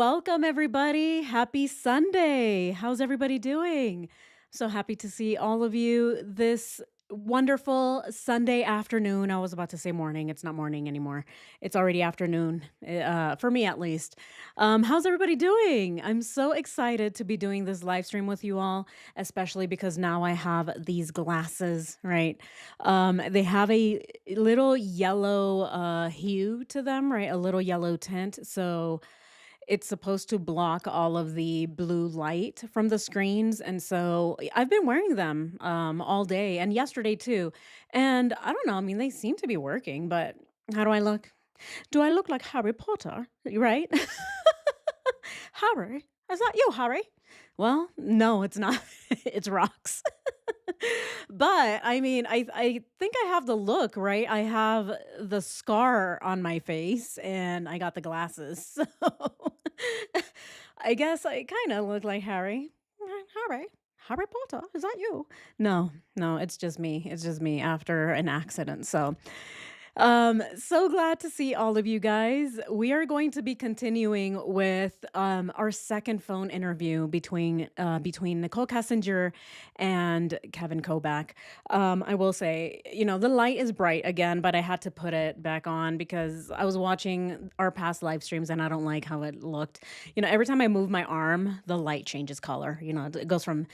Welcome, everybody. Happy Sunday. How's everybody doing? So happy to see all of you this wonderful Sunday afternoon. I was about to say morning. It's not morning anymore. It's already afternoon, for me at least. How's everybody doing? I'm so excited to be doing this live stream with you all, especially because now I have these glasses, right? They have a little yellow hue to them, right? A little yellow tint. So it's supposed to block all of the blue light from the screens, and so I've been wearing them, all day and yesterday too, and I don't know, I mean, they seem to be working, but how do I look? Do I look like Harry Potter? Right? Harry? Is that you, Harry? Well, no, it's not. It's rocks. But, I mean, I think I have the look, right? I have the scar on my face, and I got the glasses, so I guess I kinda look like Harry. Harry? Harry Potter? Is that you?" No, no, it's just me after an accident, so so glad to see all of you guys. We are going to be continuing with our second phone interview between Nichol Kessinger and Kevin Koback. I will say, the light is bright again, but I had to put it back on because I was watching our past live streams and I don't like how it looked. Every time I move my arm, the light changes color. It goes from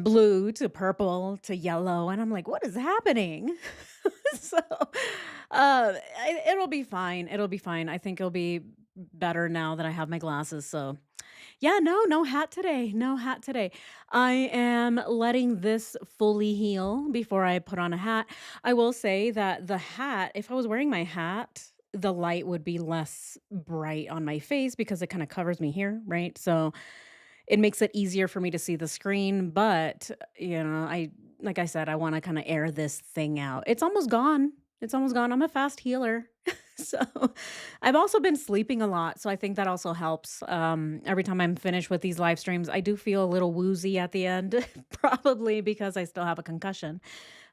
blue to purple to yellow, and I'm like, what is happening? So, it'll be fine. It'll be fine. I think it'll be better now that I have my glasses. So, yeah, no hat today. No hat today. I am letting this fully heal before I put on a hat. I will say that the hat, if I was wearing my hat, the light would be less bright on my face because it kind of covers me here, right? So it makes it easier for me to see the screen. But, like I said, I want to kind of air this thing out. It's almost gone. It's almost gone. I'm a fast healer. So I've also been sleeping a lot. So I think that also helps. Every time I'm finished with these live streams, I do feel a little woozy at the end, probably because I still have a concussion.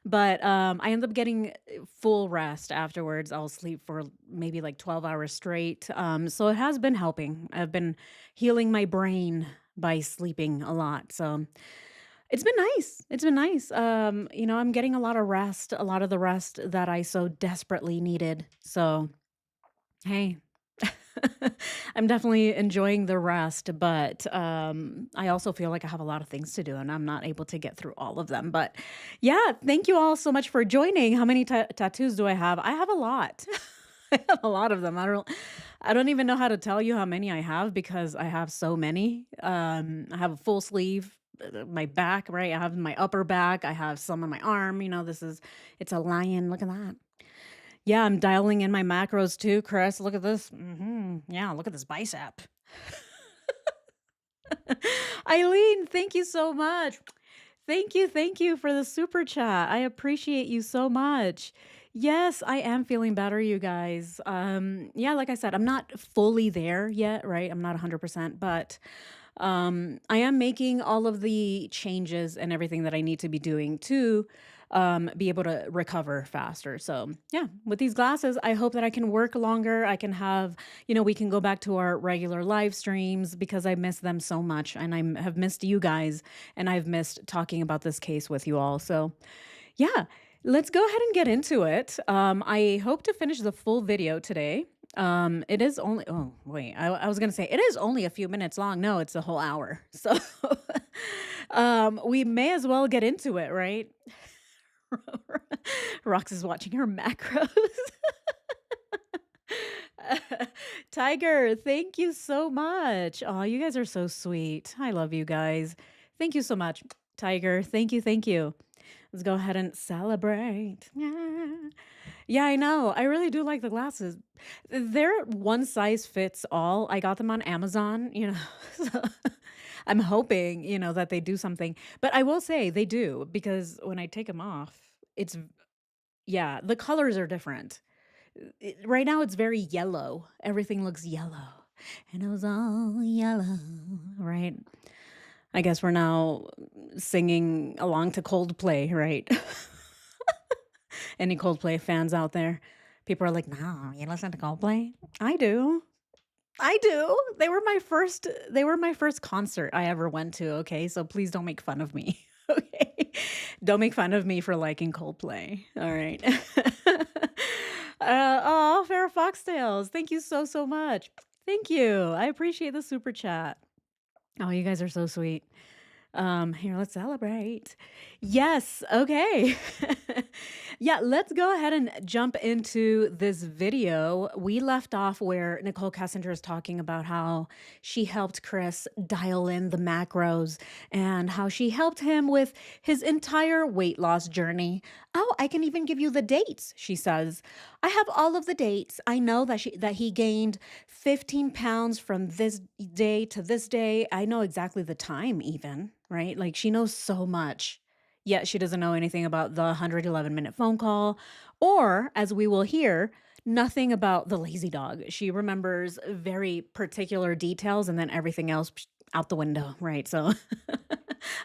But I end up getting full rest afterwards. I'll sleep for maybe like 12 hours straight. So it has been helping. I've been healing my brain by sleeping a lot. So it's been nice. It's been nice. I'm getting a lot of rest, a lot of the rest that I so desperately needed. So, hey, I'm definitely enjoying the rest, but I also feel like I have a lot of things to do and I'm not able to get through all of them. But yeah, thank you all so much for joining. How many tattoos do I have? I have a lot. I have a lot of them. I don't even know how to tell you how many I have because I have so many. I have a full sleeve, my back, right? I have my upper back. I have some on my arm. It's a lion. Look at that. Yeah, I'm dialing in my macros too, Chris. Look at this. Yeah, look at this bicep. Eileen, thank you so much. Thank you for the super chat. I appreciate you so much. Yes, I am feeling better, you guys. Yeah, like I said, I'm not fully there yet, right? I'm not 100%, but I am making all of the changes and everything that I need to be doing to be able to recover faster. So, yeah, with these glasses, I hope that I can work longer. I can have, we can go back to our regular live streams because I miss them so much and have missed you guys and I've missed talking about this case with you all. So, yeah, let's go ahead and get into it. I hope to finish the full video today. It is only, oh, wait, I was going to say it is only a few minutes long. No, it's a whole hour. So, we may as well get into it, right? Rox is watching her macros. Tiger, thank you so much. Oh, you guys are so sweet. I love you guys. Thank you so much, Tiger. Thank you. Thank you. Let's go ahead and celebrate. Yeah. Yeah, I know. I really do like the glasses. They're one size fits all. I got them on Amazon. So I'm hoping, that they do something. But I will say they do because when I take them off, it's yeah, the colors are different. Right now it's very yellow. Everything looks yellow. And it was all yellow, right? I guess we're now singing along to Coldplay, right? Any Coldplay fans out there? People are like, "No, you listen to Coldplay?" I do. I do. They were my first concert I ever went to, okay? So please don't make fun of me, okay? Don't make fun of me for liking Coldplay, all right? Aw, Farrah Foxtails, thank you so, so much. Thank you. I appreciate the super chat. Oh, you guys are so sweet. Here, let's celebrate. Yes, okay. Yeah, let's go ahead and jump into this video. We left off where Nicole Kessinger is talking about how she helped Chris dial in the macros and how she helped him with his entire weight loss journey. Oh, I can even give you the dates, she says. I have all of the dates. I know that he gained 15 pounds from this day to this day. I know exactly the time, even, right? Like she knows so much. Yet she doesn't know anything about the 111-minute phone call, or, as we will hear, nothing about the lazy dog. She remembers very particular details and then everything else out the window, right? So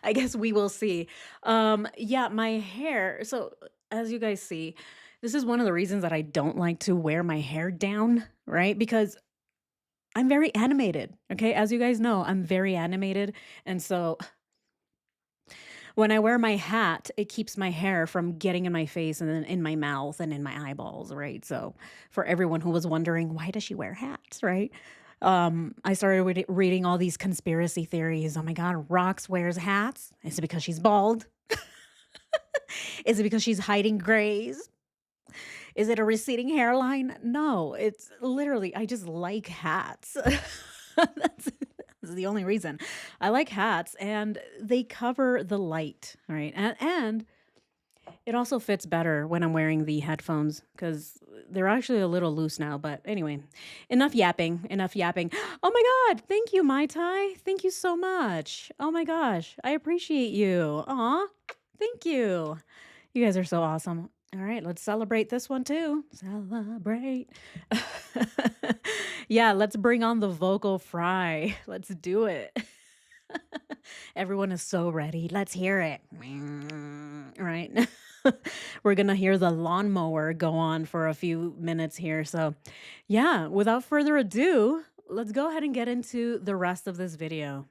I guess we will see. Yeah, my hair. So, as you guys see, this is one of the reasons that I don't like to wear my hair down, right? Because I'm very animated. Okay. As you guys know, I'm very animated. And so when I wear my hat, it keeps my hair from getting in my face and then in my mouth and in my eyeballs, right? So for everyone who was wondering, why does she wear hats, right? I started reading all these conspiracy theories. Oh my God, Rox wears hats. Is it because she's bald? Is it because she's hiding grays? Is it a receding hairline? No, it's literally, I just like hats. That's the only reason. I like hats and they cover the light, right? And it also fits better when I'm wearing the headphones because they're actually a little loose now. But anyway, enough yapping, enough yapping. Oh my God. Thank you, Mai Tai. Thank you so much. Oh my gosh. I appreciate you. Aw, thank you. You guys are so awesome. All right, let's celebrate this one too. Celebrate. Yeah, let's bring on the vocal fry. Let's do it. Everyone is so ready. Let's hear it. Right. We're going to hear the lawnmower go on for a few minutes here. So, yeah, without further ado, let's go ahead and get into the rest of this video.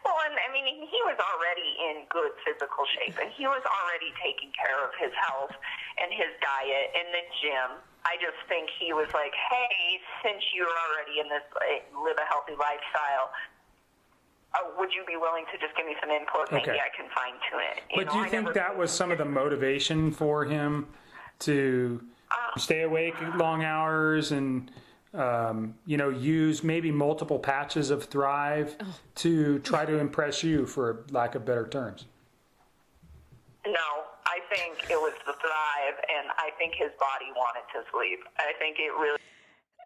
Well, and I mean, he was already in good physical shape, and he was already taking care of his health and his diet in the gym. I just think he was like, hey, since you're already in this live a healthy lifestyle, would you be willing to just give me some input? Okay. Maybe I can fine tune it. But do you think that was some of the motivation for him to stay awake long hours and use maybe multiple patches of Thrive to try to impress you, for lack of better terms? No, I think it was the Thrive, and I think his body wanted to sleep. I think it really...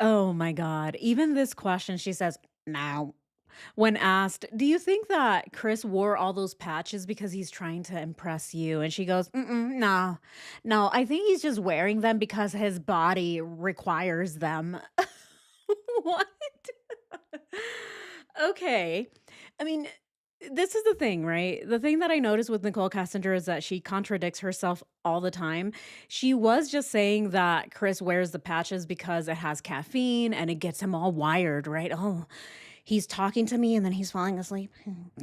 Oh my God. Even this question, she says, no. When asked, do you think that Chris wore all those patches because he's trying to impress you? And she goes, no, I think he's just wearing them because his body requires them. What? Okay. I mean, this is the thing, right? The thing that I noticed with Nicole Kessinger is that she contradicts herself all the time. She was just saying that Chris wears the patches because it has caffeine and it gets him all wired, right? Oh, he's talking to me and then he's falling asleep. And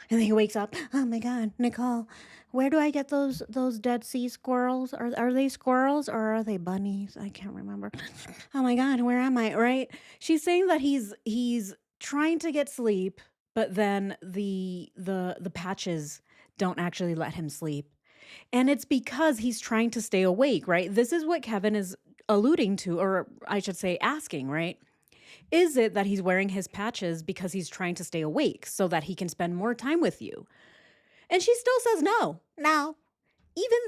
then he wakes up. Oh my God, Nicole, where do I get those Dead Sea squirrels? Are they squirrels or are they bunnies? I can't remember. Oh my God, where am I? Right? She's saying that he's trying to get sleep, but then the patches don't actually let him sleep. And it's because he's trying to stay awake, right? This is what Kevin is alluding to, or I should say asking, right? Is it that he's wearing his patches because he's trying to stay awake so that he can spend more time with you? And she still says no. Now, even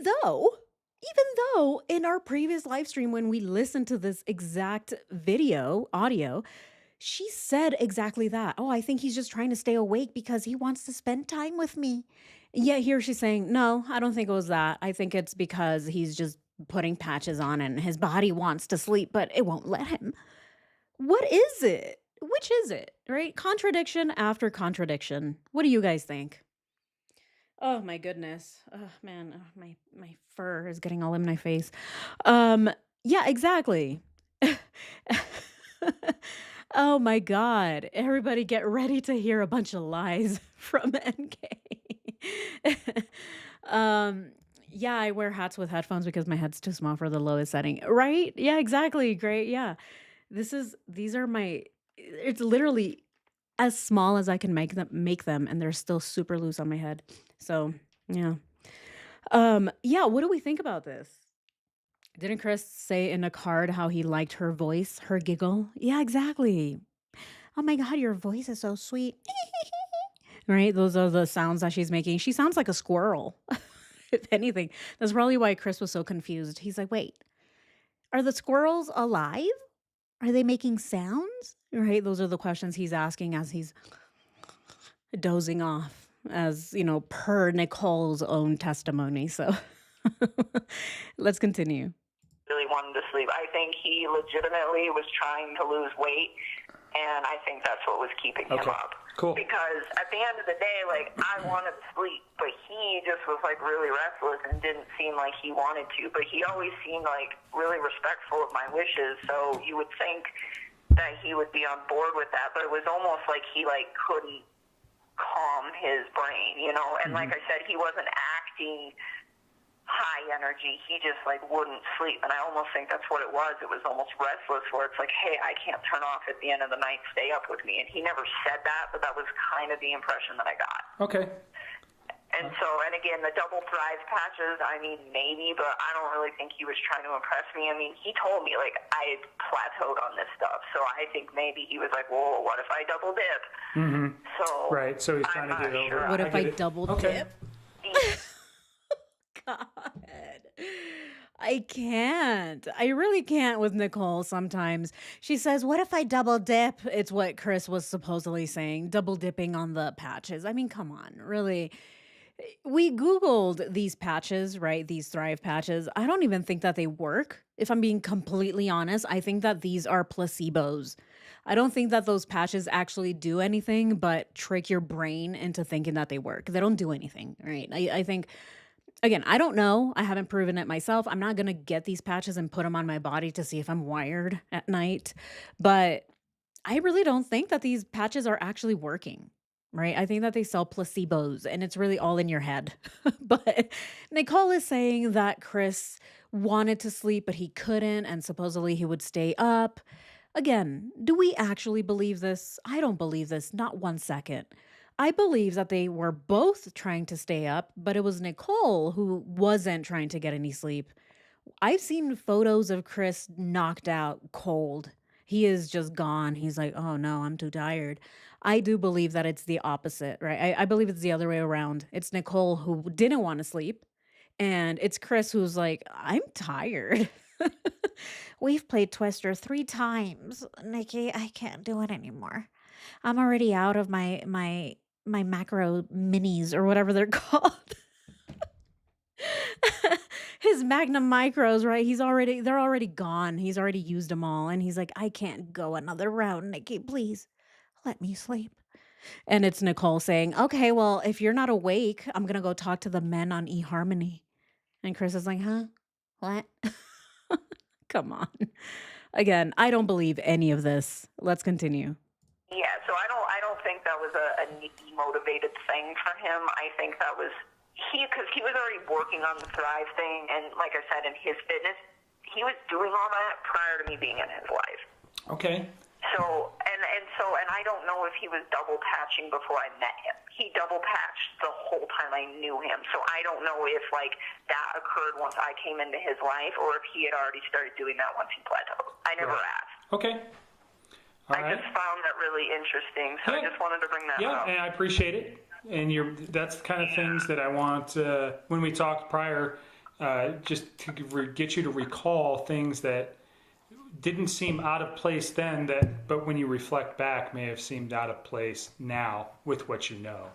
though in our previous live stream, when we listened to this exact audio, she said exactly that. Oh, I think he's just trying to stay awake because he wants to spend time with me. Yet here she's saying, no, I don't think it was that. I think it's because he's just putting patches on and his body wants to sleep, but it won't let him. What is it? Which is it, right? Contradiction after contradiction. What do you guys think? Oh my goodness. Oh man, my fur is getting all in my face. Yeah, exactly. Oh my god. Everybody get ready to hear a bunch of lies from NK. Um, yeah, I wear hats with headphones because my head's too small for the lowest setting. Right? Yeah, exactly. Great. Yeah. These are my it's literally as small as I can make them and they're still super loose on my head. So, yeah. Yeah, what do we think about this? Didn't Chris say in a card how he liked her voice, her giggle? Yeah, exactly. Oh my god, your voice is so sweet. Right? Those are the sounds that she's making. She sounds like a squirrel. If anything. That's probably why Chris was so confused. He's like, "Wait, are the squirrels alive? Are they making sounds?" Right? Those are the questions he's asking as he's dozing off, as, per Nicole's own testimony. So let's continue. Really wanted to sleep. I think he legitimately was trying to lose weight, and I think that's what was keeping him Okay. up. Cool. Because at the end of the day, like, I wanted to sleep, but he just was, like, really restless and didn't seem like he wanted to. But he always seemed, like, really respectful of my wishes, so you would think that he would be on board with that. But it was almost like he, like, couldn't calm his brain, you know? And like I said, he wasn't acting high energy. He just like wouldn't sleep, and I almost think that's what it was. It was almost restless, where it's like, hey, I can't turn off at the end of the night. Stay up with me. And he never said that, but that was kind of the impression that I got. Okay. And so, and again, the double thrive patches, I mean, maybe, but I don't really think he was trying to impress me. I mean, he told me, like, I had plateaued on this stuff. So I think maybe he was like, well, what if I double dip? So, Right. So he's trying I'm to get not over. sure. What I if I get it. double Okay. dip? God. I can't. I really can't with Nicole sometimes. She says, "What if I double dip?" It's what Chris was supposedly saying, double dipping on the patches. I mean, come on, really. We Googled these patches, right? These Thrive patches. I don't even think that they work. If I'm being completely honest, I think that these are placebos. I don't think that those patches actually do anything but trick your brain into thinking that they work. They don't do anything, right? I think again, I don't know. I haven't proven it myself. I'm not going to get these patches and put them on my body to see if I'm wired at night. But I really don't think that these patches are actually working. Right. I think that they sell placebos and it's really all in your head. But Nicole is saying that Chris wanted to sleep, but he couldn't. And supposedly he would stay up. Again, do we actually believe this? I don't believe this, not 1 second. I believe that they were both trying to stay up, but it was Nicole who wasn't trying to get any sleep. I've seen photos of Chris knocked out cold. He is just gone. He's like, oh no, I'm too tired. I do believe that it's the opposite, right? I believe it's the other way around. It's Nicole who didn't want to sleep, and it's Chris who's like, I'm tired. We've played Twister 3 times. Nikki, I can't do it anymore. I'm already out of my macro minis or whatever they're called. His Magnum micros, right? They're already gone. He's already used them all. And he's like, I can't go another round, Nikki. Please let me sleep. And it's Nicole saying, okay, well, if you're not awake, I'm gonna go talk to the men on eHarmony. And Chris is like, huh? What? Come on. Again, I don't believe any of this. Let's continue. yeah, so I don't think that was a Nikki motivated thing for him. I think that was because he was already working on the Thrive thing, and like I said, in his fitness, he was doing all that prior to me being in his life. Okay. So and I don't know if he was double patching before I met him. He double patched the whole time I knew him. So I don't know if like that occurred once I came into his life, or if he had already started doing that once he plateaued. I never asked. Okay. All I right. just found that really interesting, so I Yeah. just wanted to bring that Yeah, up. and I appreciate it. And that's the kind of things that I want when we talked prior, just to get you to recall things that didn't seem out of place then, but when you reflect back, may have seemed out of place now with what you know.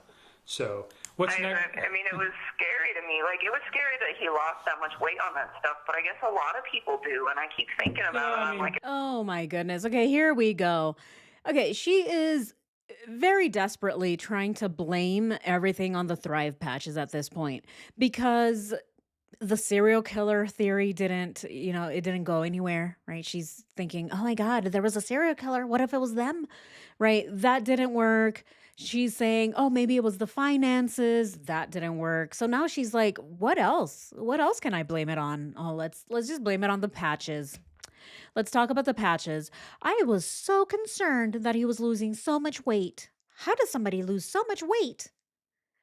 So what's next? I mean, it was scary to me. Like, it was scary that he lost that much weight on that stuff, but I guess a lot of people do, and I keep thinking about it, and I'm like, Oh my goodness. Okay, here we go. Okay, she is very desperately trying to blame everything on the Thrive patches at this point because The serial killer theory didn't, it didn't go anywhere, right? She's thinking, "Oh my god, there was a serial killer. What if it was them?" Right? That didn't work. She's saying, "Oh, maybe it was the finances." That didn't work. So now she's like, "What else? What else can I blame it on? Oh, let's just blame it on the patches." Let's talk about the patches. I was so concerned that he was losing so much weight. How does somebody lose so much weight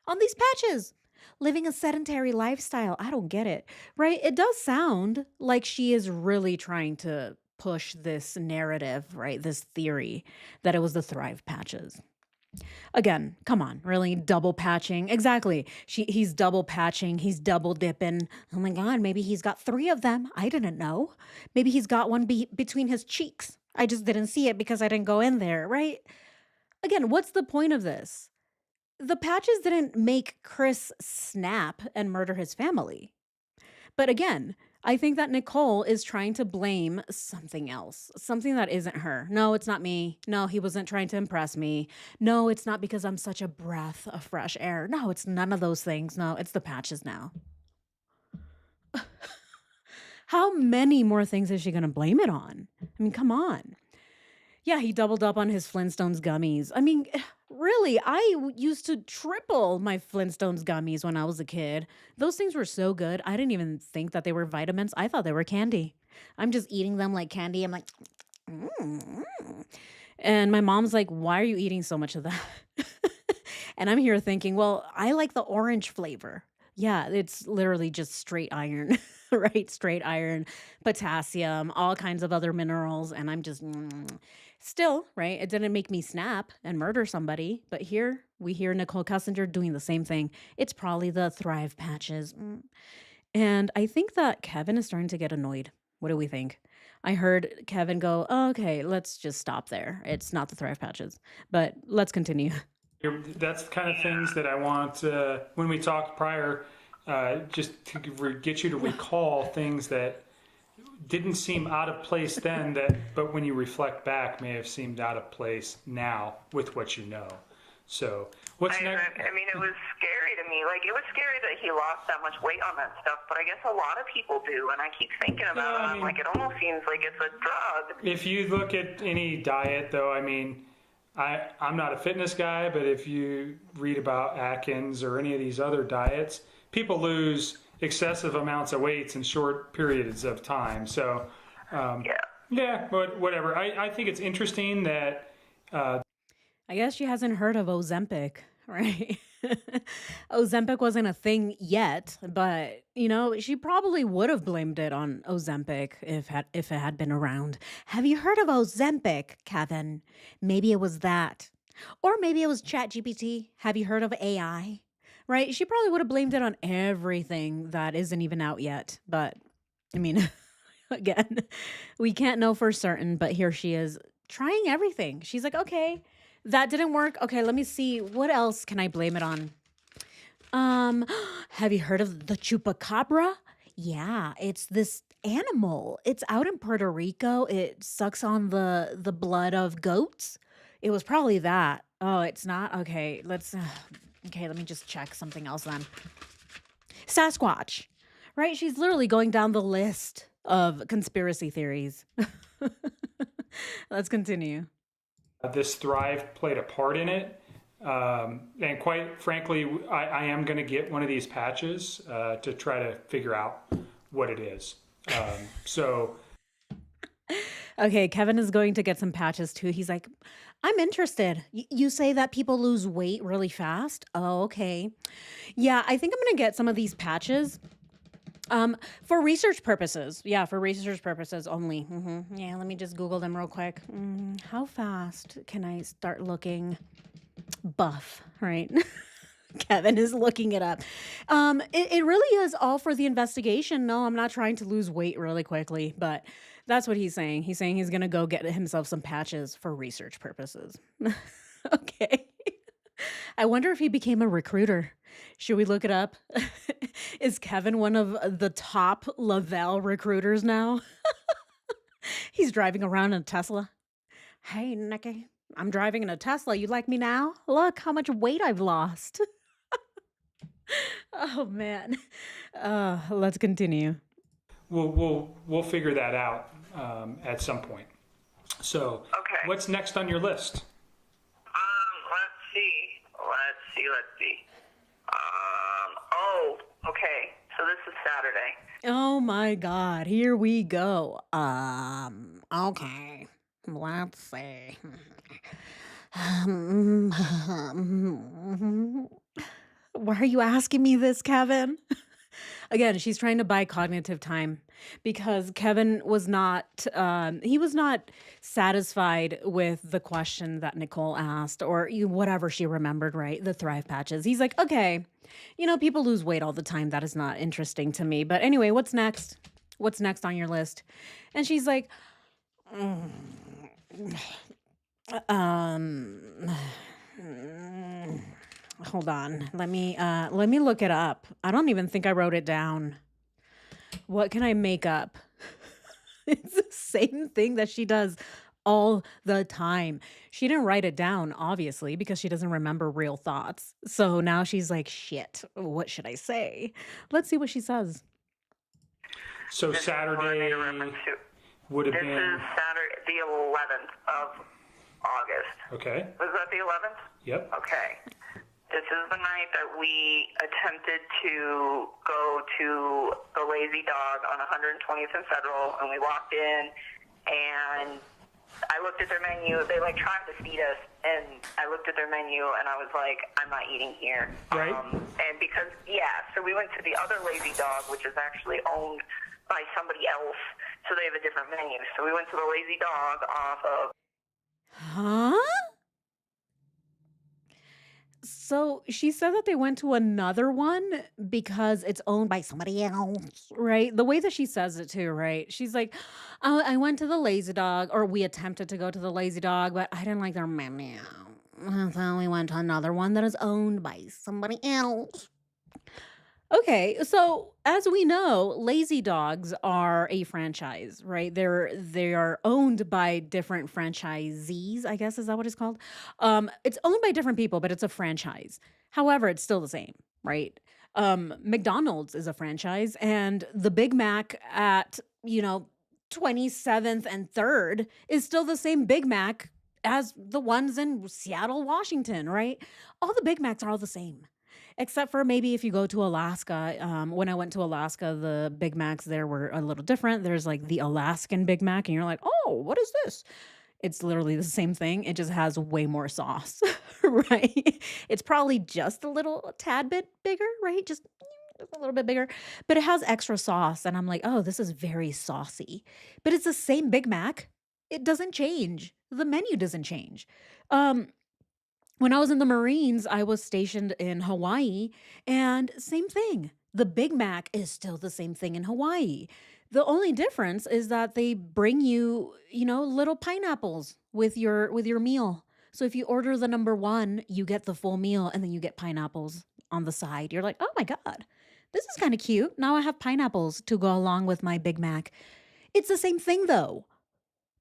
on these patches? Living a sedentary lifestyle. I don't get it. Right? It does sound like she is really trying to push this narrative, right? This theory that it was the Thrive patches. Again, come on, really double patching. Exactly. He's double patching, he's double dipping. Oh my god, maybe he's got 3 of them. I didn't know. Maybe he's got one between his cheeks. I just didn't see it because I didn't go in there, right? Again, what's the point of this? The patches didn't make Chris snap and murder his family. But again, I think that Nicole is trying to blame something else, something that isn't her. No, it's not me. No, he wasn't trying to impress me. No, it's not because I'm such a breath of fresh air. No, it's none of those things. No, it's the patches now. How many more things is she going to blame it on? I mean, come on. Yeah, he doubled up on his Flintstones gummies. I mean, really, used to triple my Flintstones gummies when I was a kid. Those things were so good. I didn't even think that they were vitamins. I thought they were candy. I'm just eating them like candy. I'm like, mm, mm. And my mom's like, "Why are you eating so much of that?" And I'm here thinking, well, I like the orange flavor. Yeah, it's literally just straight iron, right? Straight iron, potassium, all kinds of other minerals. And I'm just still, right? It didn't make me snap and murder somebody. But here we hear Nicole Kessinger doing the same thing. It's probably the Thrive patches. And I think that Kevin is starting to get annoyed. What do we think? I heard Kevin go, "Oh, okay, let's just stop there. It's not the Thrive patches." But let's continue. That's the kind of things that I want, when we talked prior, just to get you to recall things that didn't seem out of place then, but when you reflect back, may have seemed out of place now with what you know. So, what's next? I mean, it was scary to me. Like, it was scary that he lost that much weight on that stuff, but I guess a lot of people do, and I keep thinking about it, and I'm like, it almost seems like it's a drug. If you look at any diet, though, I mean, I'm not a fitness guy, but if you read about Atkins or any of these other diets, people lose excessive amounts of weights in short periods of time. So, yeah, but whatever. I think it's interesting that. I guess she hasn't heard of Ozempic, right? Ozempic wasn't a thing yet, but she probably would have blamed it on Ozempic if it had been around. Have you heard of Ozempic, Kevin? Maybe it was that. Or maybe it was ChatGPT. Have you heard of AI? Right? She probably would have blamed it on everything that isn't even out yet. But I mean, again, we can't know for certain, but here she is trying everything. She's like, "Okay, that didn't work. Okay, let me see. What else can I blame it on?" Have you heard of the chupacabra? Yeah, it's this animal. It's out in Puerto Rico. It sucks on the blood of goats. It was probably that. Oh, it's not? Okay, okay, let me just check something else then. Sasquatch. Right? She's literally going down the list of conspiracy theories. Let's continue. This Thrive played a part in it. And quite frankly, I am going to get one of these patches to try to figure out what it is. So. Okay, Kevin is going to get some patches too. He's like, "I'm interested. You say that people lose weight really fast? Oh, okay. Yeah, I think I'm going to get some of these patches. For research purposes. Yeah, for research purposes only. Yeah, let me just Google them real quick. How fast can I start looking buff, right? Kevin is looking it up. It really is all for the investigation. No, I'm not trying to lose weight really quickly, but that's what he's saying. He's saying he's going to go get himself some patches for research purposes. Okay. I wonder if he became a recruiter. Should we look it up? Is Kevin one of the top Lavelle recruiters now? He's driving around in a Tesla. "Hey, Nikki, I'm driving in a Tesla. You like me now? Look how much weight I've lost." Oh man. Let's continue. We'll figure that out at some point. So, Okay. what's next on your list? Let's see. Oh, okay. So this is Saturday. Oh my God, here we go. Okay. Let's see. Why are you asking me this, Kevin? Again, she's trying to buy cognitive time because Kevin was not he was not satisfied with the question that Nicole asked or whatever she remembered, right? The thrive patches. He's like, "Okay, people lose weight all the time. That is not interesting to me. But anyway, what's next? What's next on your list?" And she's like, "Mm, um hold on. Let me look it up. I don't even think I wrote it down. What can I make up?" It's the same thing that she does all the time. She didn't write it down, obviously, because she doesn't remember real thoughts. So now she's like, shit, what should I say? Let's see what she says. So This is what I made Saturday a reference to. would have This been is Saturday, the 11th of August. okay. Was that the 11th? Yep. Okay. This is the night that we attempted to go to the Lazy Dog on 120th and Federal, and we walked in, and I looked at their menu. They tried to feed us, and I looked at their menu, and I was like, I'm not eating here. Right. And because so we went to the other Lazy Dog, which is actually owned by somebody else, so they have a different menu. So we went to the Lazy Dog off of. Huh? So she said that they went to another one because it's owned by somebody else, right? The way that she says it too, right? She's like, "Oh, I went to the Lazy Dog, or we attempted to go to the Lazy Dog, but I didn't like their menu. So we went to another one that is owned by somebody else." Okay, so as we know, Lazy Dogs are a franchise, right? They are owned by different franchisees, I guess is that what it's called? It's owned by different people, but it's a franchise. However, it's still the same, right? McDonald's is a franchise, and the Big Mac at 27th and 3rd is still the same Big Mac as the ones in Seattle, Washington, right? All the Big Macs are all the same. Except for maybe if you go to Alaska. When I went to Alaska, the Big Macs there were a little different. There's like the Alaskan Big Mac, and you're like, oh, what is this? It's literally the same thing. It just has way more sauce, right? It's probably just a tad bit bigger, right? Just a little bit bigger, but it has extra sauce. And I'm like, oh, this is very saucy. But it's the same Big Mac. It doesn't change. The menu doesn't change. Um, when I was in the Marines, I was stationed in Hawaii, and same thing. The Big Mac is still the same thing in Hawaii. The only difference is that they bring you, little pineapples with your meal. So if you order the number 1, you get the full meal and then you get pineapples on the side. You're like, "Oh my god. This is kind of cute. Now I have pineapples to go along with my Big Mac." It's the same thing though.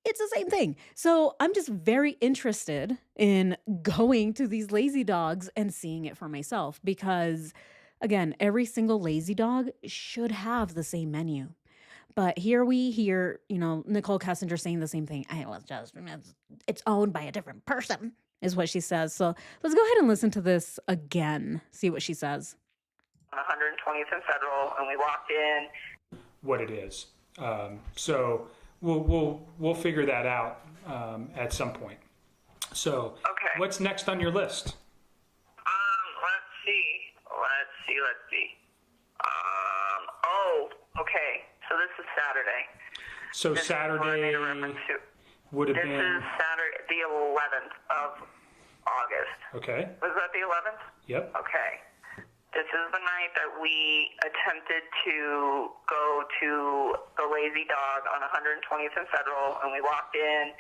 It's the same thing. So I'm just very interested in going to these lazy dogs and seeing it for myself because, again, every single lazy dog should have the same menu. But here we hear, Nicole Kessinger saying the same thing. It's owned by a different person, is what she says. So let's go ahead and listen to this again, see what she says. 120th and Federal, and we walked in. What it is. So we'll figure that out at some point. So Okay. what's next on your list? Let's see. Oh, okay. So this is Saturday. So This is what I made a Saturday reference to. would have This been is Saturday, the 11th of August. okay. Was that the 11th? Yep. Okay. This is the night that we attempted to go to the Lazy Dog on 120th and Federal, and we walked in,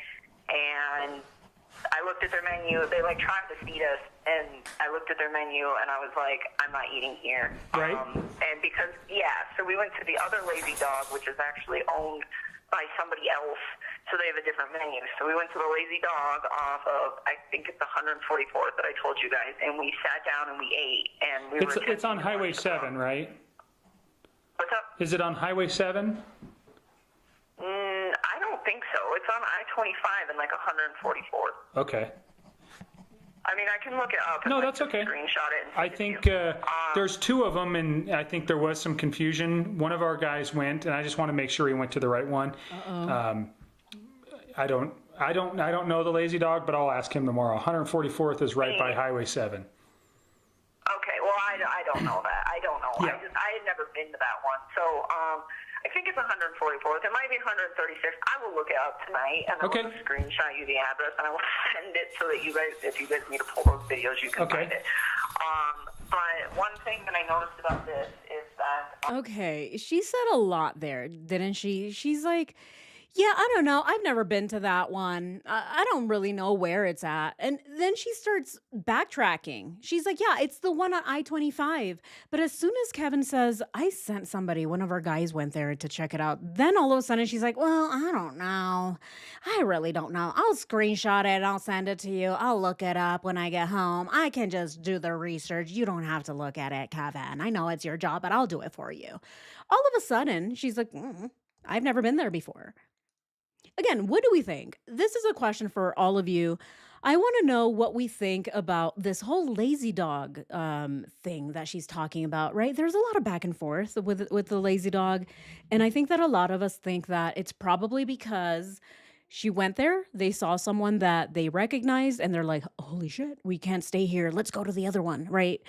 and I looked at their menu. They tried to feed us, and I looked at their menu, and I was like, I'm not eating here. Right. And because so we went to the other Lazy Dog, which is actually owned by somebody else, So they have a different menu. So we went to the Lazy Dog off of, I think it's 144th that I told you guys, and we sat down and we ate, and we were. It's on Highway 7, right? What's up? Is it on Highway 7? I don't think so. It's on I-25 and like 144th. Okay. I mean, I can look it up. No, and that's okay. Screenshot it. And I send it think to you. there's two of them, and I think there was some confusion. One of our guys went, and I just want to make sure he went to the right one. I don't know the Lazy Dog, but I'll ask him tomorrow. 144th is right by Highway 7. Okay, well, I don't know that. I don't know. Yeah. I had never been to that one. So I think it's 144th. It might be 136th. I will look it up tonight, and I will screenshot you the address, and I will send it so that you guys, if you guys need to pull those videos, you can find it. But one thing that I noticed about this is that... Okay, she said a lot there, didn't she? She's like, yeah, I don't know. I've never been to that one. I don't really know where it's at. And then she starts backtracking. She's like, yeah, it's the one on I-25. But as soon as Kevin says, I sent somebody, one of our guys went there to check it out. Then all of a sudden she's like, well, I don't know. I really don't know. I'll screenshot it. I'll send it to you. I'll look it up when I get home. I can just do the research. You don't have to look at it, Kevin. I know it's your job, but I'll do it for you. All of a sudden, she's like, I've never been there before. Again, what do we think? This is a question for all of you. I want to know what we think about this whole Lazy Dog thing that she's talking about, right? There's a lot of back and forth with the Lazy Dog. And I think that a lot of us think that it's probably because she went there, they saw someone that they recognized, and they're like, holy shit, we can't stay here. Let's go to the other one, right?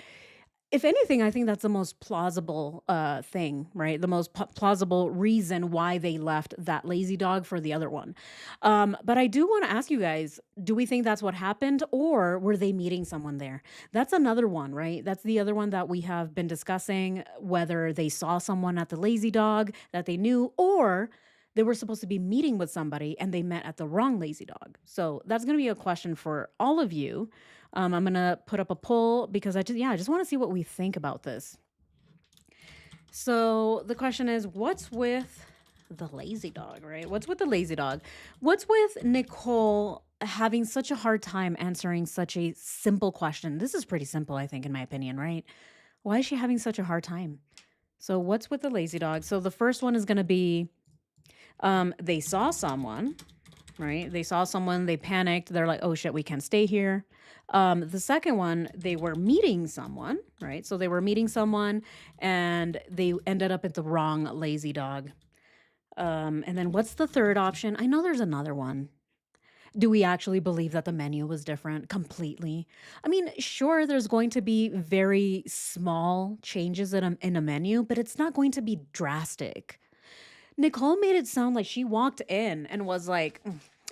If anything, I think that's the most plausible thing, right? The most plausible reason why they left that Lazy Dog for the other one. But I do want to ask you guys, do we think that's what happened, or were they meeting someone there? That's another one, right? That's the other one that we have been discussing, whether they saw someone at the Lazy Dog that they knew, or they were supposed to be meeting with somebody and they met at the wrong Lazy Dog. So that's going to be a question for all of you. I'm going to put up a poll because I just want to see what we think about this. So the question is, what's with the Lazy Dog, right? What's with the Lazy Dog? What's with Nichol having such a hard time answering such a simple question? This is pretty simple, I think, in my opinion, right? Why is she having such a hard time? So what's with the Lazy Dog? So the first one is going to be, they saw someone, right? They saw someone, they panicked. They're like, oh shit, we can't stay here. The second one, they were meeting someone, right? So they were meeting someone and they ended up at the wrong Lazy Dog. And then what's the third option? I know there's another one. Do we actually believe that the menu was different completely? I mean, sure, there's going to be very small changes in a menu, but it's not going to be drastic. Nicole made it sound like she walked in and was like,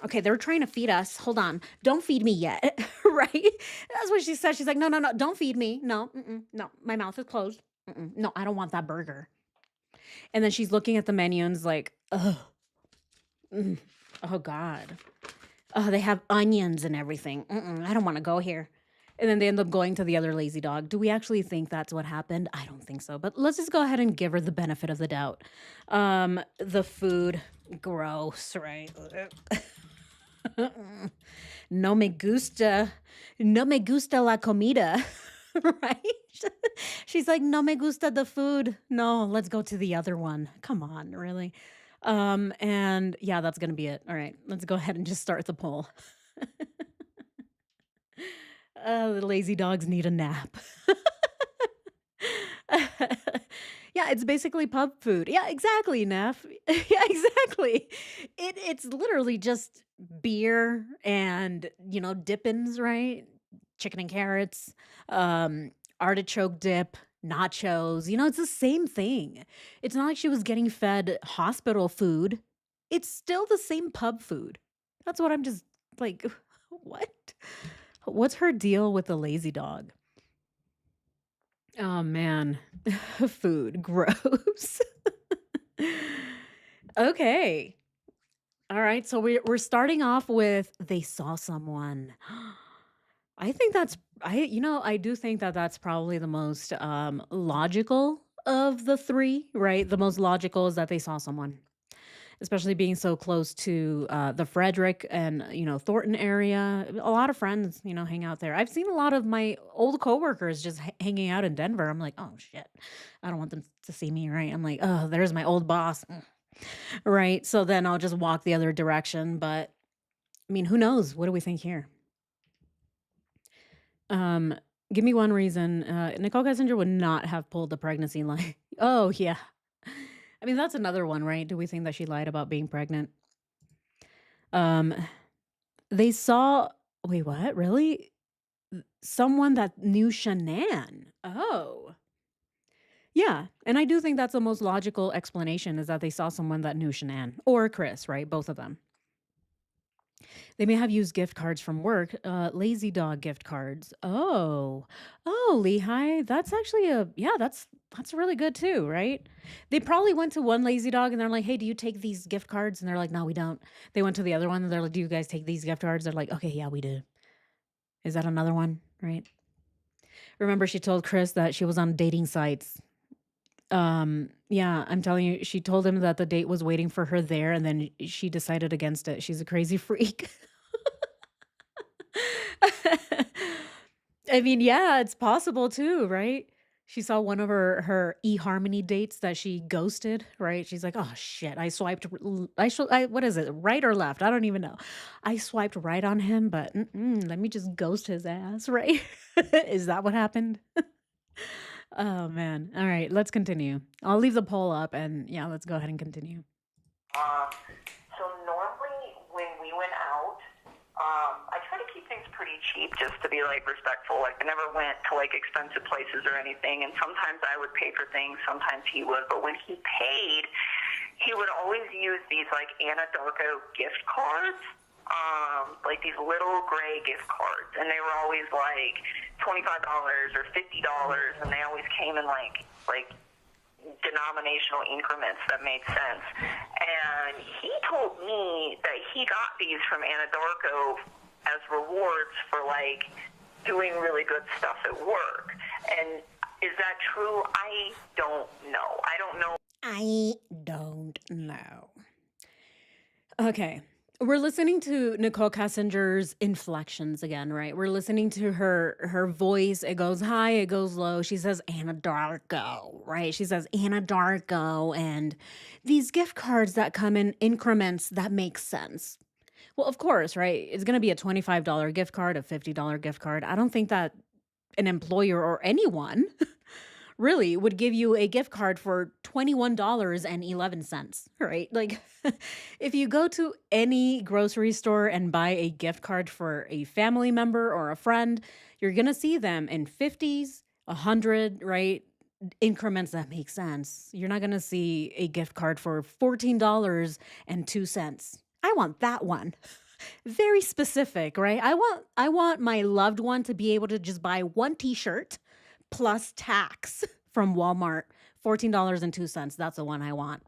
okay, they're trying to feed us. Hold on. Don't feed me yet. Right? That's what she said. She's like, no, don't feed me. No, no, my mouth is closed. No, I don't want that burger. And then she's looking at the menu and is like, oh, oh God. Oh, they have onions and everything. I don't want to go here. And then they end up going to the other Lazy Dog. Do we actually think that's what happened? I don't think so. But let's just go ahead and give her the benefit of the doubt. The food, gross, right? No me gusta la comida, right? She's like, no me gusta the food. No, let's go to the other one. Come on, really? And yeah, that's going to be it. All right, let's go ahead and just start the poll. The Lazy Dogs need a nap. Yeah, it's basically pub food. Yeah, exactly, Neff. Yeah, exactly. It's literally just beer and, dippins, right? Chicken and carrots, artichoke dip, nachos. It's the same thing. It's not like she was getting fed hospital food. It's still the same pub food. That's what I'm just like, what? What's her deal with the Lazy Dog? Oh man, food, gross. Okay. All right, so we're starting off with they saw someone. I think I do think that that's probably the most logical of the three, right? The most logical is that they saw someone. especially being so close to the Frederick and Thornton area. A lot of friends, hang out there. I've seen a lot of my old coworkers just hanging out in Denver. I'm like, oh shit, I don't want them to see me, right? I'm like, oh, there's my old boss, right? So then I'll just walk the other direction. But I mean, who knows? What do we think here? Um, Give me one reason. Nicole Kessinger would not have pulled the pregnancy line. Oh yeah. I mean, that's another one, right? Do we think that she lied about being pregnant? Um, they saw. Wait, what? Really? Someone that knew Shanann. Oh. Yeah, and I do think that's the most logical explanation is that they saw someone that knew Shanann or Chris, right? Both of them. They may have used gift cards from work, lazy dog gift cards. Oh, Lehigh, that's actually that's really good too, right? They probably went to one lazy dog and they're like, "Hey, do you take these gift cards?" And they're like, "No, we don't." They went to the other one and they're like, "Do you guys take these gift cards?" They're like, "Okay, yeah, we do." Is that another one, right? Remember, she told Chris that she was on dating sites. Yeah, I'm telling you, she told him that the date was waiting for her there, and then she decided against it. She's a crazy freak. I mean, yeah, it's possible too, right? She saw one of her eHarmony dates that she ghosted, right? She's like, "Oh shit, I swiped I what is it? Right or left? I don't even know. I swiped right on him, but let me just ghost his ass, right?" Is that what happened? Oh man. All right, let's continue. I'll leave the poll up and yeah, let's go ahead and continue. Um, so normally when we went out, I try to keep things pretty cheap just to be like respectful. Like I never went to like expensive places or anything. And sometimes I would pay for things, sometimes he would. But when he paid, he would always use these like Anadarko gift cards. Like these little gray gift cards, and they were always like $25 or $50, and they always came in like denominational increments that made sense. And he told me that he got these from Anadarko as rewards for like doing really good stuff at work. And is that true? I don't know. I don't know. I don't know. Okay. We're listening to Nicole Kessinger's inflections again, right? We're listening to her voice. It goes high, it goes low. She says Anadarko, right? She says Anadarko and these gift cards that come in increments that make sense. Well, of course, right? It's going to be a $25 gift card, a $50 gift card. I don't think that an employer or anyone really would give you a gift card for $21.11, right? Like if you go to any grocery store and buy a gift card for a family member or a friend, you're going to see them in 50s, 100, right? Increments that make sense. You're not going to see a gift card for $14.02. I want that one. Very specific, right? I want my loved one to be able to just buy one t-shirt plus tax from Walmart, $14.02. That's the one I want.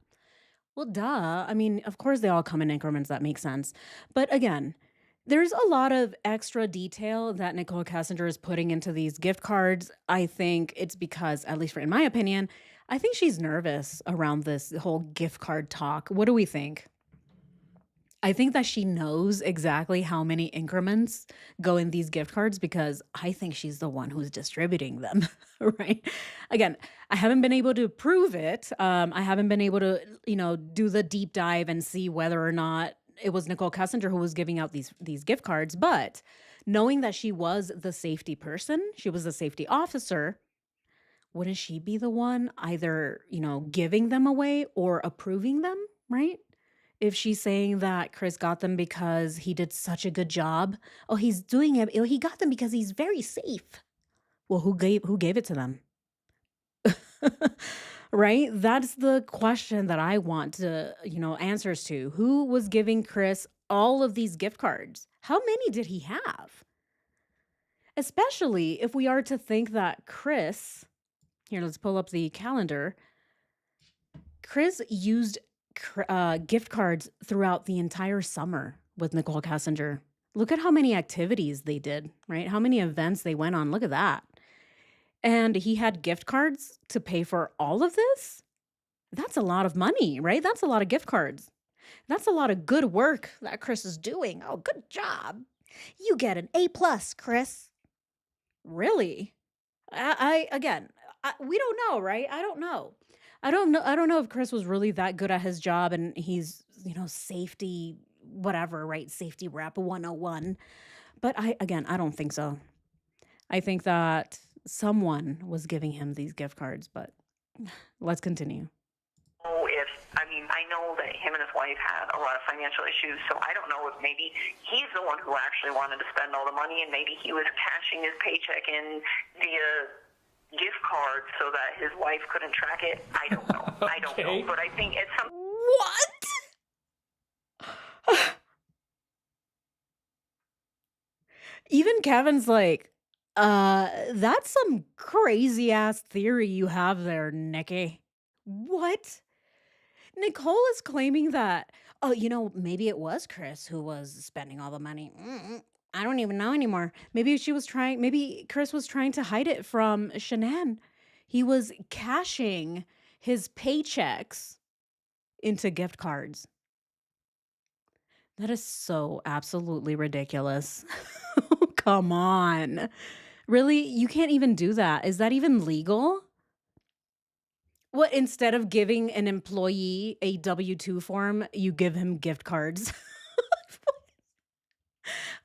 Well, duh. I mean, of course they all come in increments that make sense. But again, there's a lot of extra detail that Nicole Kessinger is putting into these gift cards. I think it's because, at least in my opinion, I think she's nervous around this whole gift card talk. What do we think? I think that she knows exactly how many increments go in these gift cards because I think she's the one who's distributing them, right? Again, I haven't been able to prove it. I haven't been able to, do the deep dive and see whether or not it was Nicole Kessinger who was giving out these gift cards. But knowing that she was the safety person, she was the safety officer, wouldn't she be the one either, giving them away or approving them, right? If she's saying that Chris got them because he did such a good job, oh, he's doing it. He got them because he's very safe. Well, who gave it to them? Right? That's the question that I want to, answers to. Who was giving Chris all of these gift cards? How many did he have? Especially if we are to think that Chris, here, let's pull up the calendar. Chris used gift cards throughout the entire summer with Nicole Kessinger. Look at how many activities they did, right? How many events they went on. Look at that. And he had gift cards to pay for all of this? That's a lot of money, right? That's a lot of gift cards. That's a lot of good work that Chris is doing. Oh, good job. You get an A plus, Chris. Really? I again, we don't know, right? I don't know. I don't know if Chris was really that good at his job and he's, safety whatever, right? Safety rep 101. But I don't think so. I think that someone was giving him these gift cards, but let's continue. know if, I mean, I know that him and his wife had a lot of financial issues, so I don't know if maybe he's the one who actually wanted to spend all the money, and maybe he was cashing his paycheck in via gift card so that his wife couldn't track it. I don't know. I don't know. Okay. But I think it's something. What? Even Kevin's like, that's some crazy ass theory you have there, Nikki. What? Nicole is claiming that, oh, maybe it was Chris who was spending all the money. I don't even know anymore. Maybe Chris was trying to hide it from Shanann. He was cashing his paychecks into gift cards. That is so absolutely ridiculous. Come on. Really? You can't even do that. Is that even legal? What, instead of giving an employee a W-2 form, you give him gift cards?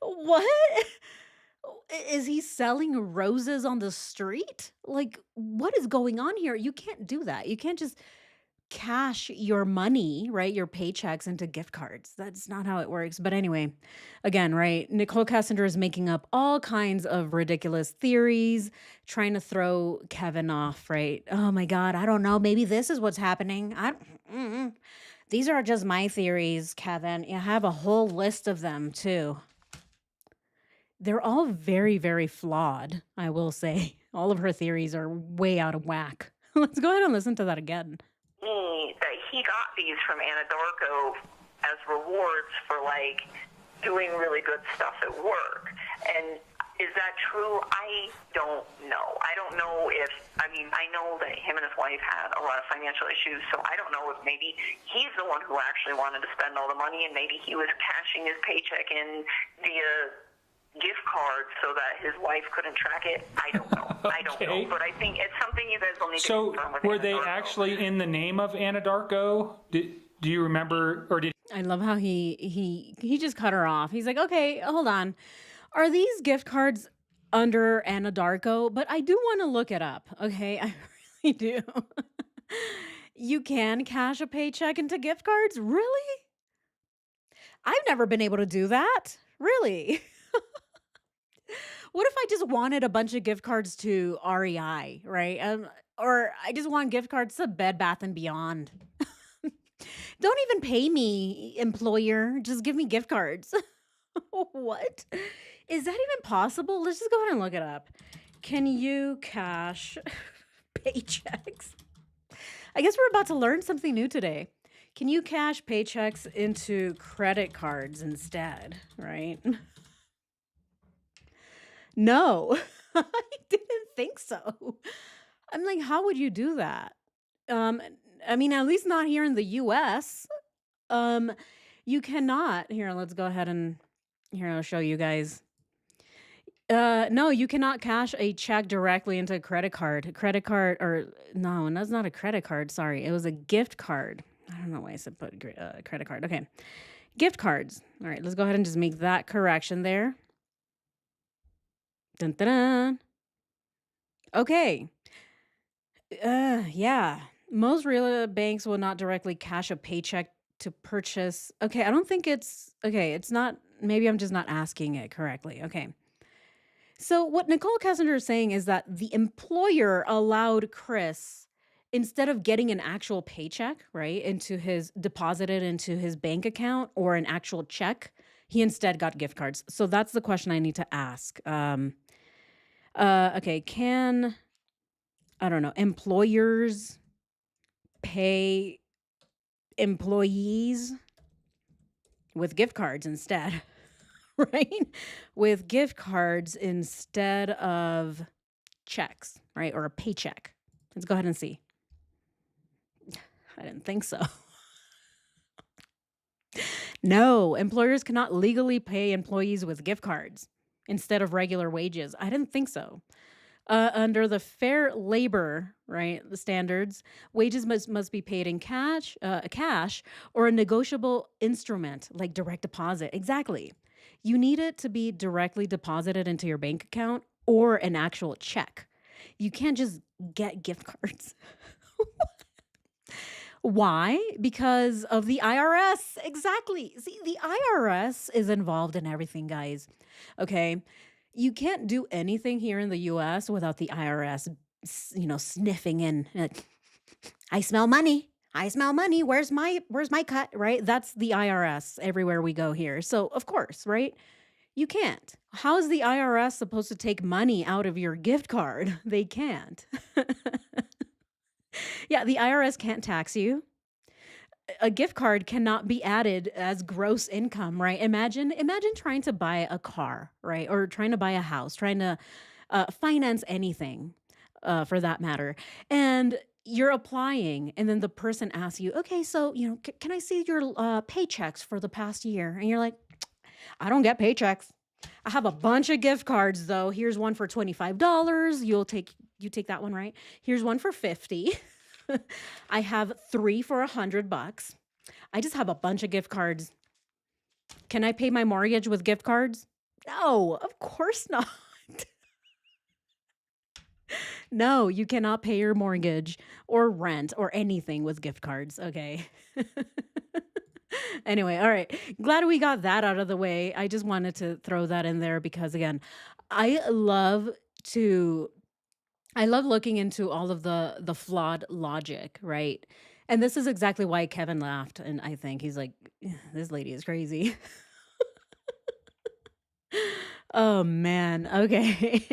What? Is he selling roses on the street? Like, what is going on here? You can't do that. You can't just cash your money, right? Your paychecks into gift cards. That's not how it works. But anyway, again, right? Nichol Kessinger is making up all kinds of ridiculous theories, trying to throw Kevin off, right? Oh my God, I don't know. Maybe this is what's happening. These are just my theories, Kevin. I have a whole list of them too. They're all very, very flawed, I will say. All of her theories are way out of whack. Let's go ahead and listen to that again. That he got these from Anadarko as rewards for like doing really good stuff at work. And is that true? I don't know. I don't know if, I mean, I know that him and his wife had a lot of financial issues, so I don't know if maybe he's the one who actually wanted to spend all the money, and maybe he was cashing his paycheck in via gift card so that his wife couldn't track it. I don't know. I don't know. But I think it's something you guys will need to confirm with So, were they Anadarko. actually in the name of Anadarko? Do you remember, or did? I love how he just cut her off. He's like, "Okay, hold on. Are these gift cards under Anadarko? But I do want to look it up. Okay, I really do. You can cash a paycheck into gift cards? Really? I've never been able to do that. Really? What if I just wanted a bunch of gift cards to REI, right? Or I just want gift cards to Bed Bath and Beyond. Don't even pay me, employer. Just give me gift cards. What? Is that even possible? Let's just go ahead and look it up. Can you cash paychecks? I guess we're about to learn something new today. Can you cash paychecks into credit cards instead, right? No, I didn't think so. I'm like, how would you do that? Um, I mean, at least not here in the US. Um, you cannot. Here, let's go ahead and here I'll show you guys. No, you cannot cash a check directly into a credit card. Credit card, or no, that's not a credit card. Sorry, it was a gift card. I don't know why I said credit card. Okay, gift cards. All right, let's go ahead and just make that correction there. Dun, dun, dun. Okay. Yeah. Most real banks will not directly cash a paycheck to purchase. Okay, I don't think it's okay. It's not. Maybe I'm just not asking it correctly. Okay. So what Nicole Kessinger is saying is that the employer allowed Chris, instead of getting an actual paycheck, right, deposited into his bank account or an actual check, he instead got gift cards. So that's the question I need to ask. Okay, I don't know, employers pay employees with gift cards instead, right? With gift cards instead of checks, right? Or a paycheck. Let's go ahead and see. I didn't think so. No, employers cannot legally pay employees with gift cards instead of regular wages. I didn't think so. Under the fair labor, right, the standards, wages must be paid in cash or a negotiable instrument like direct deposit. Exactly. You need it to be directly deposited into your bank account or an actual check. You can't just get gift cards. Why? Because of the IRS. Exactly. See, the IRS is involved in everything, guys. Okay. You can't do anything here in the US without the IRS, sniffing in. Like, I smell money. I smell money. Where's my cut, right? That's the IRS everywhere we go here. So, of course, right? You can't. How is the IRS supposed to take money out of your gift card? They can't. Yeah, the IRS can't tax you. A gift card cannot be added as gross income, right? Imagine trying to buy a car, right? Or trying to buy a house, trying to finance anything for that matter. And you're applying, and then the person asks you, okay, so, can I see your paychecks for the past year? And you're like, I don't get paychecks. I have a bunch of gift cards though. Here's one for $25. You take that one, right? Here's one for 50. I have 3 for $100. I just have a bunch of gift cards. Can I pay my mortgage with gift cards? No, of course not. No, you cannot pay your mortgage or rent or anything with gift cards. Okay. Anyway, all right. Glad we got that out of the way. I just wanted to throw that in there because, again, I love to I love looking into all of the flawed logic, right? And this is exactly why Kevin laughed, and I think he's like, "This lady is crazy." Oh man. Okay.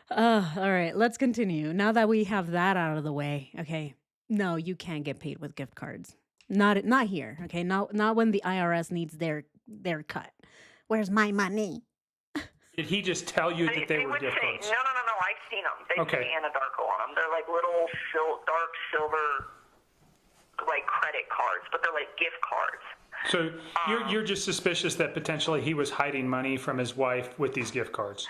All right. Let's continue. Now that we have that out of the way, okay. No, you can't get paid with gift cards. Not here. Okay. Not when the IRS needs their cut. Where's my money? Did he just tell you that they They were would gift say, cards? no, no, no, no, I've seen them. They Okay. say Anadarko on them. They're like little dark silver, like credit cards, but they're like gift cards. So you're just suspicious that potentially he was hiding money from his wife with these gift cards.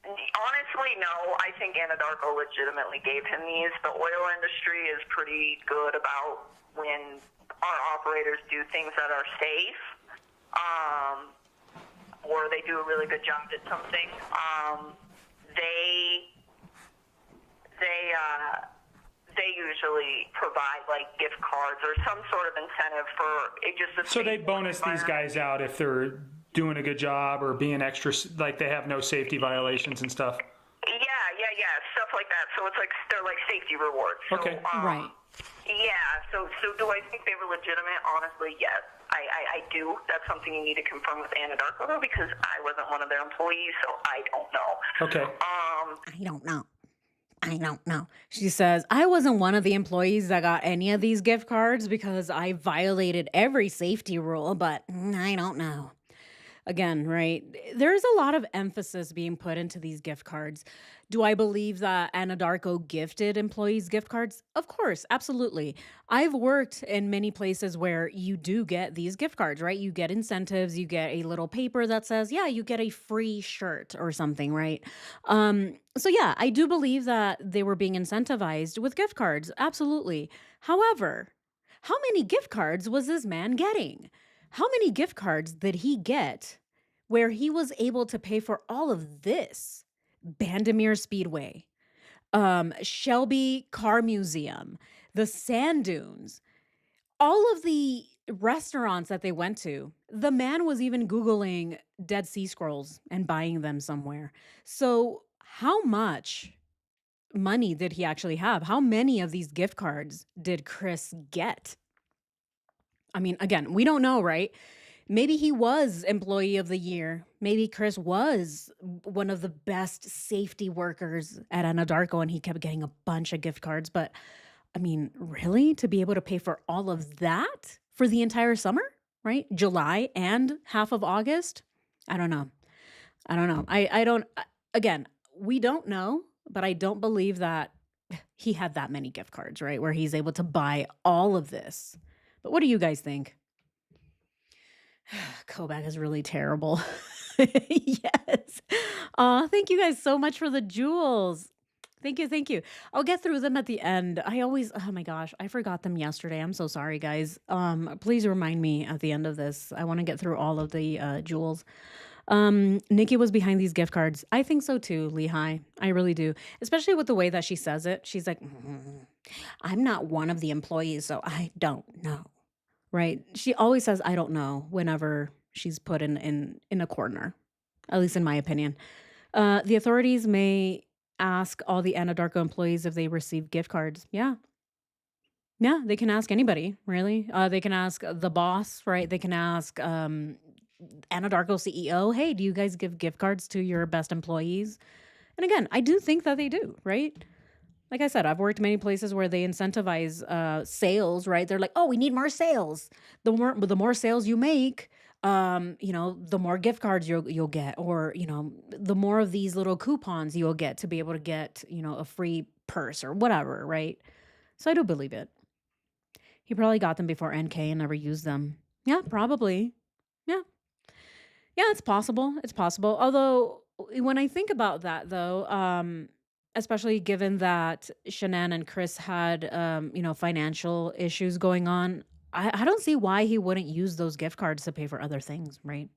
Honestly, no. I think Anadarko legitimately gave him these. The oil industry is pretty good about when our operators do things that are safe, or they do a really good job at something. They usually provide like gift cards or some sort of incentive for it. So they bonus these guys out if they're doing a good job or being extra, like they have no safety violations and stuff. Yeah, stuff like that. So it's like they're like safety rewards. So, Okay. Right. Yeah. So do I think they were legitimate? Honestly, yes. I do. That's something you need to confirm with Anadarko though, because I wasn't one of their employees, so I don't know. Okay. I don't know. She says, I wasn't one of the employees that got any of these gift cards because I violated every safety rule, but I don't know. Again, right? There's a lot of emphasis being put into these gift cards. Do I believe that Anadarko gifted employees gift cards? Of course, absolutely. I've worked in many places where you do get these gift cards, right? You get incentives, you get a little paper that says, yeah, you get a free shirt or something, right? So yeah, I do believe that they were being incentivized with gift cards. Absolutely. However, how many gift cards was this man getting? How many gift cards did he get where he was able to pay for all of this? Bandimere Speedway, Shelby Car Museum, the Sand Dunes, all of the restaurants that they went to. The man was even Googling Dead Sea Scrolls and buying them somewhere. So, how much money did he actually have? How many of these gift cards did Chris get? I mean, again, we don't know, right? Maybe he was employee of the year. Maybe Chris was one of the best safety workers at Anadarko and he kept getting a bunch of gift cards. But I mean, really? To be able to pay for all of that for the entire summer, right? July and half of August? I don't know. I don't know. I don't, again, we don't know, but I don't believe that he had that many gift cards, right? Where he's able to buy all of this. But what do you guys think? Koback is really terrible. Yes. Aw, thank you guys so much for the jewels. Thank you, thank you. I'll get through them at the end. I always oh my gosh, I forgot them yesterday. I'm so sorry, guys. Please remind me at the end of this. I wanna get through all of the, jewels. Nikki was behind these gift cards. I think so too, Lehigh. I really do. Especially with the way that she says it. She's like, I'm not one of the employees, so I don't know." Right? She always says, "I don't know," whenever she's put in a corner, at least in my opinion. The authorities may ask all the Anadarko employees if they receive gift cards. Yeah. Yeah, they can ask anybody, really. They can ask the boss, right? They can ask Anadarko CEO, "Hey, do you guys give gift cards to your best employees?" And again, I do think that they do, right? Like I said, I've worked many places where they incentivize sales, right? They're like, "Oh, we need more sales. The more sales you make, the more gift cards you'll get, or the more of these little coupons you'll get to be able to get, a free purse or whatever, right?" So I do believe it. He probably got them before NK and never used them. Yeah, probably. Yeah. Yeah, it's possible. It's possible. Although when I think about that though, especially given that Shanann and Chris had financial issues going on, I don't see why he wouldn't use those gift cards to pay for other things, right?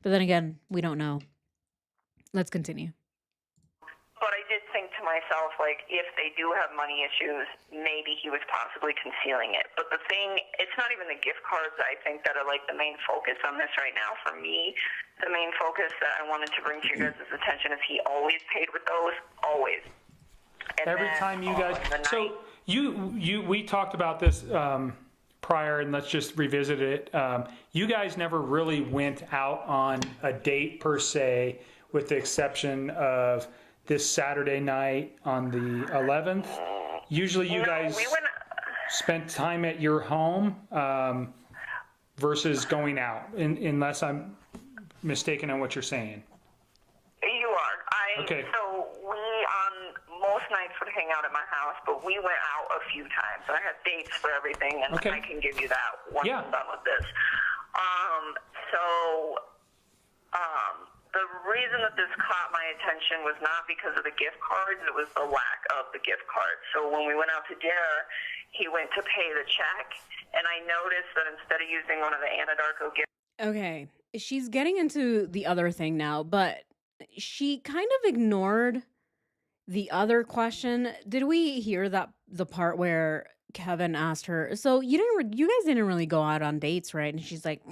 But then again, we don't know. Let's continue. But I did think to myself, like, if they do have money issues, maybe he was possibly concealing it. But the thing, it's not even the gift cards, I think, that are like the main focus on this right now. For me, the main focus that I wanted to bring to you guys' attention is he always paid with those, always. And Every then time you guys, the so night, we talked about this prior, and let's just revisit it. You guys never really went out on a date per se, with the exception of this Saturday night on the 11th. Usually you no, guys we went. spent time at your home versus going out, unless I'm mistaken on what you're saying. You are. Okay. So we on most nights would hang out at my house, but we went out a few times. And I have dates for everything, and Okay. I can give you that once Yeah. I'm done with this. So the reason that this caught my attention was not because of the gift cards; it was the lack of the gift cards. So when we went out to dinner, he went to pay the check, and I noticed that instead of using one of the Anadarko gift. Okay. She's getting into the other thing now, but she kind of ignored the other question. Did we hear that the part where Kevin asked her, "So you guys didn't really go out on dates, right?" And she's like,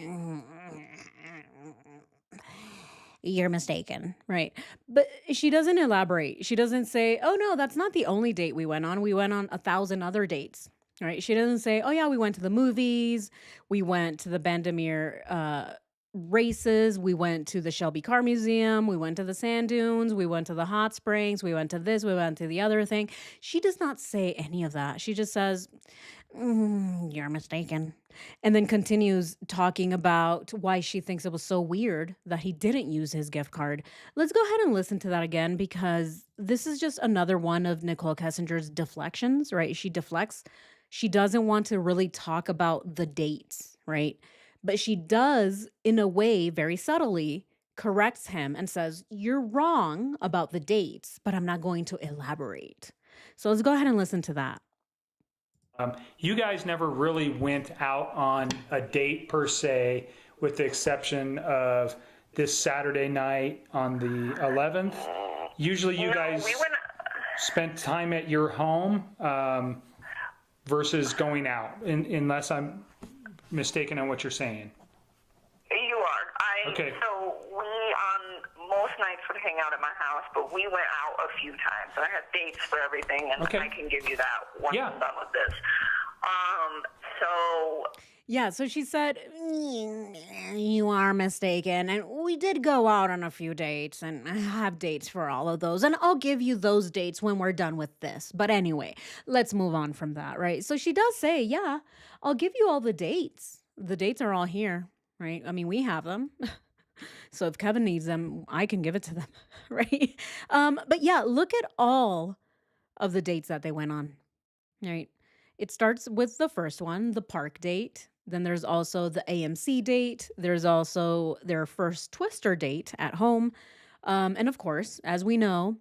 "You're mistaken," right? But she doesn't elaborate. She doesn't say, "Oh no, that's not the only date we went on. We went on 1,000 other dates." Right? She doesn't say, "Oh yeah, we went to the movies. We went to the Bandamere races. We went to the Shelby Car Museum. We went to the sand dunes. We went to the hot springs. We went to this. We went to the other thing." She does not say any of that. She just says, "You're mistaken," and then continues talking about why she thinks it was so weird that he didn't use his gift card. Let's go ahead and listen to that again, because this is just another one of Nichol Kessinger's deflections, right? She deflects. She doesn't want to really talk about the dates, right? But she does, in a way, very subtly, corrects him and says, "You're wrong about the dates, but I'm not going to elaborate." So let's go ahead and listen to that. You guys never really went out on a date per se, with the exception of this Saturday night on the 11th. Usually you No, guys we went. spent time at your home versus going out, unless I'm mistaken on what you're saying. You are. Okay. So we on most nights would hang out at my house, but we went out a few times. And I have dates for everything, and Okay. I can give you that once Yeah. I'm done with this. So Yeah, so she said, "You are mistaken. And we did go out on a few dates, and I have dates for all of those. And I'll give you those dates when we're done with this. But anyway, let's move on from that, right?" So she does say, "Yeah, I'll give you all the dates. The dates are all here, right? I mean, we have them." So if Kevin needs them, I can give it to them, right? But yeah, look at all of the dates that they went on, right? It starts with the first one, the park date. Then there's also the AMC date. There's also their first Twister date at home. And of course, as we know,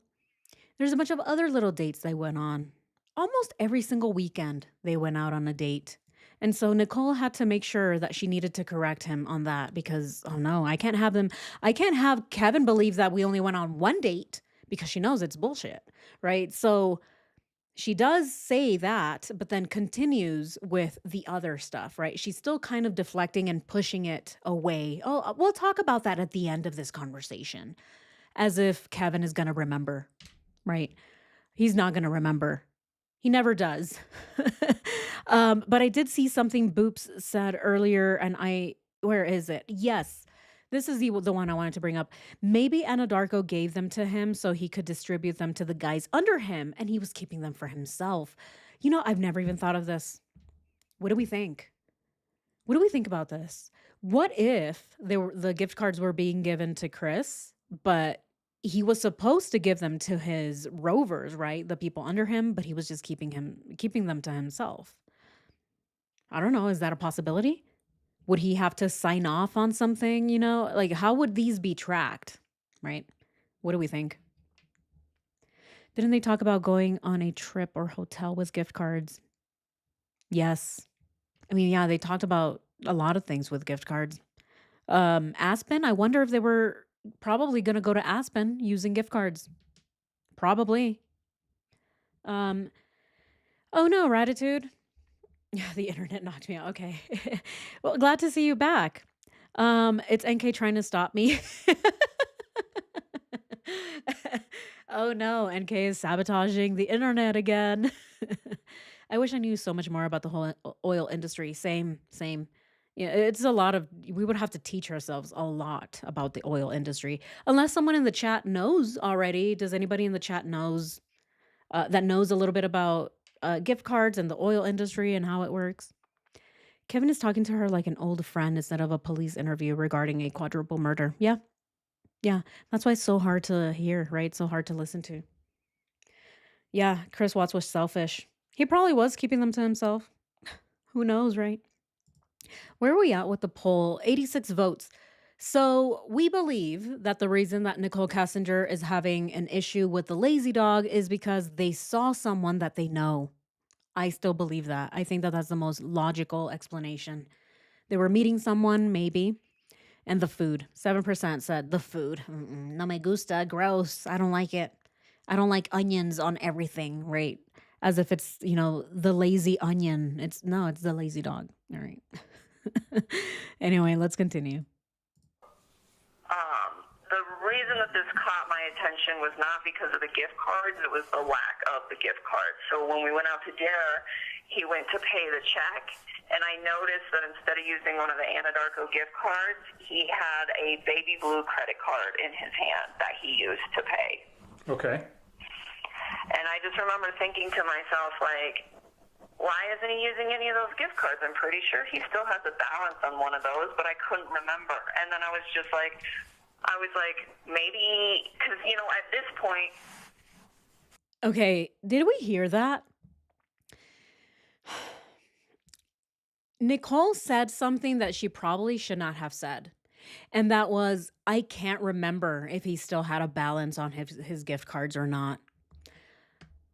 there's a bunch of other little dates they went on. Almost every single weekend, they went out on a date. And so Nicole had to make sure that she needed to correct him on that because, oh no, I can't have Kevin believe that we only went on one date because she knows it's bullshit, right? So she does say that, but then continues with the other stuff, right? She's still kind of deflecting and pushing it away. Oh, we'll talk about that at the end of this conversation, as if Kevin is going to remember, right? He's not going to remember. He never does. But I did see something Boops said earlier, and where is it? Yes. This is the one I wanted to bring up. Maybe Anadarko gave them to him so he could distribute them to the guys under him, and he was keeping them for himself. You know, I've never even thought of this. What do we think? What do we think about this? What if the gift cards were being given to Chris, but he was supposed to give them to his rovers, right? The people under him, but he was just keeping them to himself. I don't know. Is that a possibility? Would he have to sign off on something, Like, how would these be tracked, right? What do we think? Didn't they talk about going on a trip or hotel with gift cards? Yes. I mean, yeah, they talked about a lot of things with gift cards. Aspen, I wonder if they were probably going to go to Aspen using gift cards. Probably. Um, oh no, Ratitude. The internet knocked me out. Okay. Well, glad to see you back. It's NK trying to stop me. Oh no, NK is sabotaging the internet again. I wish I knew so much more about the whole oil industry. Same, same. Yeah, it's a lot of, we would have to teach ourselves a lot about the oil industry. Unless someone in the chat knows already. Does anybody in the chat that knows a little bit about gift cards and the oil industry and how it works? Kevin is talking to her like an old friend instead of a police interview regarding a quadruple murder. Yeah. Yeah. That's why it's so hard to hear, right? So hard to listen to. Yeah. Chris Watts was selfish. He probably was keeping them to himself. Who knows, right? Where are we at with the poll? 86 votes. So we believe that the reason that Nichol Kessinger is having an issue with the lazy dog is because they saw someone that they know. I still believe that. I think that that's the most logical explanation. They were meeting someone, maybe, and the food. 7% said the food. No me gusta, gross. I don't like it. I don't like onions on everything, right? As if it's, the lazy onion. It's the lazy dog. All right. Anyway, let's continue. The reason that this caught my attention was not because of the gift cards, it was the lack of the gift cards. So when we went out to dinner, he went to pay the check, and I noticed that instead of using one of the Anadarko gift cards, he had a baby blue credit card in his hand that he used to pay. Okay. And I just remember thinking to myself, like, why isn't he using any of those gift cards? I'm pretty sure he still has a balance on one of those, but I couldn't remember. And then I was like, maybe, because, at this point. Okay, did we hear that? Nicole said something that she probably should not have said. And that was, I can't remember if he still had a balance on his gift cards or not.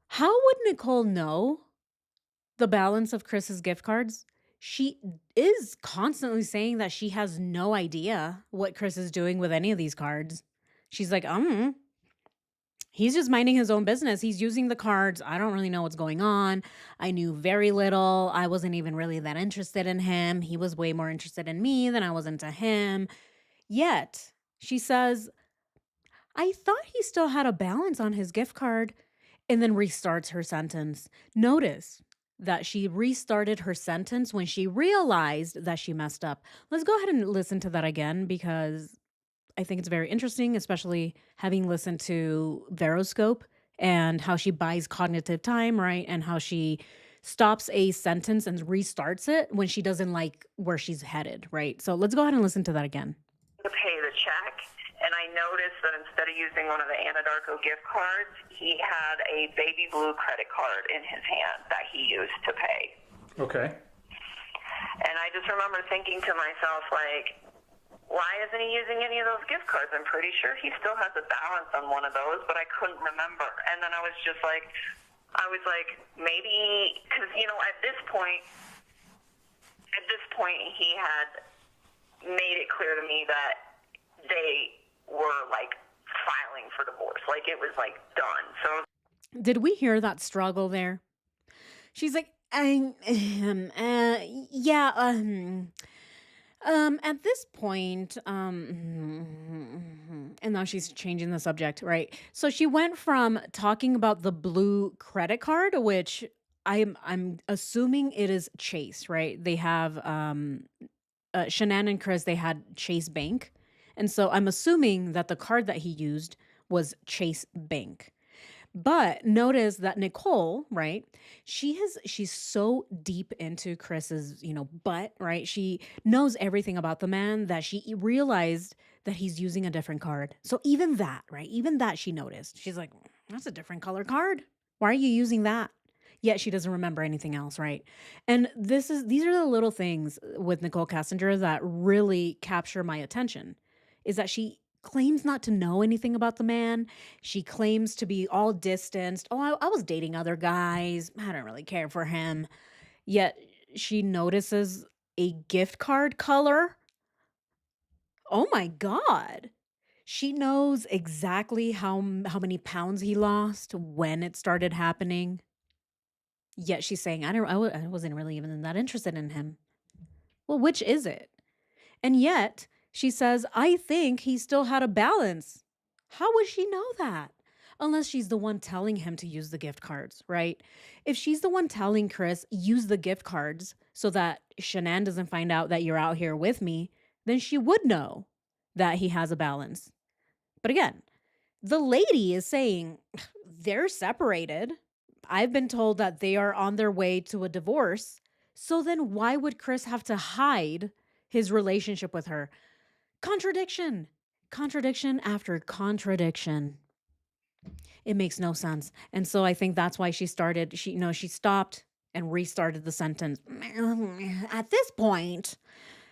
How would Nicole know the balance of Chris's gift cards? She is constantly saying that she has no idea what Chris is doing with any of these cards. She's like, he's just minding his own business. He's using the cards. I don't really know what's going on. I knew very little. I wasn't even really that interested in him. He was way more interested in me than I was into him. Yet, she says, I thought he still had a balance on his gift card, and then restarts her sentence. Notice that she restarted her sentence when she realized that she messed up. Let's go ahead and listen to that again because I think it's very interesting, especially having listened to Veroscope and how she buys cognitive time, right? And how she stops a sentence and restarts it when she doesn't like where she's headed, right? So let's go ahead and listen to that again. To pay the check, and I noticed that instead of started using one of the Anadarko gift cards, he had a baby blue credit card in his hand that he used to pay. Okay. And I just remember thinking to myself, like, why isn't he using any of those gift cards? I'm pretty sure he still has a balance on one of those, but I couldn't remember. And then I was like, maybe, because, at this point, he had made it clear to me that they were, like, filing for divorce. Like, it was, like, done. So, Did we hear that struggle there? She's like, yeah, at this point, and now she's changing the subject, right? So she went from talking about the blue credit card, which I'm assuming it is Chase, right? They have Shanann and Chris, they had Chase Bank. And so I'm assuming that the card that he used was Chase Bank. But notice that Nicole, right? She's so deep into Chris's, butt, right? She knows everything about the man that she realized that he's using a different card. So even that, right? Even that she noticed. She's like, that's a different color card. Why are you using that? Yet she doesn't remember anything else, right? And these are the little things with Nicole Kessinger that really capture my attention. Is that she claims not to know anything about the man. She claims to be all distanced. Oh, I was dating other guys. I don't really care for him. Yet she notices a gift card color. Oh my God. She knows exactly how many pounds he lost when it started happening. Yet she's saying, I wasn't really even that interested in him. Well, which is it? And yet she says, I think he still had a balance. How would she know that? Unless she's the one telling him to use the gift cards, right? If she's the one telling Chris, use the gift cards so that Shanann doesn't find out that you're out here with me, then she would know that he has a balance. But again, the lady is saying they're separated. I've been told that they are on their way to a divorce. So then why would Chris have to hide his relationship with her? Contradiction. Contradiction after contradiction. It makes no sense. And so I think that's why she stopped and restarted the sentence. At this point,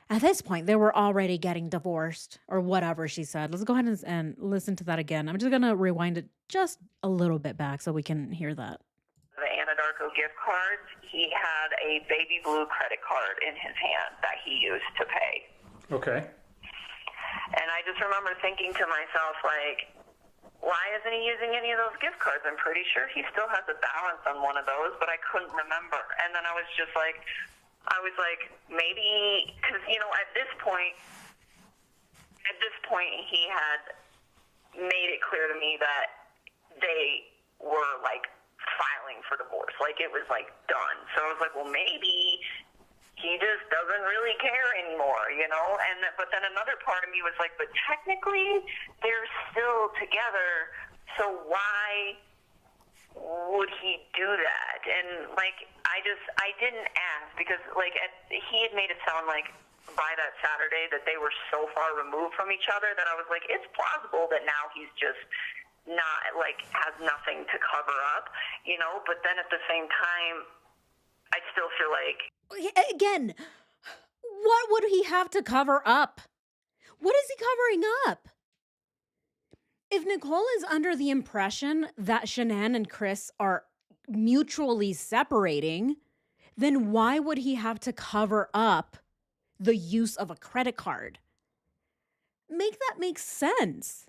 they were already getting divorced or whatever she said. Let's go ahead and listen to that again. I'm just going to rewind it just a little bit back so we can hear that. the Anadarko gift cards, he had a baby blue credit card in his hand that he used to pay. Okay. And I just remember thinking to myself, like, why isn't he using any of those gift cards? I'm pretty sure he still has a balance on one of those, but I couldn't remember. And then I was like, maybe, because, at this point, he had made it clear to me that they were, like, filing for divorce. Like, it was, like, done. So I was like, well, maybe he just doesn't really care anymore, but then another part of me was like, but technically they're still together, so why would he do that? And like, I didn't ask because like he had made it sound like by that Saturday that they were so far removed from each other that I was like, it's plausible that now he's just not, like, has nothing to cover up, but then at the same time I still feel like, again, what would he have to cover up? What is he covering up? If Nicole is under the impression that Shanann and Chris are mutually separating, then why would he have to cover up the use of a credit card? Make that make sense.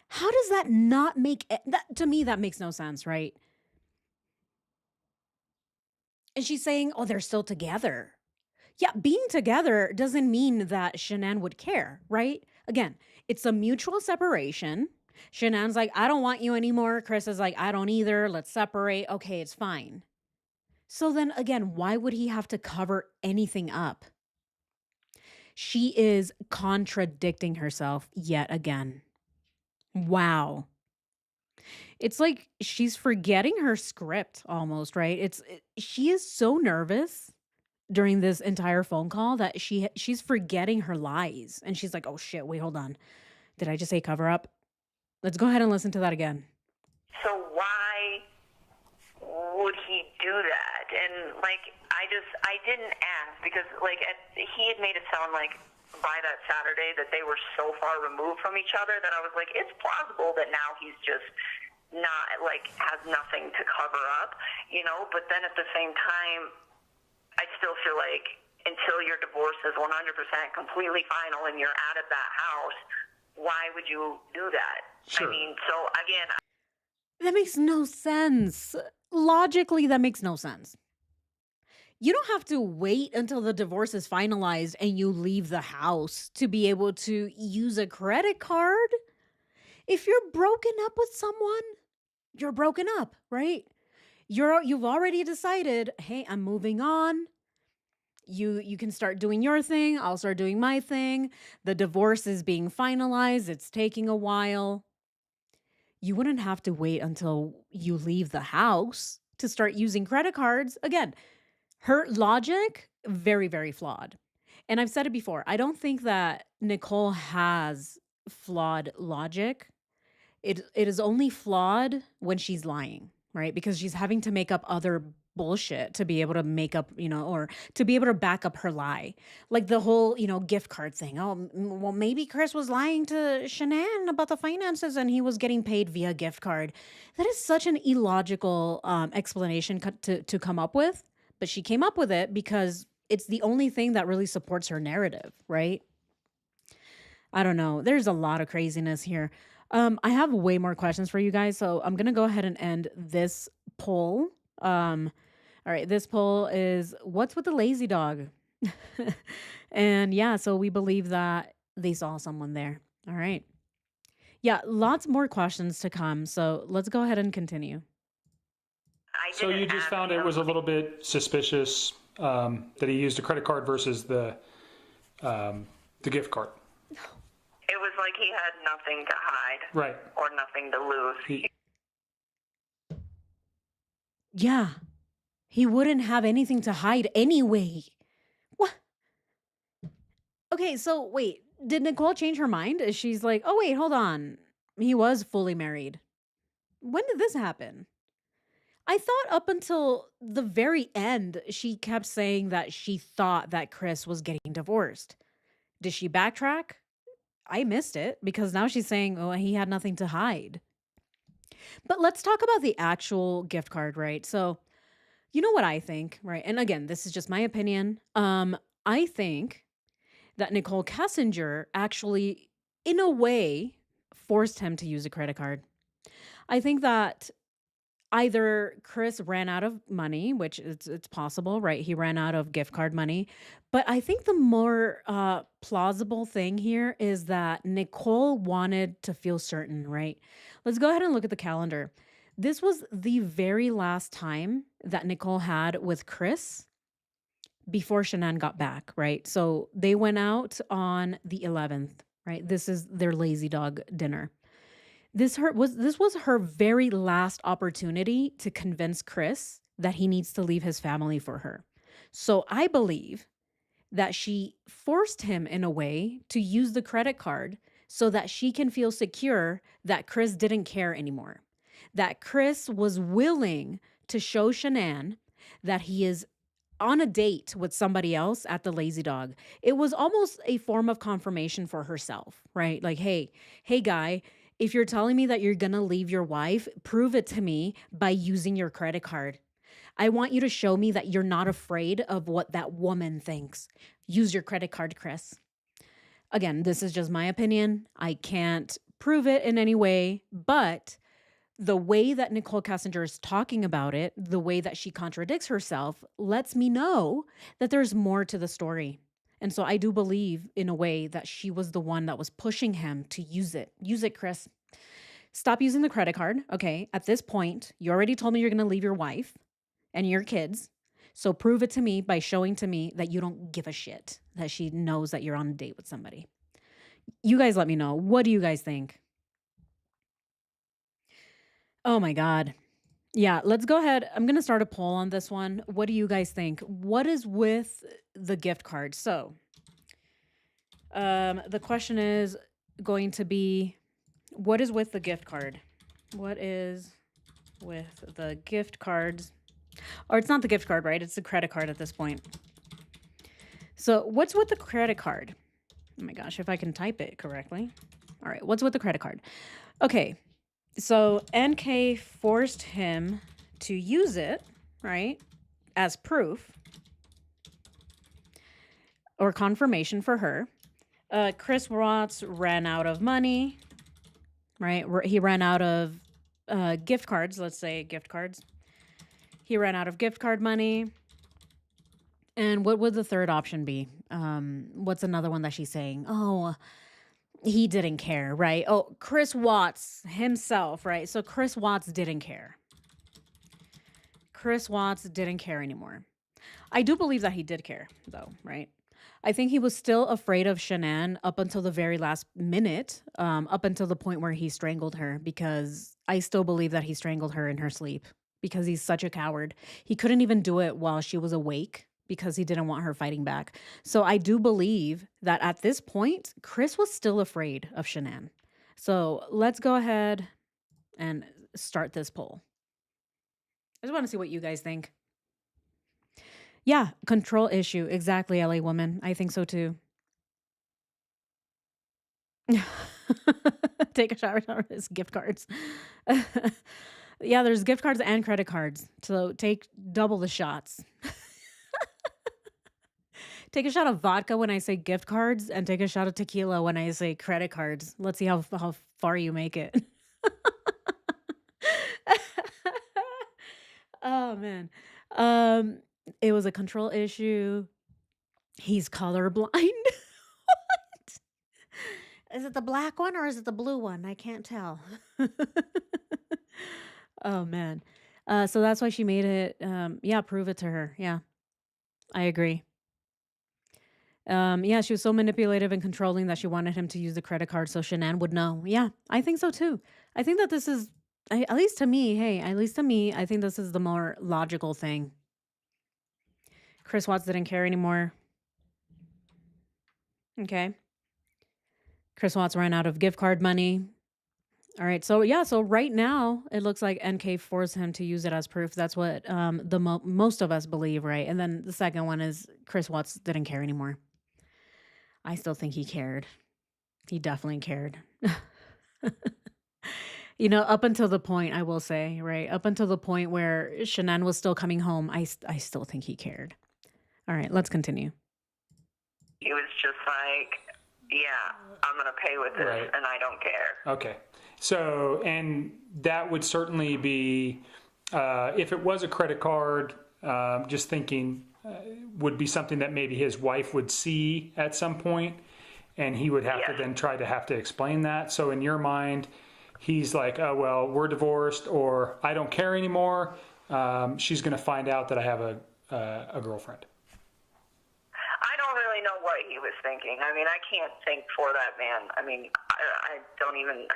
How does that not make that? To me, that makes no sense, right? And she's saying, oh, they're still together. Yeah, being together doesn't mean that Shanann would care, right? Again, it's a mutual separation. Shanann's like, I don't want you anymore. Chris is like, I don't either. Let's separate. Okay, it's fine. So then again, why would he have to cover anything up? She is contradicting herself yet again. Wow. It's like she's forgetting her script almost, right? She is so nervous during this entire phone call that she's forgetting her lies. And she's like, oh shit, wait, hold on. Did I just say cover up? Let's go ahead and listen to that again. So why would he do that? And like, I didn't ask because like he had made it sound like by that Saturday that they were so far removed from each other that I was like, it's plausible that now he's just not like has nothing to cover up, you know. But then at the same time, I still feel like until your divorce is 100% completely final and you're out of that house, why would you do that? Sure. I mean, so again, That makes no sense. Logically, that makes no sense. You don't have to wait until the divorce is finalized and you leave the house to be able to use a credit card. If you're broken up with someone, you're broken up, right? You've already decided, "Hey, I'm moving on. You can start doing your thing, I'll start doing my thing. The divorce is being finalized, it's taking a while." You wouldn't have to wait until you leave the house to start using credit cards. Again, her logic, very, very flawed. And I've said it before, I don't think that Nicole has flawed logic. It is only flawed when she's lying, right? Because she's having to make up other bullshit to be able to make up, or to be able to back up her lie. Like the whole, gift card thing. Oh, well, maybe Chris was lying to Shanann about the finances and he was getting paid via gift card. That is such an illogical explanation to come up with. But she came up with it because it's the only thing that really supports her narrative, right? I don't know. There's a lot of craziness here. I have way more questions for you guys, so I'm gonna go ahead and end this poll. All right, this poll is what's with the lazy dog? And yeah, so we believe that they saw someone there. All right. Yeah, lots more questions to come. So let's go ahead and continue. I So didn't you just ask found it him. was a little bit suspicious that he used a credit card versus the gift card. It was like he had nothing to hide Right. or nothing to lose. He, Yeah, he wouldn't have anything to hide anyway. What? Okay, so wait, did Nicole change her mind? She's like, oh, wait, hold on. He was fully married. When did this happen? I thought up until the very end, she kept saying that she thought that Chris was getting divorced. Did she backtrack? I missed it because now she's saying, oh, he had nothing to hide. But let's talk about the actual gift card, right? So, you know what I think, right? And again, this is just my opinion. I think that Nichol Kessinger actually, in a way, forced him to use a credit card. I think that either Chris ran out of money, which it's possible, right? He ran out of gift card money. But I think the more plausible thing here is that Nicole wanted to feel certain, right? Let's go ahead and look at the calendar. This was the very last time that Nicole had with Chris before Shanann got back, right? So they went out on the 11th, right? This is their lazy dog dinner. This was her very last opportunity to convince Chris that he needs to leave his family for her. So I believe that she forced him in a way to use the credit card so that she can feel secure that Chris didn't care anymore. That Chris was willing to show Shanann that he is on a date with somebody else at the lazy dog. It was almost a form of confirmation for herself, right? Like, hey guy, if you're telling me that you're going to leave your wife, prove it to me by using your credit card. I want you to show me that you're not afraid of what that woman thinks. Use your credit card, Chris. Again, this is just my opinion. I can't prove it in any way, but the way that Nichol Kessinger is talking about it, the way that she contradicts herself, lets me know that there's more to the story. And so I do believe, in a way, that she was the one that was pushing him to use it. Use it, Chris. Stop using the credit card. Okay. At this point, you already told me you're going to leave your wife and your kids. So prove it to me by showing to me that you don't give a shit, that she knows that you're on a date with somebody. You guys let me know. What do you guys think? Oh my God. Yeah, let's go ahead. I'm going to start a poll on this one. What do you guys think? What is with the gift card? So, the question is going to be, What is with the gift card? What is with the gift cards? Or it's not the gift card, right? It's the credit card at this point. So what's with the credit card? Oh my gosh, if I can type it correctly. All right, what's with the credit card? Okay, so NK forced him to use it, right, as proof or confirmation for her. Chris Watts ran out of money, right? He ran out of gift cards, let's say gift cards. He ran out of gift card money. And what would the third option be? What's another one that she's saying? Oh, he didn't care, right? Oh, Chris Watts himself, right? So Chris Watts didn't care. Chris Watts didn't care anymore. I do believe that he did care, though, right? I think he was still afraid of Shanann up until the very last minute, up until the point where he strangled her, because I still believe that he strangled her in her sleep because he's such a coward. He couldn't even do it while she was awake because he didn't want her fighting back. So I do believe that at this point, Chris was still afraid of Shanann. So let's go ahead and start this poll. I just want to see what you guys think. Yeah, control issue. Exactly, LA woman. I think so too. Take a shower. It's gift cards. Yeah, there's gift cards and credit cards. So take double the shots. Take a shot of vodka when I say gift cards, and take a shot of tequila when I say credit cards. Let's see how far you make it. Oh man. Um, it was a control issue. He's colorblind. What? Is it the black one or is it the blue one? I can't tell. Oh man. So that's why she made it. Yeah, prove it to her. Yeah, I agree. Yeah, she was so manipulative and controlling that she wanted him to use the credit card so Shanann would know. Yeah, I think so too. I think that this is, at least to me, hey, at least to me, I think this is the more logical thing. Chris Watts didn't care anymore. Okay. Chris Watts ran out of gift card money. All right. So yeah, so right now it looks like NK forced him to use it as proof. That's what the most of us believe, right? And then the second one is Chris Watts didn't care anymore. I still think he cared. He definitely cared. You know, up until the point, I will say, right? Up until the point where Shanann was still coming home, I still think he cared. All right, let's continue. He was just like, yeah, I'm going to pay with this, Right. and I don't care. Okay. So, and that would certainly be, if it was a credit card, just thinking, would be something that maybe his wife would see at some point, and he would have to Yes. then have to explain that. So in your mind, he's like, oh, well, we're divorced, or I don't care anymore. She's going to find out that I have a girlfriend. I don't really know what he was thinking. I mean, I can't think for that man. I mean, I can't even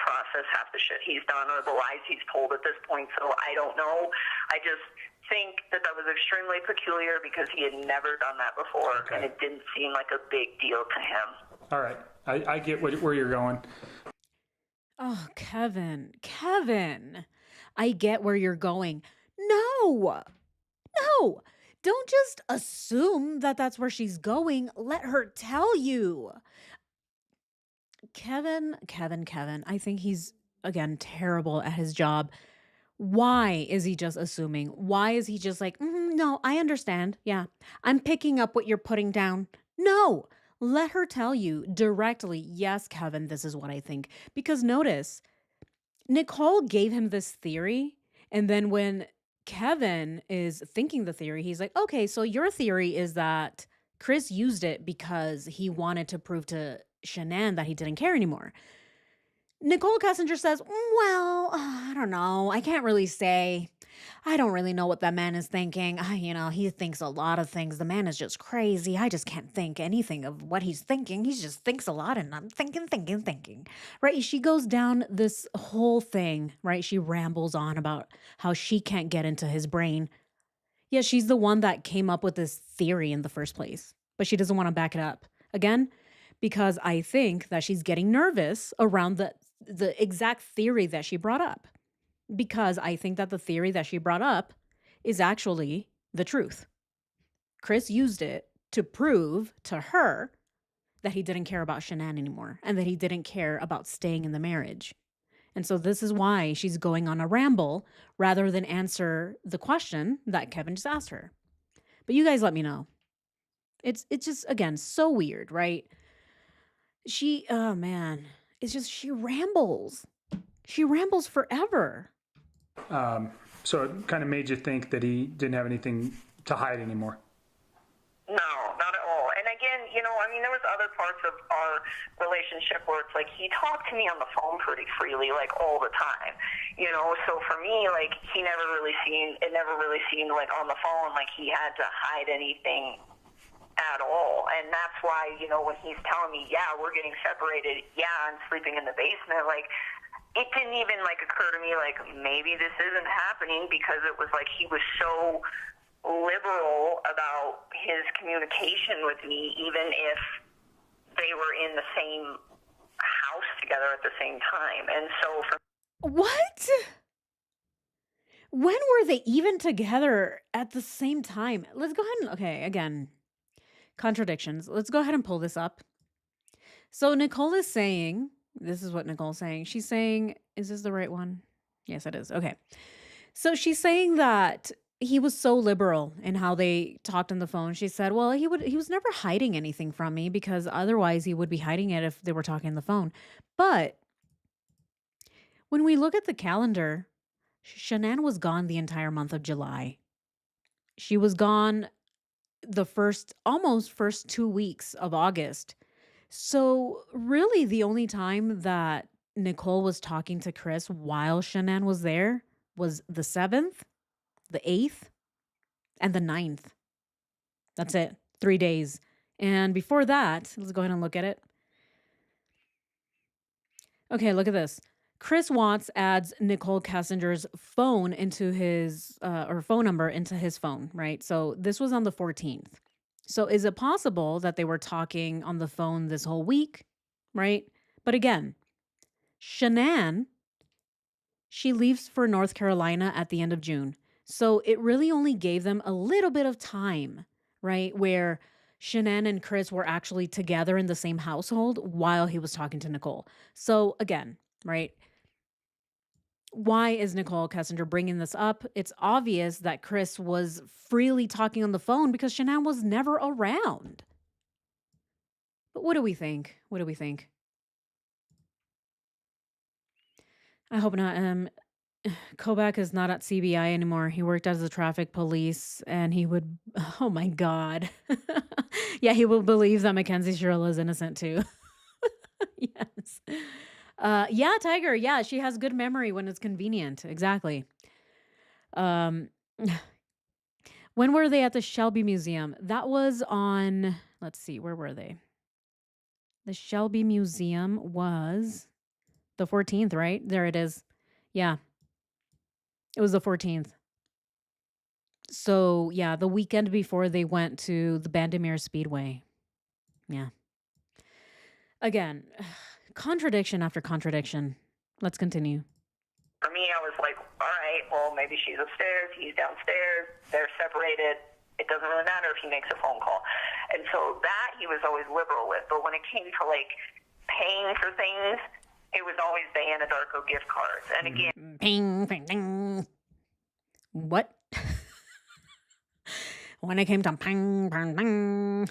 process half the shit he's done or the lies he's told at this point, so I don't know. I just think that was extremely peculiar because he had never done that before, Okay. and it didn't seem like a big deal to him. All right. I get where you're going. Oh, Kevin, I get where you're going. No, no, don't just assume that that's where she's going. Let her tell you. Kevin, I think he's, again, terrible at his job. Why is he just assuming? Why is he just like, no, I understand. Yeah, I'm picking up what you're putting down. No, let her tell you directly, yes, Kevin, this is what I think. Because notice, Nichol gave him this theory. And then when Kevin is thinking the theory, he's like, okay, so your theory is that Chris used it because he wanted to prove to Shanann that he didn't care anymore. Nichol Kessinger says, well, I don't know. I can't really say. I don't really know what that man is thinking. He thinks a lot of things. The man is just crazy. I just can't think anything of what he's thinking. He just thinks a lot, and I'm thinking. Right? She goes down this whole thing, right? She rambles on about how she can't get into his brain. Yeah, she's the one that came up with this theory in the first place, but she doesn't want to back it up. Again, because I think that she's getting nervous around the exact theory that she brought up, because I think that the theory that she brought up is actually the truth. Chris used it to prove to her that he didn't care about Shanann anymore and that he didn't care about staying in the marriage. And so this is why she's going on a ramble rather than answer the question that Kevin just asked her. But you guys let me know. It's just, again, so weird, right? Oh man, it's just, she rambles. She rambles forever. So it kind of made you think that he didn't have anything to hide anymore. No, not at all. And again, there was other parts of our relationship where it's like he talked to me on the phone pretty freely, like all the time. So for me, like it never really seemed like on the phone like he had to hide anything at all. And that's why, when he's telling me, yeah, we're getting separated, yeah, I'm sleeping in the basement, like it didn't even like occur to me like maybe this isn't happening, because it was like he was so liberal about his communication with me, even if they were in the same house together at the same time. And so What? When were they even together at the same time? Let's go ahead and, okay, again, contradictions. Let's go ahead and pull this up. So Nichol is saying, this is what Nicole's saying. She's saying, is this the right one? Yes, it is. Okay. So she's saying that he was so liberal in how they talked on the phone. She said, well, he was never hiding anything from me, because otherwise he would be hiding it if they were talking on the phone. But when we look at the calendar, Shanann was gone the entire month of July. She was gone the first 2 weeks of August. So really the only time that Nichol was talking to Chris while Shanann was there was the 7th, the 8th, and the 9th. That's it. 3 days. And before that, let's go ahead and look at it. Okay, look at this. Chris Watts adds Nichol Kessinger's phone into his, or phone number into his phone, right? So this was on the 14th. So is it possible that they were talking on the phone this whole week, right? But again, Shanann, she leaves for North Carolina at the end of June. So it really only gave them a little bit of time, right? Where Shanann and Chris were actually together in the same household while he was talking to Nichol. So again, right? Why is Nichol Kessinger bringing this up? It's obvious that Chris was freely talking on the phone because Shanann was never around. But what do we think? What do we think? I hope not. Koback is not at CBI anymore. He worked as a traffic police, and he would, oh my God. Yeah, he will believe that Mackenzie Sherrill is innocent too. Yes. Yeah, Tiger. Yeah, she has good memory when it's convenient. Exactly. Um, when were they at the Shelby Museum? That was on, let's see, where were they? The Shelby Museum was the 14th, right? There it is. Yeah. It was the 14th. So, yeah, the weekend before they went to the Bandimere Speedway. Yeah. Again, contradiction after contradiction. Let's continue. for me, I was like, all right, well, maybe she's upstairs, he's downstairs, they're separated. It doesn't really matter if he makes a phone call. And so that he was always liberal with. But when it came to, like, paying for things, it was always the Anadarko gift cards. And again... Ping, ping, ding. What? When it came to ping, ping, ping.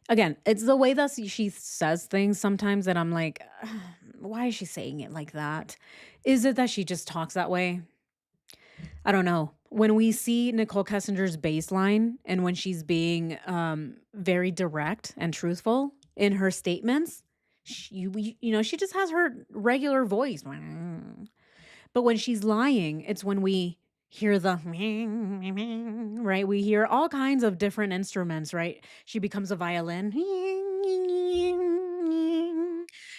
Again, it's the way that she says things sometimes that I'm like, why is she saying it like that? Is it that she just talks that way? I don't know. When we see Nichol Kessinger's baseline and when she's being very direct and truthful in her statements, she just has her regular voice. But when she's lying, it's when we hear the right. We hear all kinds of different instruments, right? She becomes a violin.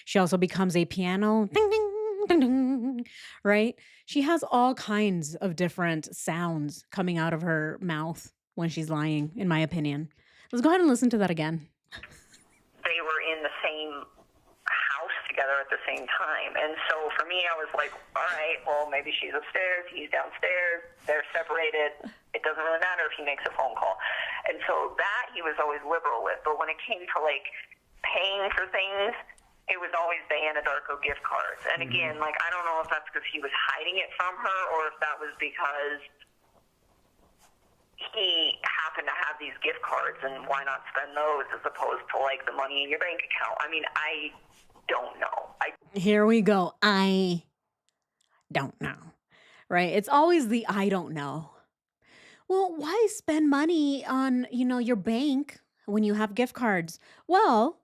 She also becomes a piano. Ding, ding, ding, ding, right? She has all kinds of different sounds coming out of her mouth when she's lying, in my opinion. Let's go ahead and listen to that again. They were in the same house together together at the same time. And so for me, I was like, all right, well, maybe she's upstairs, he's downstairs, they're separated. It doesn't really matter if he makes a phone call. And so that he was always liberal with. But when it came to like paying for things, it was always the Anadarko gift cards. And again, like, I don't know if that's because he was hiding it from her or if that was because he happened to have these gift cards and why not spend those as opposed to like the money in your bank account. I mean, I don't know. Here we go. I don't know. Right? It's always the I don't know. Well, why spend money on, your bank when you have gift cards? Well,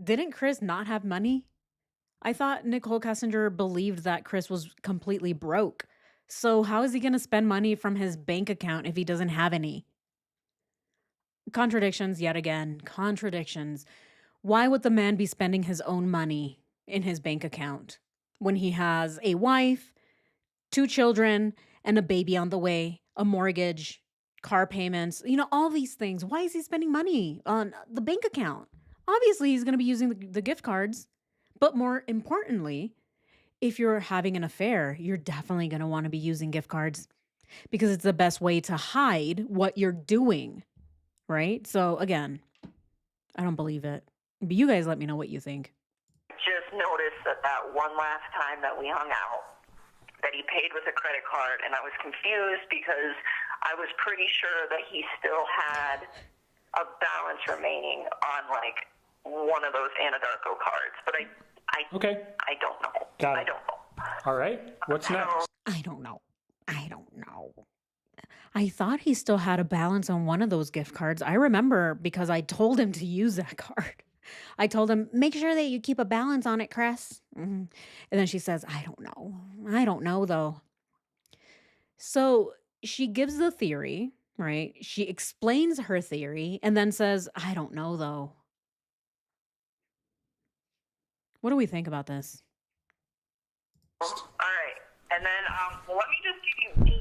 didn't Chris not have money? I thought Nichol Kessinger believed that Chris was completely broke. So how is he going to spend money from his bank account if he doesn't have any? Contradictions yet again. Contradictions. Why would the man be spending his own money in his bank account when he has a wife, 2 children, and a baby on the way, a mortgage, car payments, all these things? Why is he spending money on the bank account? Obviously, he's going to be using the gift cards. But more importantly, if you're having an affair, you're definitely going to want to be using gift cards because it's the best way to hide what you're doing, right? So again, I don't believe it. But you guys let me know what you think. Just noticed that one last time that we hung out, that he paid with a credit card, and I was confused because I was pretty sure that he still had a balance remaining on like one of those Anadarko cards, but I don't know. Got it. I don't know. All right. What's next? I don't know. I thought he still had a balance on one of those gift cards. I remember because I told him to use that card. I told him, make sure that you keep a balance on it, Chris. And then she says, I don't know. I don't know, though. So she gives the theory, right? She explains her theory and then says, I don't know, though. What do we think about this? All right. And then let me just give you 8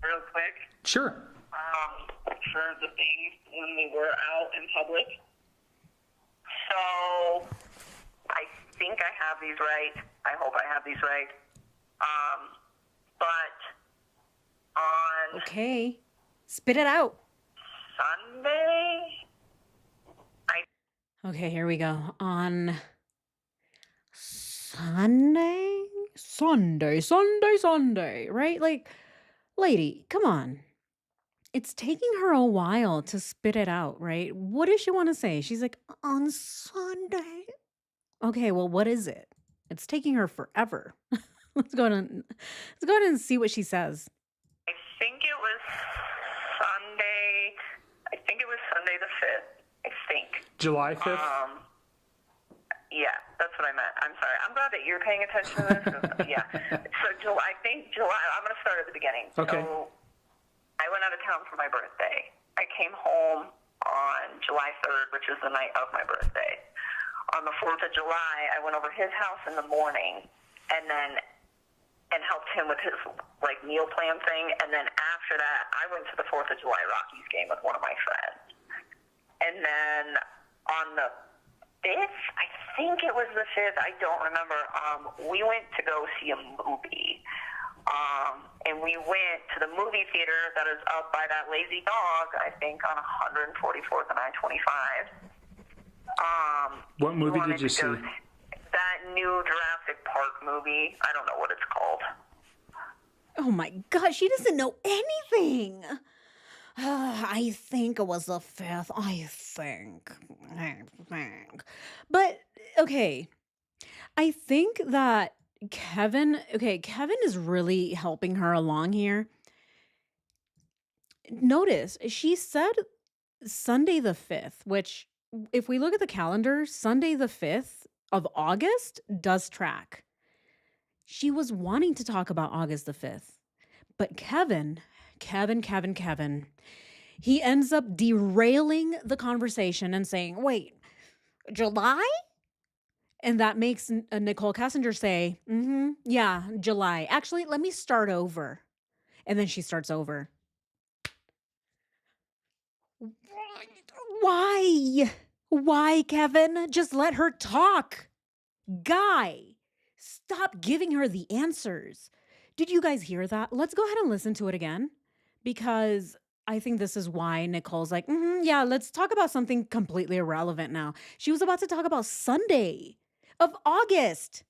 real quick. Sure. For the things when we were out in public. So I think I have these right. I hope I have these right. But on Okay. Spit it out. Sunday, Okay, here we go. On Sunday? Sunday, right? Like, lady, come on. It's taking her a while to spit it out, right? What does she want to say? She's like, on Sunday. Okay, well, what is it? It's taking her forever. Let's go ahead and see what she says. I think it was Sunday. I think it was Sunday the 5th. I think. July 5th? Yeah, that's what I meant. I'm sorry. I'm glad that you're paying attention to this. Yeah. So I think July, I'm going to start at the beginning. Okay. So I went out of town for my birthday. I came home on July 3rd, which is the night of my birthday. On the 4th of July, I went over his house in the morning and helped him with his like meal plan thing. And then after that, I went to the 4th of July Rockies game with one of my friends. And then on the 5th, I think it was the 5th, I don't remember, we went to go see a movie. And we went to the movie theater that is up by that lazy dog, I think, on 144th and I-25. What movie did you see? That new Jurassic Park movie. I don't know what it's called. Oh my God, she doesn't know anything. I think it was the 5th. I think. But, okay. I think that Kevin is really helping her along here. Notice, she said Sunday the 5th, which, if we look at the calendar, Sunday the 5th of August does track. She was wanting to talk about August the 5th. But Kevin, he ends up derailing the conversation and saying, wait, July? And that makes Nichol Kessinger say, yeah, July. Actually, let me start over. And then she starts over. Why? Why, Kevin? Just let her talk. Guy, stop giving her the answers. Did you guys hear that? Let's go ahead and listen to it again because I think this is why Nicole's like, yeah, let's talk about something completely irrelevant now. She was about to talk about Sunday of August.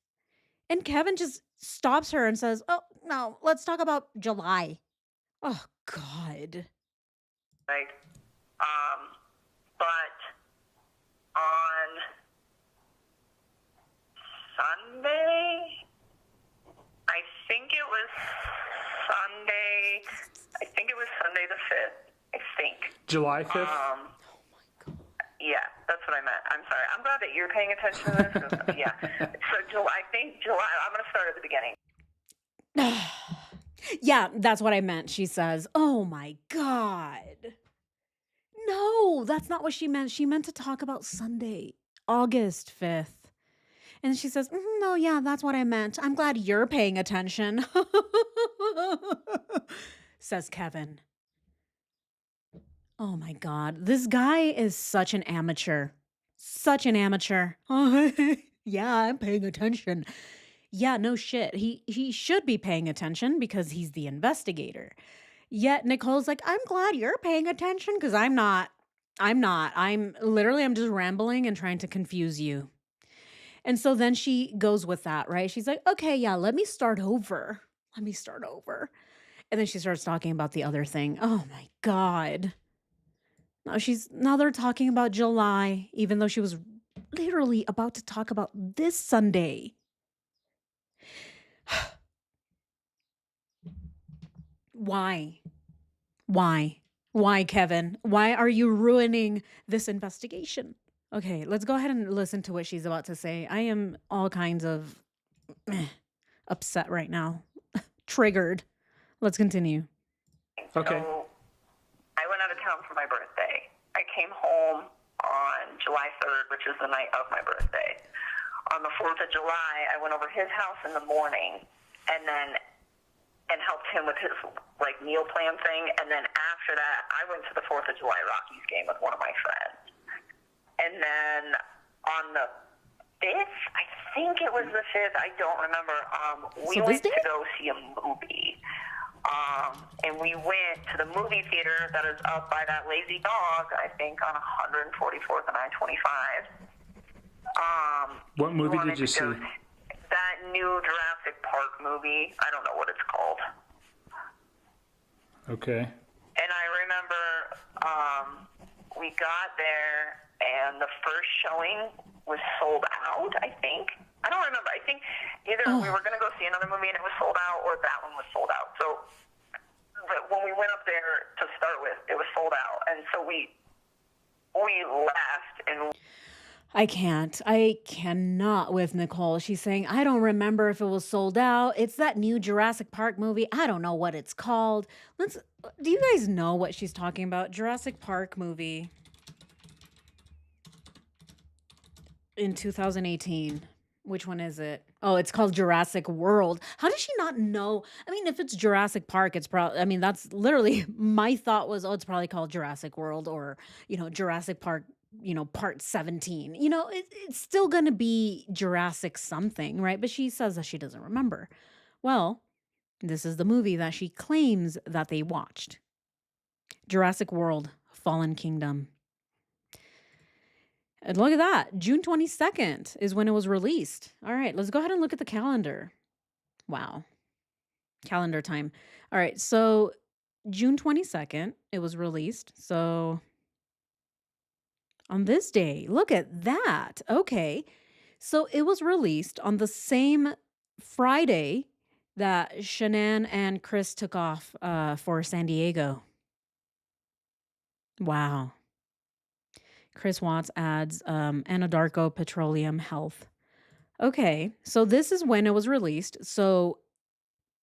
And Kevin just stops her and says, oh, no, let's talk about July. Oh, God. Like, but on Sunday, I think it was Sunday the 5th, I think. July 5th? Oh, my God. Yeah, that's what I meant. I'm sorry. I'm glad that you're paying attention to this. Yeah. So I think July, I'm going to start at the beginning. Yeah, that's what I meant. She says, oh, my God. No, that's not what she meant. She meant to talk about Sunday, August 5th. And she says, no, yeah, that's what I meant. I'm glad you're paying attention, says Kevin. Oh my God. This guy is such an amateur. Such an amateur. Yeah, I'm paying attention. Yeah, no shit. He should be paying attention because he's the investigator. Yet Nicole's like, I'm glad you're paying attention because I'm not. I'm just rambling and trying to confuse you. And so then she goes with that, right? She's like, okay, yeah, let me start over. And then she starts talking about the other thing. Oh my God. Now they're talking about July, even though she was literally about to talk about this Sunday. Why? Why, Kevin? Why are you ruining this investigation? Okay, let's go ahead and listen to what she's about to say. I am all kinds of upset right now. Triggered. Let's continue. Okay. So I went out of town for my birthday. I came home on July 3rd, which is the night of my birthday. On the 4th of July, I went over his house in the morning and helped him with his meal plan thing. And then after that, I went to the 4th of July Rockies game with one of my friends. And then on the 5th, I think it was the 5th, I don't remember, we went to go see a movie. And we went to the movie theater that is up by that lazy dog, I think, on 144th and I-25. What movie did you see? That new Jurassic Park movie. I don't know what it's called. Okay. And I remember we got there, and the first showing was sold out, I think. I don't remember. I think either we were going to go see another movie and it was sold out, or that one was sold out. So when we went up there to start with, it was sold out. And so we left and... I cannot with Nicole. She's saying, I don't remember if it was sold out. It's that new Jurassic Park movie. I don't know what it's called. Do you guys know what she's talking about? Jurassic Park movie in 2018. Which one is it? Oh, it's called Jurassic World. How does she not know? I mean, if it's Jurassic Park, it's probably, I mean, that's literally my thought was, oh, it's probably called Jurassic World or, Jurassic Park, part 17. It's still going to be Jurassic something, right? But she says that she doesn't remember. Well, this is the movie that she claims that they watched. Jurassic World, Fallen Kingdom. And look at that. June 22nd is when it was released. All right, let's go ahead and look at the calendar. Wow. Calendar time. All right, so June 22nd, it was released. So on this day, look at that. Okay. So it was released on the same Friday that Shanann and Chris took off for San Diego. Wow. Chris Watts adds Anadarko Petroleum Health. Okay, so this is when it was released. So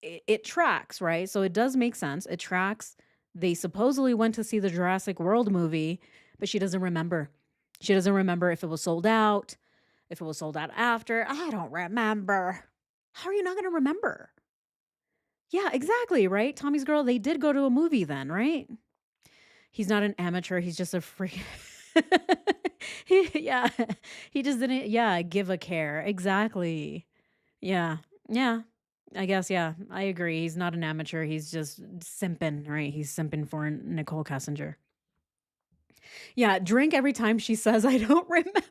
it tracks, right? So it does make sense. It tracks. They supposedly went to see the Jurassic World movie, but she doesn't remember. She doesn't remember if it was sold out, if it was sold out after. I don't remember. How are you not going to remember? Yeah, exactly, right? Tommy's Girl, they did go to a movie then, right? He's not an amateur. He's just a freak. Yeah, he just didn't, yeah, give a care. Exactly. Yeah, yeah. I guess, yeah, I agree. He's not an amateur. He's just simping, right? He's simping for Nicole Kessinger. Yeah, drink every time she says, "I don't remember."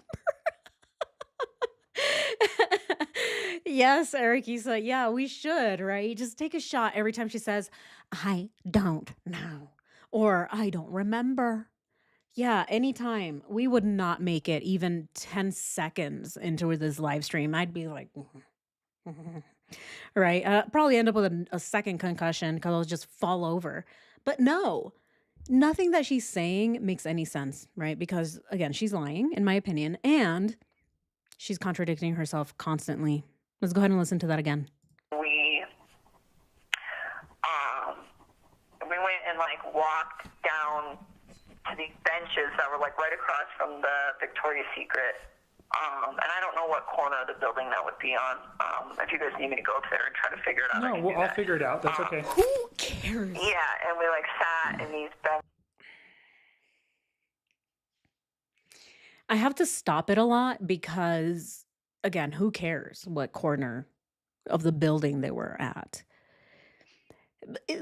Yes, Eric, you said, yeah, we should, right? Just take a shot every time she says, "I don't know," or "I don't remember." Yeah, anytime. We would not make it even 10 seconds into this live stream. I'd be like, right? Probably end up with a second concussion because I'll just fall over. But no, nothing that she's saying makes any sense, right? Because again, she's lying, in my opinion, and she's contradicting herself constantly. Let's go ahead and listen to that again. We um, we went and like walked down to these benches that were like right across from the Victoria's Secret. And I don't know what corner of the building that would be on. If you guys need me to go up there and try to figure it out, No, I'll figure it out. That's okay. Who cares? Yeah, and we like sat in these benches. I have to stop it a lot because, again, who cares what corner of the building they were at?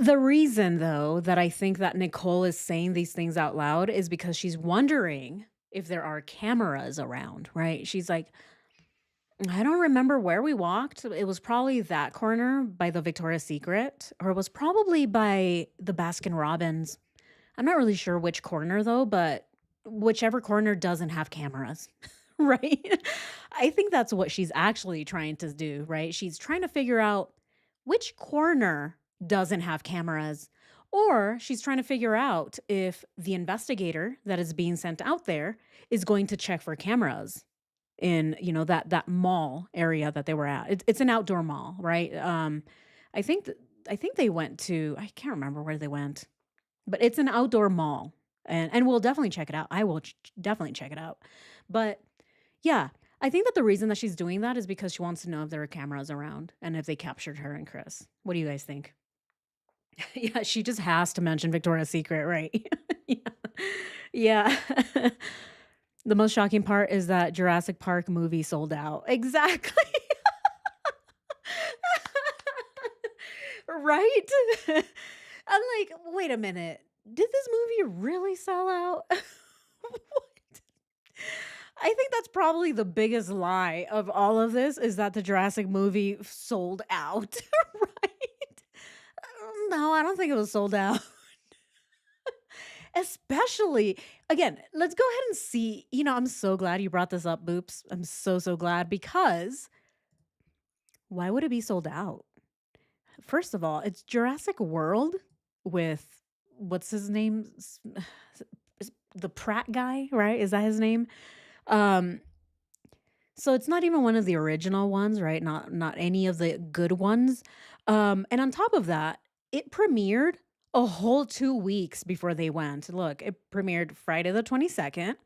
The reason, though, that I think that Nicole is saying these things out loud is because she's wondering if there are cameras around, right? She's like, I don't remember where we walked. It was probably that corner by the Victoria's Secret, or it was probably by the Baskin Robbins. I'm not really sure which corner, though, but whichever corner doesn't have cameras, right? I think that's what she's actually trying to do, right? She's trying to figure out which corner doesn't have cameras, or she's trying to figure out if the investigator that is being sent out there is going to check for cameras in, that mall area that they were at. It's an outdoor mall, right? I think they went to, I can't remember where they went, but it's an outdoor mall, and we'll definitely check it out. I will definitely check it out. But yeah, I think that the reason that she's doing that is because she wants to know if there are cameras around and if they captured her and Chris. What do you guys think? Yeah, she just has to mention Victoria's Secret, right? Yeah. Yeah. The most shocking part is that Jurassic Park movie sold out. Exactly. Right? I'm like, wait a minute. Did this movie really sell out? What? I think that's probably the biggest lie of all of this is that the Jurassic movie sold out, right? No, I don't think it was sold out. Especially, again, let's go ahead and see. I'm so glad you brought this up, Boops. I'm so, so glad because why would it be sold out? First of all, it's Jurassic World with what's his name? The Pratt guy, right? Is that his name? Um, so it's not even one of the original ones, right? Not any of the good ones. And on top of that, it premiered a whole 2 weeks before they went. Look, it premiered Friday the 22nd,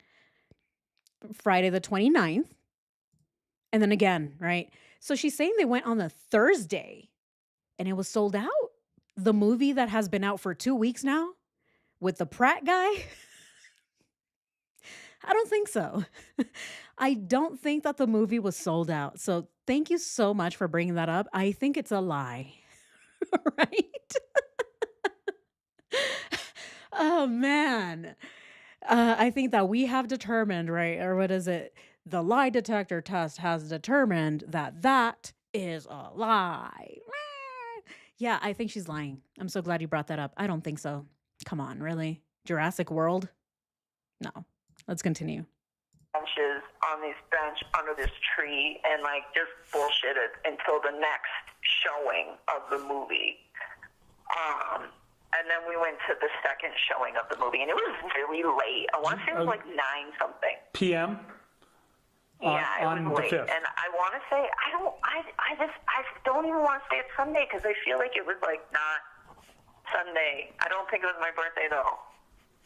Friday the 29th, and then again, right? So she's saying they went on the Thursday and it was sold out. The movie that has been out for 2 weeks now with the Pratt guy. I don't think so. I don't think that the movie was sold out. So thank you so much for bringing that up. I think it's a lie, right? Oh, man. I think that we have determined, right? Or what is it? The lie detector test has determined that that is a lie. Yeah, I think she's lying. I'm so glad you brought that up. I don't think so. Come on, really? Jurassic World? No. Let's continue. Benches on this bench under this tree and like just bullshitted until the next showing of the movie. And then we went to the second showing of the movie, and it was really late. I want to say it was like 9 something PM. Yeah, it on was the late. 5th. And I want to say I don't even want to say it's Sunday because I feel like it was like not Sunday. I don't think it was my birthday though.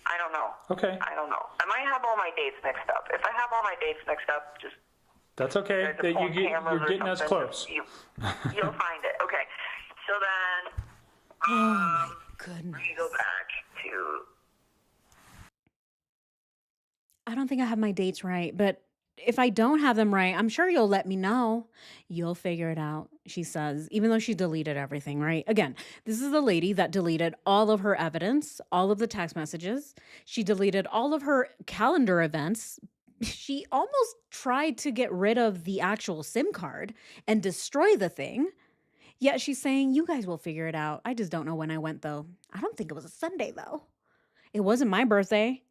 I don't know. Okay. I don't know. I might have all my dates mixed up. If I have all my dates mixed up, just That's okay. the phone You're cameras or getting us something, close. You'll find it. Okay. So then, Oh my goodness. we go back to. I don't think I have my dates right, but if I don't have them right, I'm sure you'll let me know. You'll figure it out, she says, even though she deleted everything, right? Again, this is the lady that deleted all of her evidence, all of the text messages. She deleted all of her calendar events. She almost tried to get rid of the actual SIM card and destroy the thing. Yet she's saying, you guys will figure it out. I just don't know when I went, though. I don't think it was a Sunday, though. It wasn't my birthday.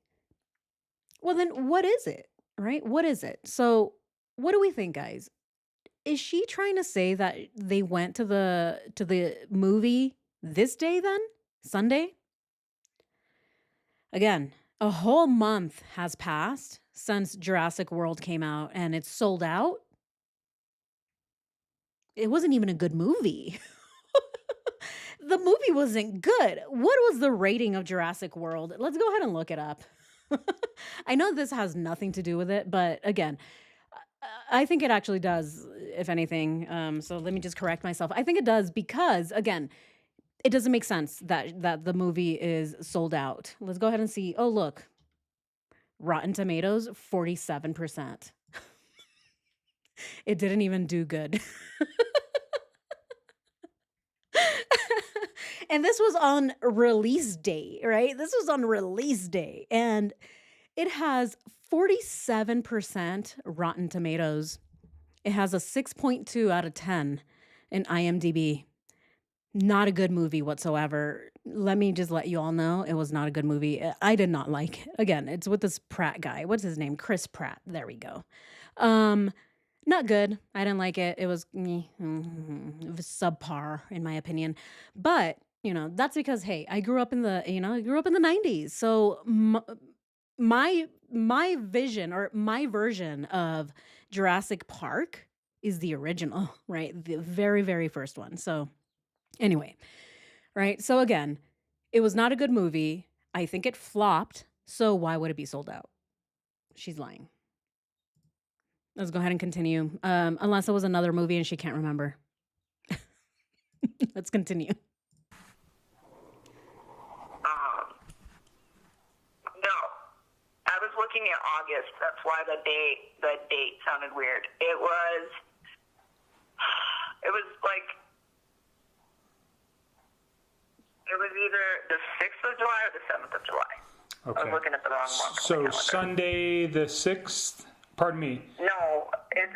Well, then what is it? Right? What is it? So, what do we think, guys? Is she trying to say that they went to the movie this day then? Sunday? Again, a whole month has passed since Jurassic World came out and it's sold out. It wasn't even a good movie. The movie wasn't good. What was the rating of Jurassic World? Let's go ahead and look it up. I know this has nothing to do with it, but again, I think it actually does, if anything. So let me just correct myself. I think it does because, again, it doesn't make sense that the movie is sold out. Let's go ahead and see. Oh, look, Rotten Tomatoes, 47%. It didn't even do good. And this was on release day, right? This was on release day. And it has 47% Rotten Tomatoes. It has a 6.2 out of 10 in IMDb. Not a good movie whatsoever. Let me just let you all know it was not a good movie. I did not like it. Again, it's with this Pratt guy. What's his name? Chris Pratt. There we go. Not good. I didn't like it. It was, it was subpar in my opinion. But, that's because hey, I grew up in the 90s. So my vision or my version of Jurassic Park is the original, right? The very, very first one. So anyway, right? So again, it was not a good movie. I think it flopped. So why would it be sold out? She's lying. Let's go ahead and continue. Unless it was another movie and she can't remember. Let's continue. No, I was looking at August. That's why the date sounded weird. It was like, it was either the 6th of July or the 7th of July. Okay. I was looking at the wrong one. So Sunday the 6th, pardon me. No, I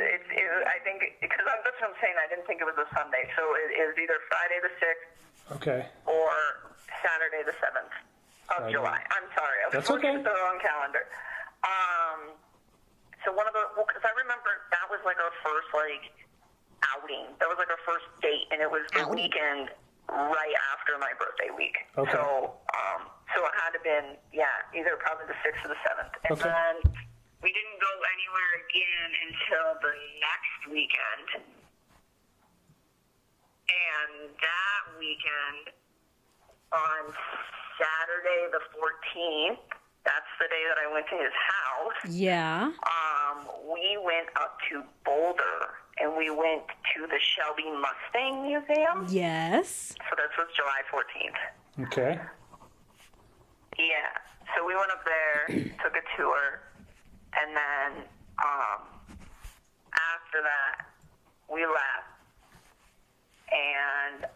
think, because that's what I'm saying, I didn't think it was a Sunday. So it was either Friday the 6th Okay. or Saturday the 7th of July. I'm sorry. I was looking at the wrong calendar. So because I remember that was like our first outing. That was like our first date, and it was the weekend right after my birthday week. Okay. So it had to have been, either probably the 6th or the 7th. And then we didn't go anywhere again until the next weekend. And that weekend, on Saturday the 14th, that's the day that I went to his house. Yeah. We went up to Boulder, and we went to the Shelby Mustang Museum. Yes. So this was July 14th. Okay. Yeah. So we went up there, took a tour, and then after that, we left. And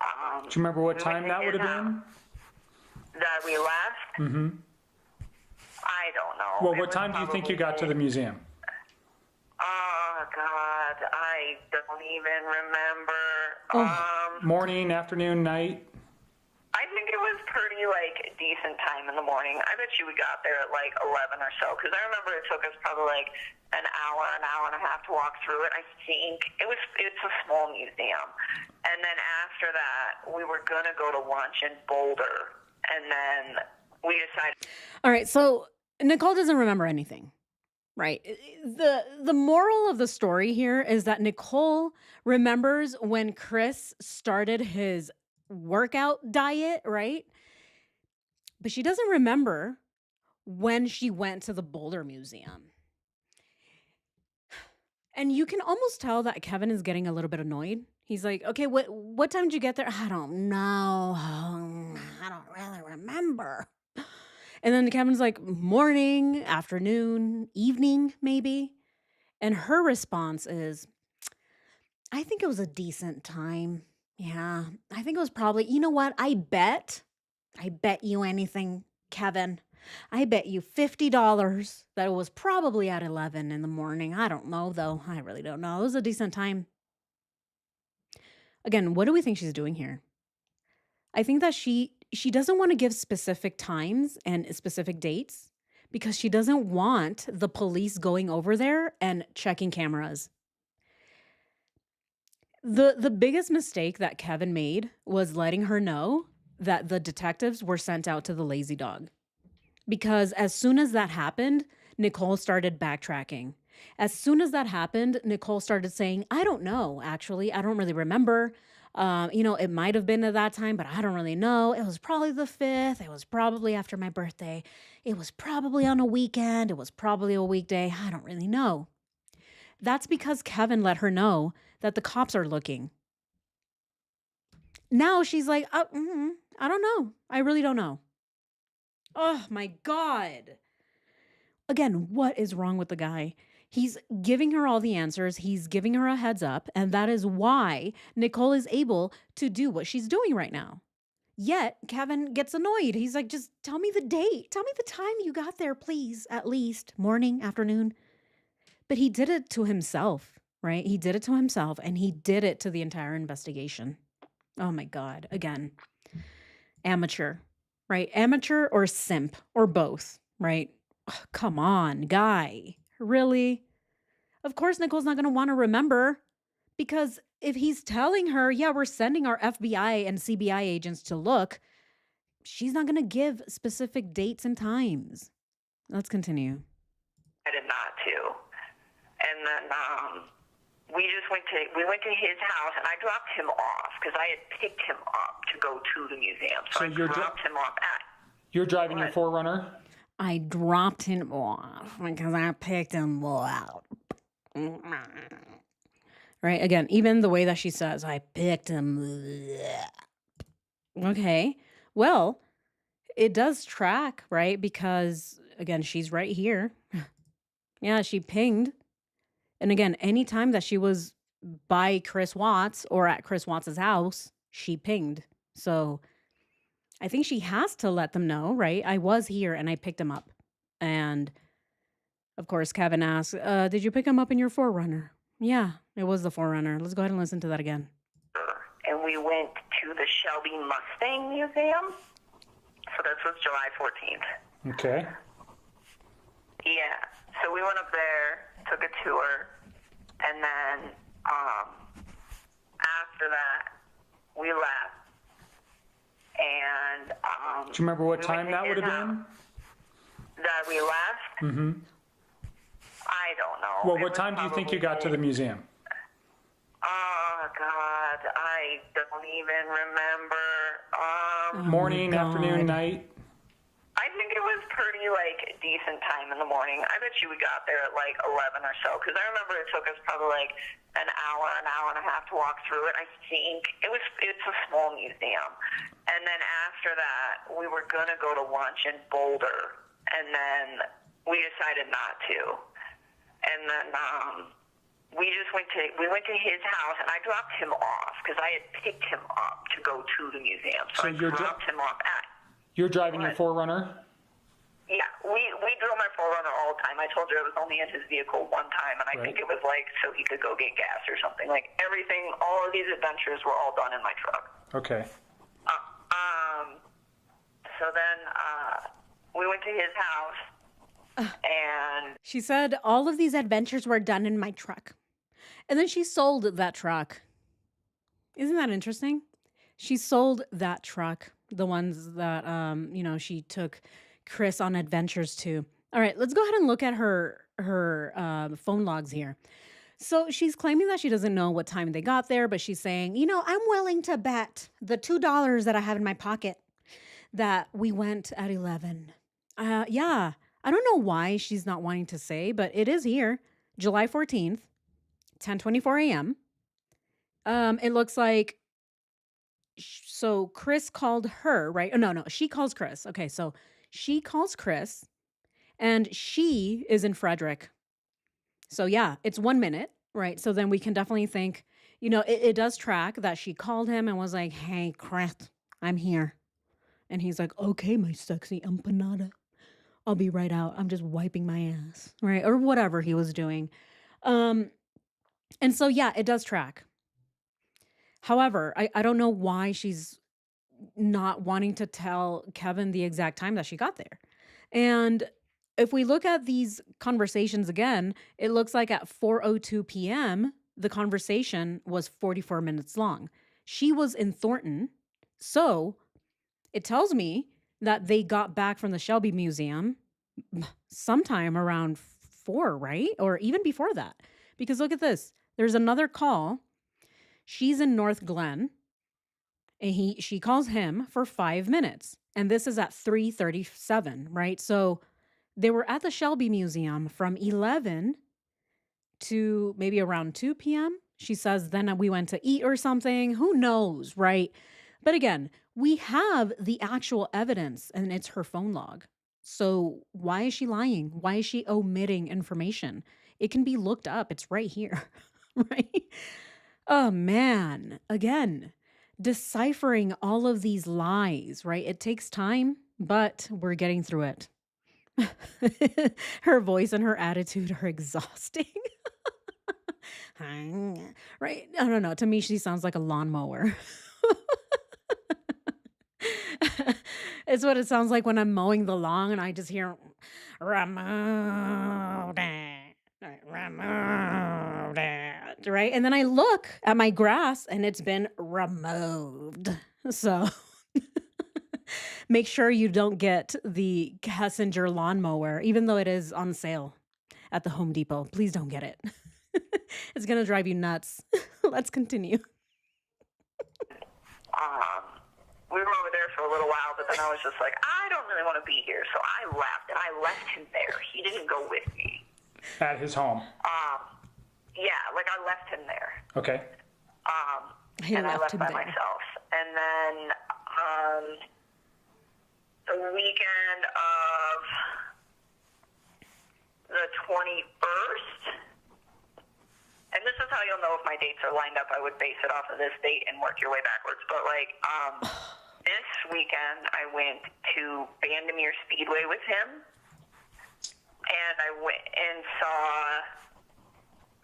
do you remember what time that would have been? That we left? Mm-hmm. I don't know. Well, what time do you think you got to the museum? Oh, God. I don't even remember. Morning, afternoon, night? I think it was pretty, decent time in the morning. I bet you we got there at, 11 or so, because I remember it took us probably, an hour and a half to walk through it. I think it's a small museum. And then after that, we were going to go to lunch in Boulder, and then we decided. All right, so Nichol doesn't remember anything, right? The moral of the story here is that Nichol remembers when Chris started his workout diet, right? But she doesn't remember when she went to the Boulder Museum. And you can almost tell that Kevin is getting a little bit annoyed. He's like, okay, what time did you get there? I don't know. I don't really remember. And then Kevin's like, morning, afternoon, evening, maybe. And her response is, I think it was a decent time. Yeah, I think it was probably, you know what? I bet you anything, Kevin. I bet you $50 that it was probably at 11 in the morning. I don't know, though. I really don't know. It was a decent time. Again, what do we think she's doing here? I think that she doesn't want to give specific times and specific dates because she doesn't want the police going over there and checking cameras. The biggest mistake that Kevin made was letting her know that the detectives were sent out to the lazy dog. Because as soon as that happened, Nicole started backtracking. As soon as that happened, Nicole started saying, I don't know, actually. I don't really remember. It might have been at that time, but I don't really know. It was probably the 5th. It was probably after my birthday. It was probably on a weekend. It was probably a weekday. I don't really know. That's because Kevin let her know that the cops are looking. Now she's like, I don't know. I really don't know. Oh my God. Again, what is wrong with the guy? He's giving her all the answers. He's giving her a heads up. And that is why Nicole is able to do what she's doing right now. Yet Kevin gets annoyed. He's like, just tell me the date. Tell me the time you got there, please. At least morning, afternoon. But he did it to himself, right? He did it to himself and he did it to the entire investigation. Oh my God. Again, amateur, right? Amateur or simp or both, right? Ugh, come on, guy. Really? Of course, Nicole's not going to want to remember because if he's telling her, yeah, we're sending our FBI and CBI agents to look, she's not going to give specific dates and times. Let's continue. I did not to. And then we went to his house, and I dropped him off because I had picked him up to go to the museum. So I dropped him off at. You're driving your 4Runner? I dropped him off because I picked him up. Right? Again, even the way that she says, I picked him up. Okay. Well, it does track, right? Because, again, she's right here. Yeah, she pinged. And again, anytime that she was by Chris Watts or at Chris Watts' house, she pinged. So I think she has to let them know, right? I was here and I picked him up. And of course, Kevin asks, did you pick him up in your 4Runner? Yeah, it was the 4Runner. Let's go ahead and listen to that again. And we went to the Shelby Mustang Museum. So this was July 14th. Okay. Yeah. So we went up there, took a tour, and then after that, we left. And do you remember what time that would have been? That we left? Mm-hmm. I don't know. Well, what time do you think you got to the museum? Oh, God, I don't even remember. Morning, afternoon, night? I think it was pretty, decent time in the morning. I bet you we got there at, 11 or so, because I remember it took us probably, an hour and a half to walk through it. I think it's a small museum. And then after that, we were going to go to lunch in Boulder, and then we decided not to. And then we went to his house, and I dropped him off because I had picked him up to go to the museum. So I dropped him off at. You're driving your 4Runner? Yeah, we drove my 4Runner all the time. I told you I was only in his vehicle one time, and I think it was so he could go get gas or something. Everything, all of these adventures were all done in my truck. Okay. So then we went to his house. And she said all of these adventures were done in my truck. And then she sold that truck. Isn't that interesting? She sold that truck, the ones that, she took Chris on adventures to. All right, let's go ahead and look at her phone logs here. So she's claiming that she doesn't know what time they got there, but she's saying, I'm willing to bet the $2 that I have in my pocket that we went at 11. Yeah. I don't know why she's not wanting to say, but it is here, July 14th, 10:24 a.m. It looks like, so Chris called her, right? Oh, no, she calls Chris. Okay, so She calls Chris, and she is in Frederick. So yeah, it's 1 minute, right? So then we can definitely think, it does track that she called him and was like, "Hey, Chris, I'm here." And he's like, "Okay, my sexy empanada. I'll be right out. I'm just wiping my ass," right? Or whatever he was doing. Um, and so yeah, it does track. However, I don't know why she's not wanting to tell Kevin the exact time that she got there. And if we look at these conversations again, it looks like at 4:02 p.m., the conversation was 44 minutes long. She was in Thornton. So it tells me that they got back from the Shelby Museum sometime around 4, right? Or even before that. Because look at this. There's another call. She's in North Glen, and she calls him for 5 minutes. And this is at 3:37, right? So they were at the Shelby Museum from 11 to maybe around 2 p.m. She says then we went to eat or something. Who knows, right? But again, we have the actual evidence, and it's her phone log. So why is she lying? Why is she omitting information? It can be looked up. It's right here, right? Oh man, again, deciphering all of these lies, right? It takes time, but we're getting through it. Her voice and her attitude are exhausting. Right? I don't know. To me, she sounds like a lawnmower. It's what it sounds like when I'm mowing the lawn and I just hear Ramona, Ramona, right? And then I look at my grass and it's been removed. So make sure you don't get the Kessinger lawnmower, even though it is on sale at the Home Depot. Please don't get it. It's going to drive you nuts. Let's continue. We were over there for a little while, but then I was just like, I don't really want to be here, so I left, and I left him there. He didn't go with me. At his home. Yeah, like I left him there. Okay. And I left by myself. And then the weekend of the 21st, and this is how you'll know if my dates are lined up. I would base it off of this date and work your way backwards. But like this weekend, I went to Vandermeer Speedway with him, and I went and saw,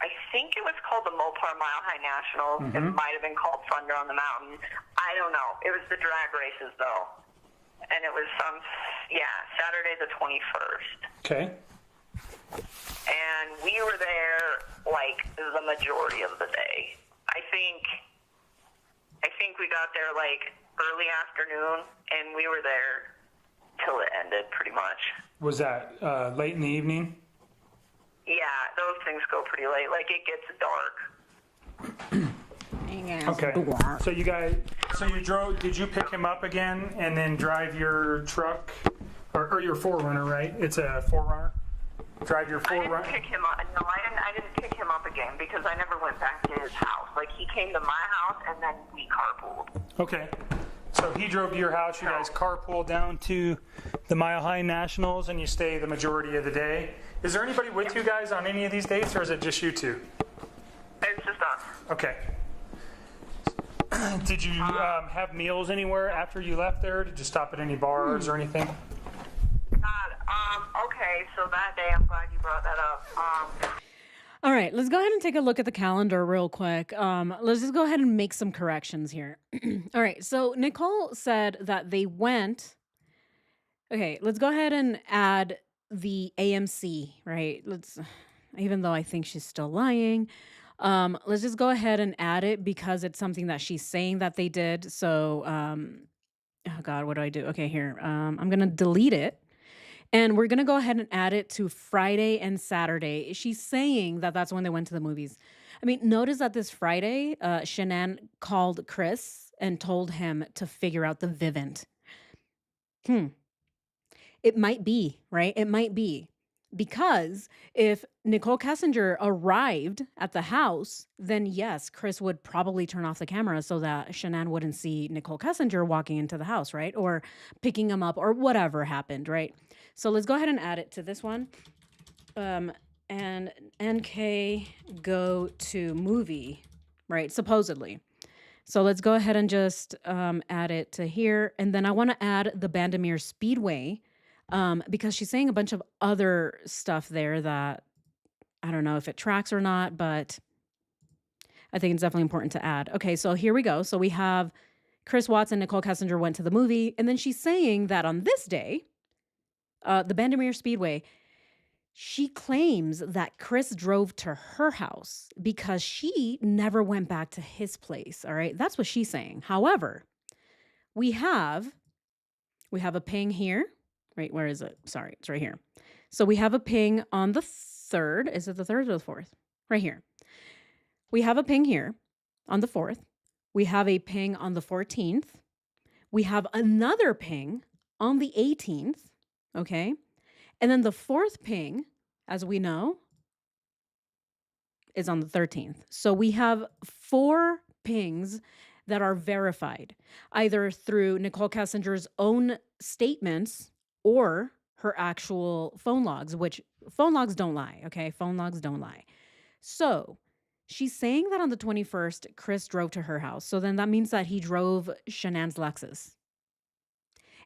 I think it was called the Mopar Mile High Nationals. It might have been called Thunder on the Mountain. I don't know. It was the drag races though, and it was Saturday the 21st. Okay. And we were there like the majority of the day. I think we got there like early afternoon, and we were there till it ended pretty much. Was that late in the evening? Yeah, those things go pretty late. Like it gets dark. Okay. So you drove, did you pick him up again and then drive your truck or your 4Runner, right? It's a 4Runner? Drive your 4Runner? I didn't pick him up. No, I didn't pick him up again because I never went back to his house. Like he came to my house and then we carpooled. Okay. So he drove to your house, you guys carpool down to the Mile High Nationals, and you stay the majority of the day. Is there anybody with you guys on any of these dates, or is it just you two? It's just us. Okay. Did you have meals anywhere after you left there? Did you stop at any bars or anything? Okay, so that day, I'm glad you brought that up. All right, let's go ahead and take a look at the calendar real quick. Let's just go ahead and make some corrections here. All right, so Nicole said that they went. Okay, let's go ahead and add the AMC, right? Even though I think she's still lying, let's just go ahead and add it because it's something that she's saying that they did. So, oh God, what do I do? Okay, here, I'm gonna delete it. And we're going to go ahead and add it to Friday and Saturday. She's saying that that's when they went to the movies. I mean, notice that this Friday, Shanann called Chris and told him to figure out the Vivint. It might be, right? It might be. Because if Nichol Kessinger arrived at the house, then yes, Chris would probably turn off the camera so that Shanann wouldn't see Nichol Kessinger walking into the house, right? Or picking him up or whatever happened, right? So let's go ahead and add it to this one. And NK go to movie, right? Supposedly. So let's go ahead and just add it to here. And then I want to add the Bandimere Speedway because she's saying a bunch of other stuff there that I don't know if it tracks or not, but I think it's definitely important to add. Okay, so here we go. So we have Chris Watts and Nichol Kessinger went to the movie, and then she's saying that on this day, the Bandimere Speedway, she claims that Chris drove to her house because she never went back to his place. All right, that's what she's saying. However, we have a ping here. Right, where is it? Sorry, it's right here. So we have a ping on the 3rd. Is it the 3rd or the 4th? Right here. We have a ping here on the 4th. We have a ping on the 14th. We have another ping on the 18th. Okay. And then the 4th ping, as we know, is on the 13th. So we have 4 pings that are verified, either through Nichol Kessinger's own statements or her actual phone logs, which phone logs don't lie, okay? Phone logs don't lie. So she's saying that on the 21st, Chris drove to her house. So then that means that he drove Shanann's Lexus.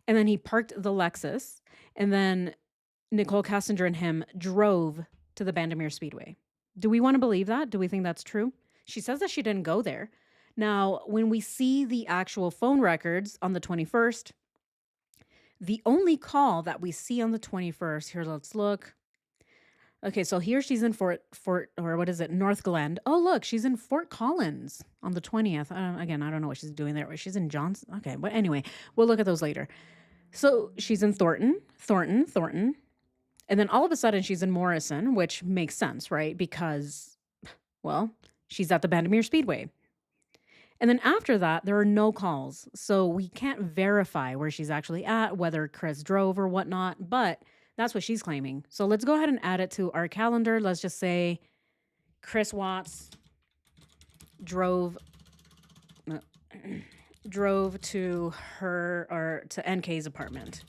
And then he parked the Lexus, and then Nichol Kessinger and him drove to the Bandimere Speedway. Do we want to believe that? Do we think that's true? She says that she didn't go there. Now, when we see the actual phone records on the 21st, the only call that we see on the 21st, here, let's look. Okay, so here she's in North Glen. Oh, look, she's in Fort Collins on the 20th. Again, I don't know what she's doing there. She's in Johnson. Okay, but anyway, we'll look at those later. So she's in Thornton. And then all of a sudden she's in Morrison, which makes sense, right? Because, well, she's at the Bandimere Speedway. And then after that, there are no calls. So we can't verify where she's actually at, whether Chris drove or whatnot, but that's what she's claiming. So let's go ahead and add it to our calendar. Let's just say Chris Watts drove to her or to NK's apartment.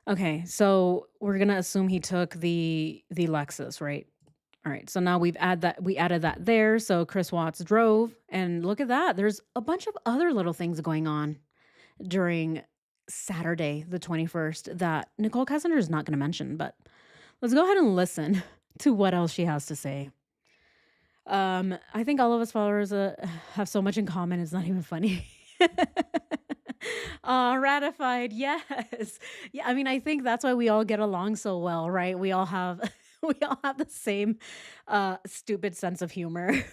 Okay, so we're gonna assume he took the Lexus, right? All right, so now we added that there. So Chris Watts drove, and look at that. There's a bunch of other little things going on during Saturday, the 21st, that Nichol Kessinger is not going to mention, but let's go ahead and listen to what else she has to say. I think all of us followers have so much in common. It's not even funny. Ratified. Yes. Yeah. I mean, I think that's why we all get along so well, right? We all have the same stupid sense of humor. Right?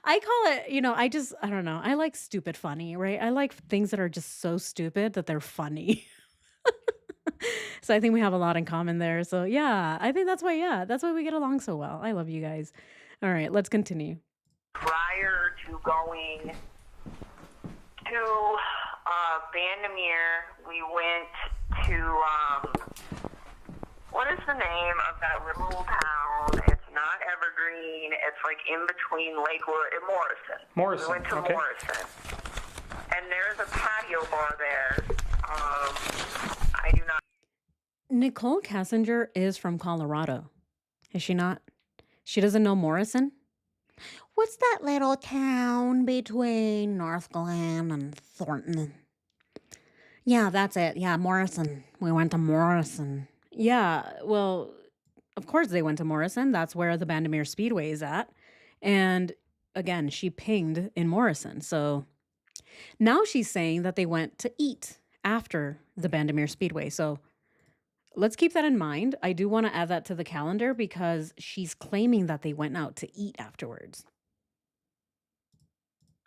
I call it, I don't know. I like stupid funny, right? I like things that are just so stupid that they're funny. So I think we have a lot in common there. So yeah, I think that's why we get along so well. I love you guys. All right, let's continue. Prior to going to Bandimere, we went to, what is the name of that little town? It's not Evergreen. It's like in between Lakewood and Morrison. Morrison. We went to Okay. Morrison. And there's a patio bar there. I do not. Nichol Kessinger is from Colorado. Is she not? She doesn't know Morrison? What's that little town between North Glen and Thornton? Yeah, that's it. Yeah, Morrison. We went to Morrison. Yeah, well, of course they went to Morrison. That's where the Bandimere Speedway is at. And again, she pinged in Morrison. So now she's saying that they went to eat after the Bandimere Speedway. So let's keep that in mind. I do want to add that to the calendar because she's claiming that they went out to eat afterwards.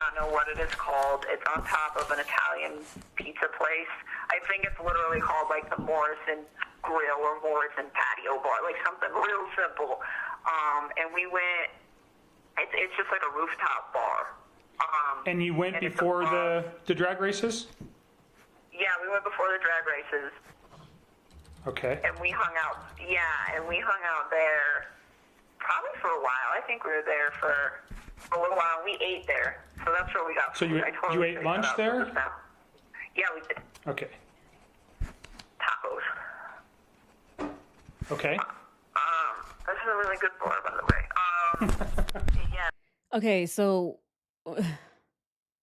I don't know what it is called. It's on top of an Italian pizza place. I think it's literally called like the Morrison Grill or Morrison Patio Bar, like something real simple. And we went. It's just like a rooftop bar. And you went before the drag races? Yeah, we we went before the drag races, Okay. and we hung out. Yeah, and we hung out there probably for a while. I think we were there for a little while. We ate there, so that's where we got. So food. I you ate spaced lunch that out there? just now. Yeah, we did Okay. tacos. Okay. This is a really good bar, by the way. Yeah. Okay, so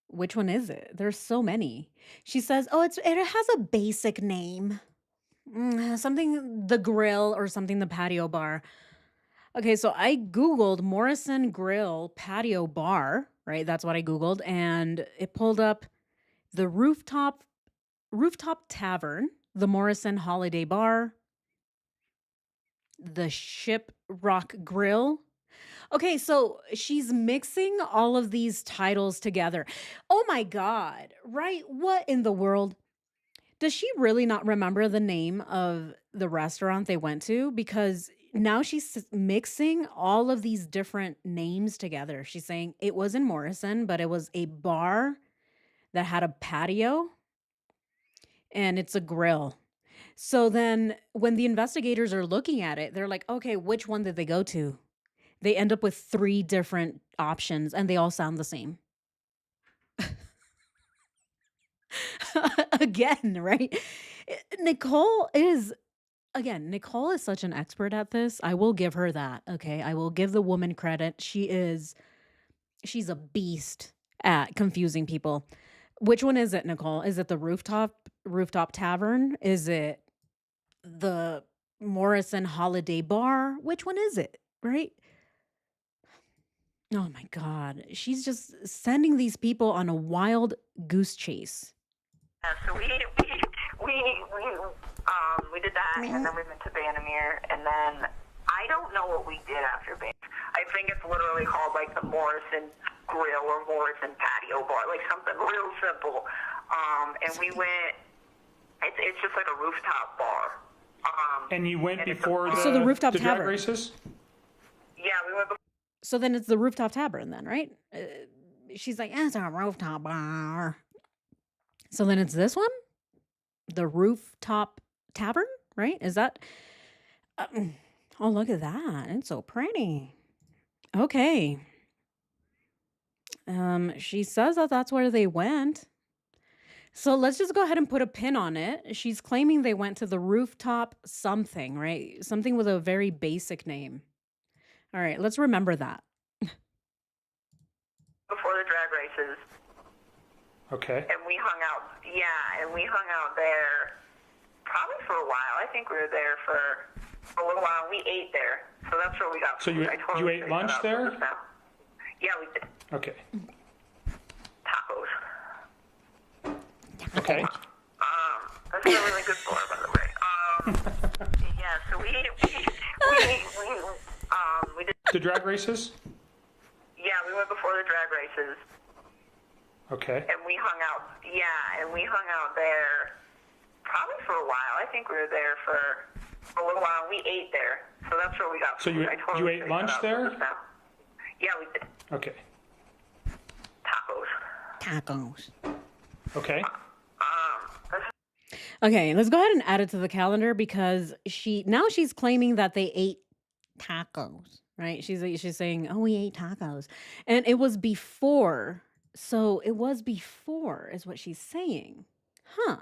which one is it? There's so many. She says, "Oh, it has a basic name. Something the grill or something the patio bar." Okay, so I googled Morrison Grill patio bar, right? That's what I googled and it pulled up the rooftop tavern, the Morrison Holiday Bar, the Ship Rock Grill. Okay, so she's mixing all of these titles together. Oh my God, right? What in the world? Does she really not remember the name of the restaurant they went to? Because now she's mixing all of these different names together. She's saying it was in Morrison, but it was a bar that had a patio and it's a grill. So then when the investigators are looking at it, they're like, okay, which one did they go to? They end up with 3 different options and they all sound the same. Again, right? Nicole is Nicole is such an expert at this. I will give her that, okay? I will give the woman credit. She's a beast at confusing people. Which one is it, Nicole? Is it the rooftop tavern? Is it the Morrison Holiday Bar? Which one is it? Right? Oh my God. She's just sending these people on a wild goose chase. So we did that, and then we went to Banamere, and then I don't know what we did after Banamere. I think it's literally called like the Morrison Grill or Morrison Patio Bar, like something real simple. And we went. It's just like a rooftop bar. And you went and it's before a- the, So the rooftop the drag tavern. races? Yeah, we went. So then it's the rooftop tavern, then, right? She's like, it's a rooftop bar. So then it's this one? The rooftop tavern, right? Is that? Oh, look at that. It's so pretty. Okay. She says that that's where they went. So let's just go ahead and put a pin on it. She's claiming they went to the rooftop something, right? Something with a very basic name. All right, let's remember that. Before the drag races, Okay. and we hung out. Yeah, and we hung out there probably for a while. I think we were there for a little while. We ate there, so that's where we got. So food. I you ate spaced lunch that out there? just now. Yeah, we did Okay. tacos. Okay. This is a really good bar, by the way. Yeah, so we did. The drag races? Yeah, we went before the drag races, Okay. and we hung out. Yeah, and we hung out there probably for a while. I think we were there for a little while. We ate there, so that's where we got. So food. I you ate spaced lunch that out there? just now. Yeah, we did Okay. tacos. Okay. Okay, let's go ahead and add it to the calendar because she's claiming that they ate tacos, right? She's saying, "Oh, we ate tacos." And it was before. So it was before is what she's saying. Huh.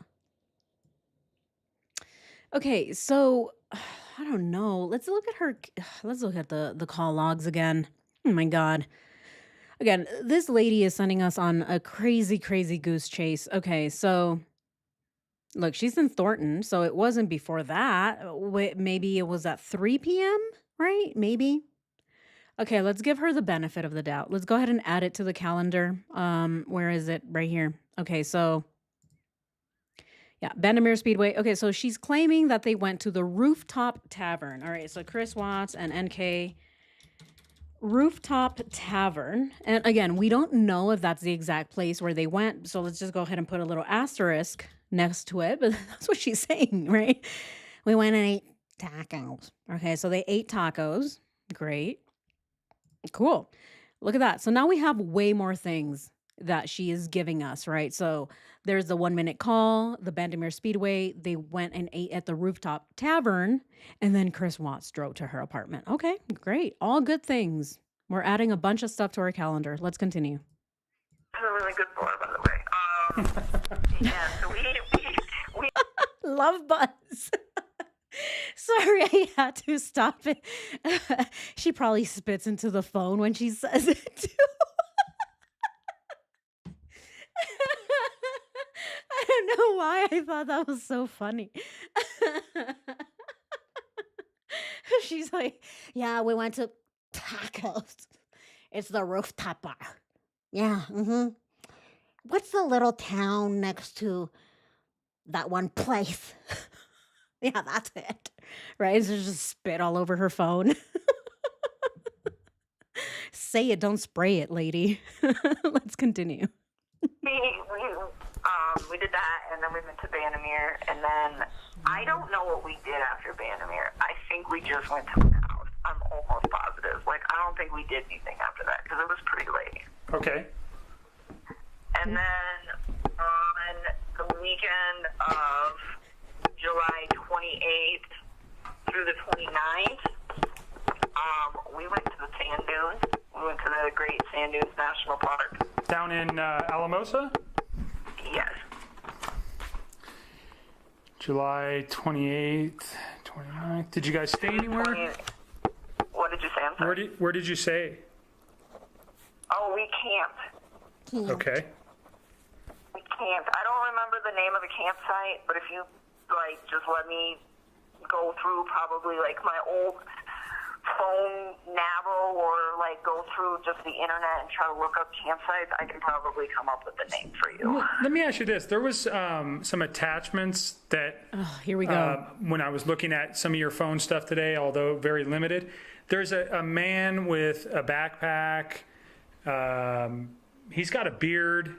Okay, so I don't know. Let's look at the call logs again. Oh my God. Again, this lady is sending us on a crazy, crazy goose chase. Okay, so look, she's in Thornton, so it wasn't before that. Maybe it was at 3 p.m., right? Maybe. Okay, let's give her the benefit of the doubt. Let's go ahead and add it to the calendar. Where is it? Right here. Okay, so yeah, Bandamere Speedway. Okay, so she's claiming that they went to the Rooftop Tavern. All right, so Chris Watts and NK Rooftop Tavern. And again, we don't know if that's the exact place where they went. So let's just go ahead and put a little asterisk next to it. But that's what she's saying, right? We went and ate tacos. Okay, so they ate tacos. Great. Cool. Look at that. So now we have way more things that she is giving us, right? So there's the 1 minute call, the Bandimere Speedway. They went and ate at the rooftop tavern, and then Chris Watts drove to her apartment. Okay, great. All good things. We're adding a bunch of stuff to our calendar. Let's continue. It's a really good bar, by the way. Yeah, so we Love Buzz. Sorry, I had to stop it. She probably spits into the phone when she says it too. I don't know why I thought that was so funny. She's like, yeah, we went to tacos. It's the rooftop bar. Yeah, What's the little town next to that one place? Yeah, that's it. Right? So just spit all over her phone. Say it, don't spray it, lady. Let's continue. we did that, and then we went to Bandimere, and then I don't know what we did after Bandimere. I think we just went to my house. I'm almost positive. Like, I don't think we did anything after that because it was pretty late. Okay. And then on the weekend of July 28th through the 29th, we went to the sand dunes. We went to the Great Sand Dunes National Park. Down in Alamosa? Yes. July 28th, 29th. Did you guys stay anywhere? What did you say? I'm sorry. Where did you stay? Oh, we camped. Okay. We camped. I don't remember the name of the campsite, but if you, just let me go through probably, my old phone nav or, go through just the internet and try to look up campsites, I can probably come up with the name for you. Well, let me ask you this. There was some attachments that, here we go. When I was looking at some of your phone stuff today, although very limited, there's a man with a backpack. He's got a beard.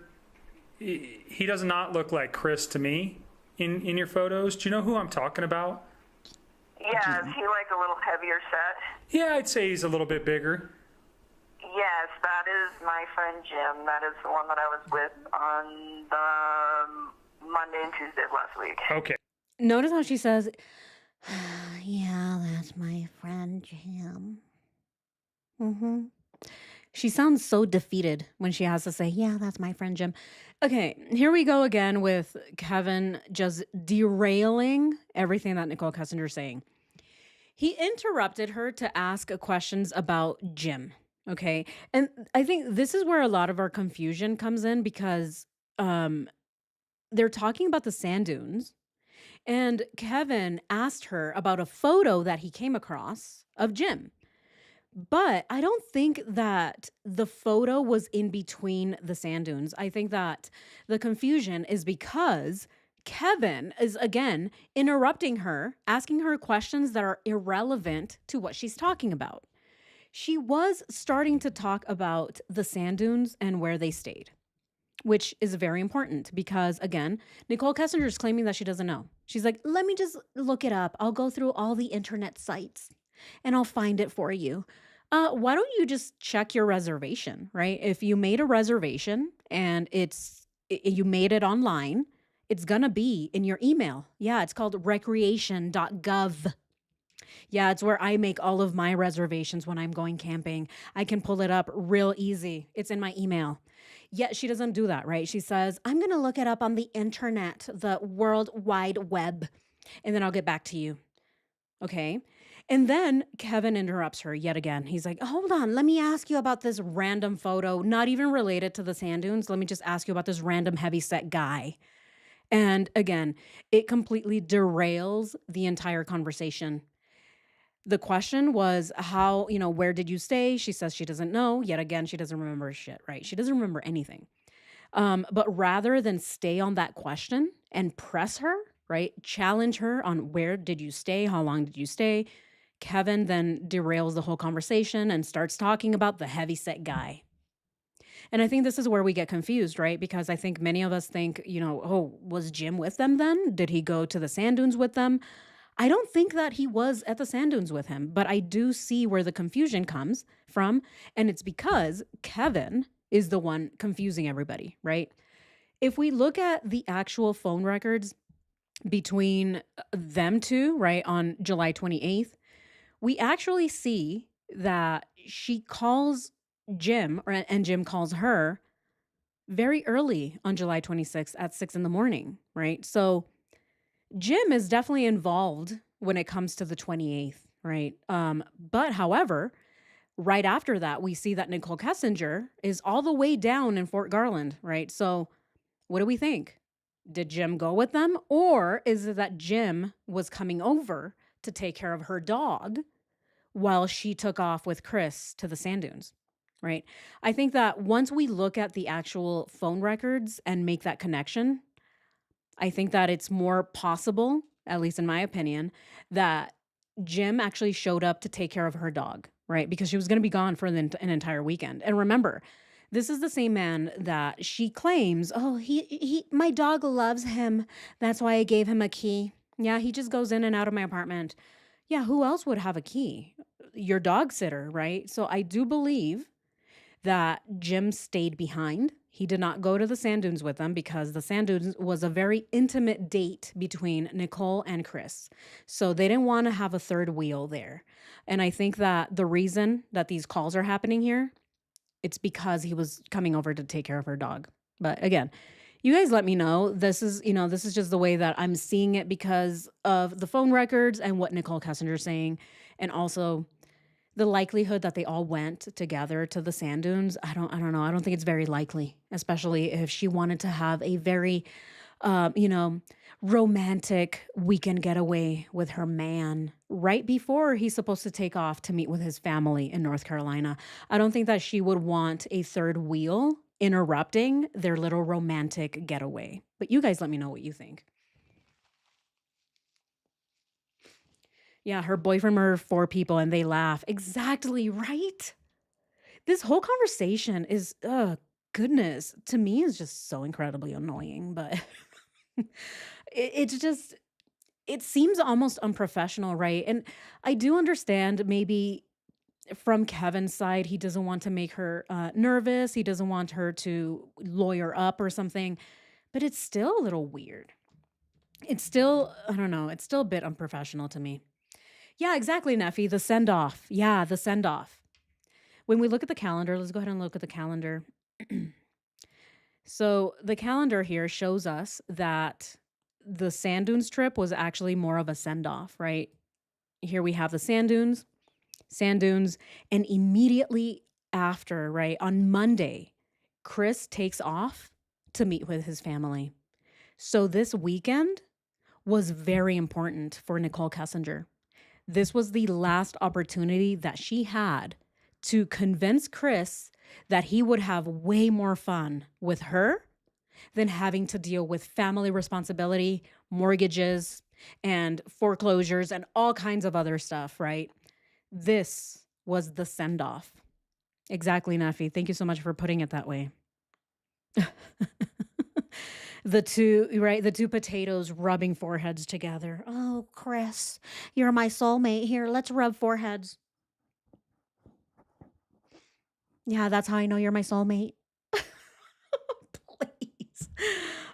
He does not look like Chris to me in your photos. Do you know who I'm talking about? Yeah, is he a little heavier set? Yeah, I'd say he's a little bit bigger. Yes, that is my friend Jim. That is the one that I was with on the Monday and Tuesday of last week. Okay. Notice how she says, yeah, that's my friend Jim. She sounds so defeated when she has to say, yeah, that's my friend Jim. Okay, here we go again with Kevin just derailing everything that Nichol Kessinger is saying. He interrupted her to ask questions about Jim. Okay. And I think this is where a lot of our confusion comes in because they're talking about the sand dunes. And Kevin asked her about a photo that he came across of Jim. But I don't think that the photo was in between the sand dunes. I think that the confusion is because Kevin is, again, interrupting her, asking her questions that are irrelevant to what she's talking about. She was starting to talk about the sand dunes and where they stayed, which is very important because, again, Nichol Kessinger is claiming that she doesn't know. She's like, let me just look it up. I'll go through all the internet sites and I'll find it for you. Why don't you just check your reservation, right? If you made a reservation and you made it online, it's going to be in your email. Yeah, it's called recreation.gov. Yeah, it's where I make all of my reservations when I'm going camping. I can pull it up real easy. It's in my email. Yet she doesn't do that, right? She says, I'm going to look it up on the internet, the World Wide Web, and then I'll get back to you. Okay. And then Kevin interrupts her yet again. He's like, hold on, let me ask you about this random photo, not even related to the sand dunes. Let me just ask you about this random heavyset guy. And again, it completely derails the entire conversation. The question was where did you stay? She says she doesn't know. Yet again, she doesn't remember shit, right? She doesn't remember anything. But rather than stay on that question and press her, right? Challenge her on where did you stay? How long did you stay? Kevin then derails the whole conversation and starts talking about the heavyset guy. And I think this is where we get confused, right? Because I think many of us think, was Jim with them then? Did he go to the sand dunes with them? I don't think that he was at the sand dunes with him, but I do see where the confusion comes from. And it's because Kevin is the one confusing everybody, right? If we look at the actual phone records between them two, right, on July 28th, we actually see that she calls Jim, and Jim calls her very early on July 26th at 6 in the morning, right? So Jim is definitely involved when it comes to the 28th, right? But however, right after that, we see that Nichol Kessinger is all the way down in Fort Garland, right? So what do we think? Did Jim go with them? Or is it that Jim was coming over to take care of her dog while she took off with Chris to the sand dunes? Right. I think that once we look at the actual phone records and make that connection, I think that it's more possible, at least in my opinion, that Jim actually showed up to take care of her dog, right? Because she was going to be gone for an entire weekend. And remember, this is the same man that she claims, oh, my dog loves him. That's why I gave him a key. Yeah, he just goes in and out of my apartment. Yeah, who else would have a key? Your dog sitter, right? So I do believe that Jim stayed behind. He did not go to the sand dunes with them because the sand dunes was a very intimate date between Nicole and Chris. So they didn't want to have a third wheel there. And I think that the reason that these calls are happening here, it's because he was coming over to take care of her dog. But again, you guys let me know. This is just the way that I'm seeing it because of the phone records and what Nicole Kessinger is saying. And also the likelihood that they all went together to the sand dunes, I don't know. I don't think it's very likely, especially if she wanted to have a very um, you know, romantic weekend getaway with her man right before he's supposed to take off to meet with his family in North Carolina. I don't think that she would want a third wheel interrupting their little romantic getaway. But you guys let me know what you think. Yeah, her boyfriend murdered four people and they laugh. Exactly, right? This whole conversation is, goodness, to me is just so incredibly annoying, but it's just, it seems almost unprofessional, right? And I do understand maybe from Kevin's side, he doesn't want to make her nervous. He doesn't want her to lawyer up or something, but it's still a little weird. It's still, I don't know, it's still a bit unprofessional to me. Yeah, exactly, Neffy. The send off. Yeah, the send off. When we look at the calendar, let's go ahead and look at the calendar. So the calendar here shows us that the sand dunes trip was actually more of a send off, right? Here we have the sand dunes, and immediately after, right, on Monday, Chris takes off to meet with his family. So this weekend was very important for Nicole Kessinger. This was the last opportunity that she had to convince Chris that he would have way more fun with her than having to deal with family responsibility, mortgages, and foreclosures and all kinds of other stuff, right? This was the send off. Exactly, Nafi. Thank you so much for putting it that way. The two, right? The two potatoes rubbing foreheads together. Oh, Chris, you're my soulmate. Here, let's rub foreheads. Yeah, that's how I know you're my soulmate. Please.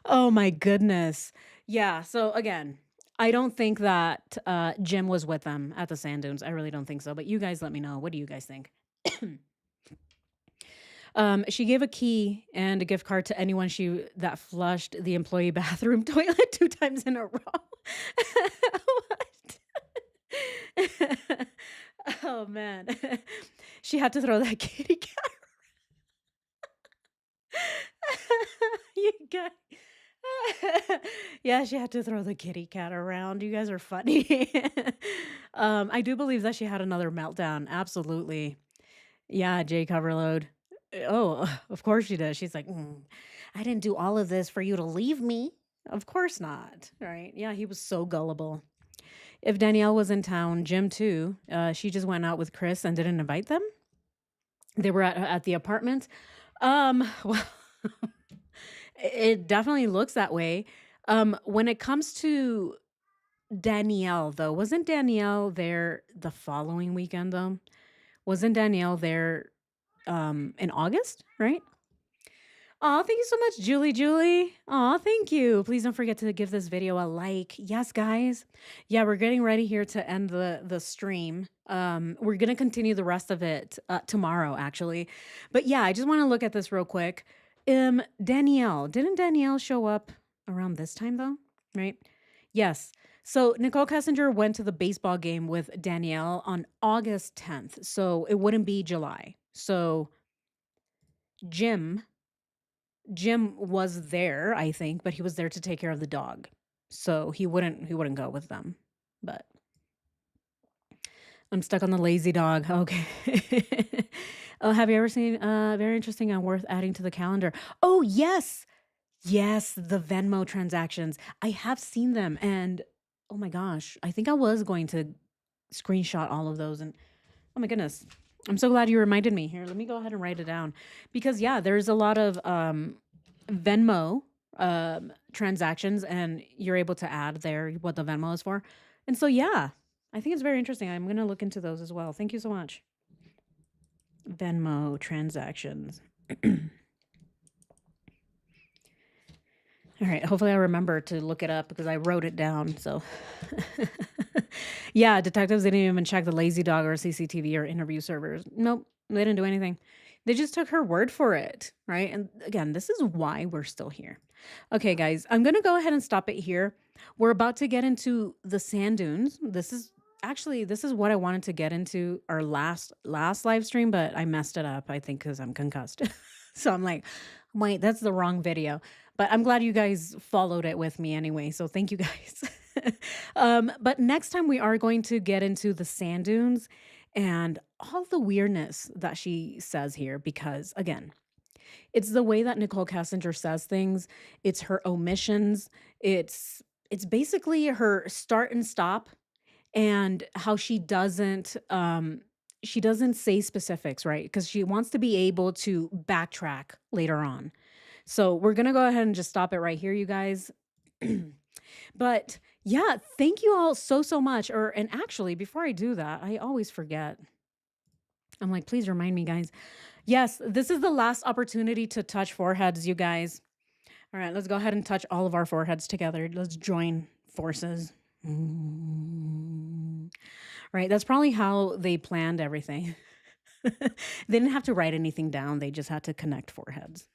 Oh my goodness. Yeah. So again, I don't think that Jim was with them at the sand dunes. I really don't think so. But you guys let me know. What do you guys think? She gave a key and a gift card to anyone she that flushed the employee bathroom toilet 2 times in a row. What? Oh man. She had to throw that kitty cat. You guys. Yeah, she had to throw the kitty cat around. You guys are funny. I do believe that she had another meltdown. Absolutely. Yeah, Jay Coverload. Oh, of course she does. She's like, I didn't do all of this for you to leave me. Of course not. Right. Yeah, he was so gullible. If Danielle was in town, Jim too, she just went out with Chris and didn't invite them. They were at the apartment. Well, it definitely looks that way. When it comes to Danielle, though, wasn't Danielle there the following weekend, though? Wasn't Danielle there in August, right? Aw, thank you so much, Julie Julie. Aw, thank you. Please don't forget to give this video a like. Yes, guys. Yeah, we're getting ready here to end the stream. We're gonna continue the rest of it tomorrow, actually. But yeah, I just want to look at this real quick. Danielle, didn't Danielle show up around this time though? Right? Yes. So Nicole Kessinger went to the baseball game with Danielle on August 10th. So it wouldn't be July. So Jim Jim was there, I think, but he was there to take care of the dog. So he wouldn't go with them. But I'm stuck on the lazy dog. Okay. Oh, have you ever seen very interesting and worth adding to the calendar? Oh, yes. Yes, the Venmo transactions. I have seen them and oh my gosh, I think I was going to screenshot all of those and oh my goodness. I'm so glad you reminded me. Here, let me go ahead and write it down. Because yeah, there's a lot of Venmo transactions and you're able to add there what the Venmo is for. And so yeah, I think it's very interesting. I'm going to look into those as well. Thank you so much. Venmo transactions. All right, hopefully I remember to look it up because I wrote it down. So yeah, detectives didn't even check the lazy dog or CCTV or interview servers. Nope, they didn't do anything. They just took her word for it, right? And again, this is why we're still here. Okay, guys, I'm going to go ahead and stop it here. We're about to get into the sand dunes. This is what I wanted to get into our last live stream, but I messed it up, I think, because I'm concussed. So I'm like, wait, that's the wrong video. But I'm glad you guys followed it with me anyway. So thank you guys. But next time we are going to get into the sand dunes and all the weirdness that she says here, because again, it's the way that Nicole Kessinger says things. It's her omissions. It's basically her start and stop and how she doesn't say specifics, right? Because she wants to be able to backtrack later on. So we're gonna go ahead and just stop it right here, you guys. But yeah, thank you all so much. And actually, before I do that, I always forget. I'm like, please remind me, guys. Yes, this is the last opportunity to touch foreheads, you guys. All right, let's go ahead and touch all of our foreheads together. Let's join forces. Right, that's probably how they planned everything. They didn't have to write anything down. They just had to connect foreheads.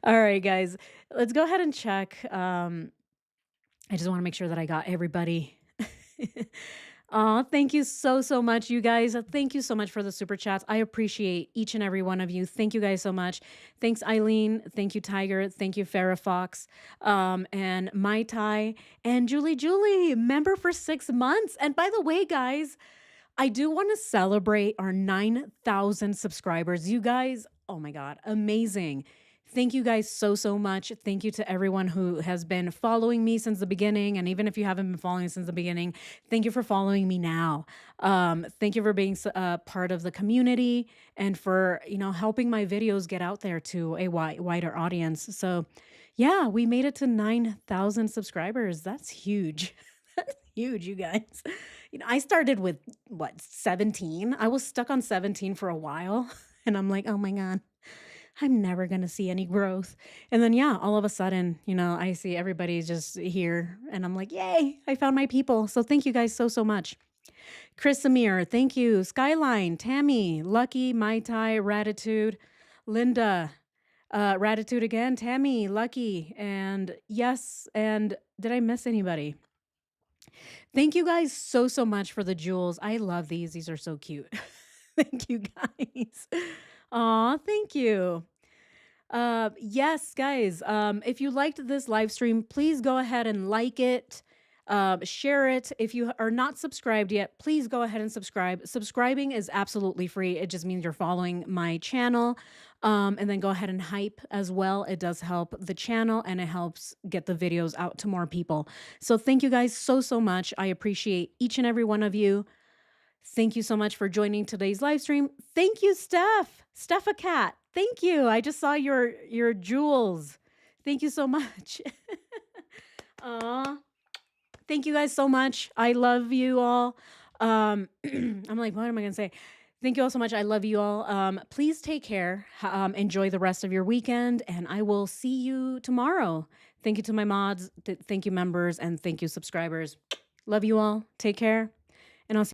All right, guys, let's go ahead and check. I just want to make sure that I got everybody. Aw, thank you so much, you guys. Thank you so much for the super chats. I appreciate each and every one of you. Thank you guys so much. Thanks, Eileen. Thank you, Tiger. Thank you, Farrah Fox, and Mai Tai, and Julie, member for 6 months. And by the way, guys, I do want to celebrate our 9,000 subscribers. You guys, oh my God, amazing. Thank you guys so much. Thank you to everyone who has been following me since the beginning. And even if you haven't been following since the beginning, thank you for following me now. Thank you for being part of the community and for, helping my videos get out there to a wider audience. So yeah, we made it to 9,000 subscribers. That's huge. That's huge, you guys. I started with 17? I was stuck on 17 for a while. And I'm like, oh my God, I'm never going to see any growth. And then, yeah, all of a sudden, I see everybody's just here and I'm like, yay, I found my people. So thank you guys so much. Chris Amir, thank you. Skyline, Tammy, Lucky, Mai Tai, Ratitude, Linda, Ratitude again, Tammy, Lucky, and yes. And did I miss anybody? Thank you guys so much for the jewels. I love these. These are so cute. Thank you guys. Aw, thank you. Yes, guys. If you liked this live stream, please go ahead and like it. Share it. If you are not subscribed yet, please go ahead and subscribe. Subscribing is absolutely free. It just means you're following my channel. And then go ahead and hype as well. It does help the channel and it helps get the videos out to more people. So thank you guys so much. I appreciate each and every one of you. Thank you so much for joining today's live stream. Thank you, Steph a cat. Thank you. I just saw your jewels. Thank you so much. Aw. Thank you guys so much. I love you all. I'm like, what am I going to say? Thank you all so much. I love you all. Please take care. Enjoy the rest of your weekend, and I will see you tomorrow. Thank you to my mods. Thank you, members, and thank you, subscribers. Love you all. Take care.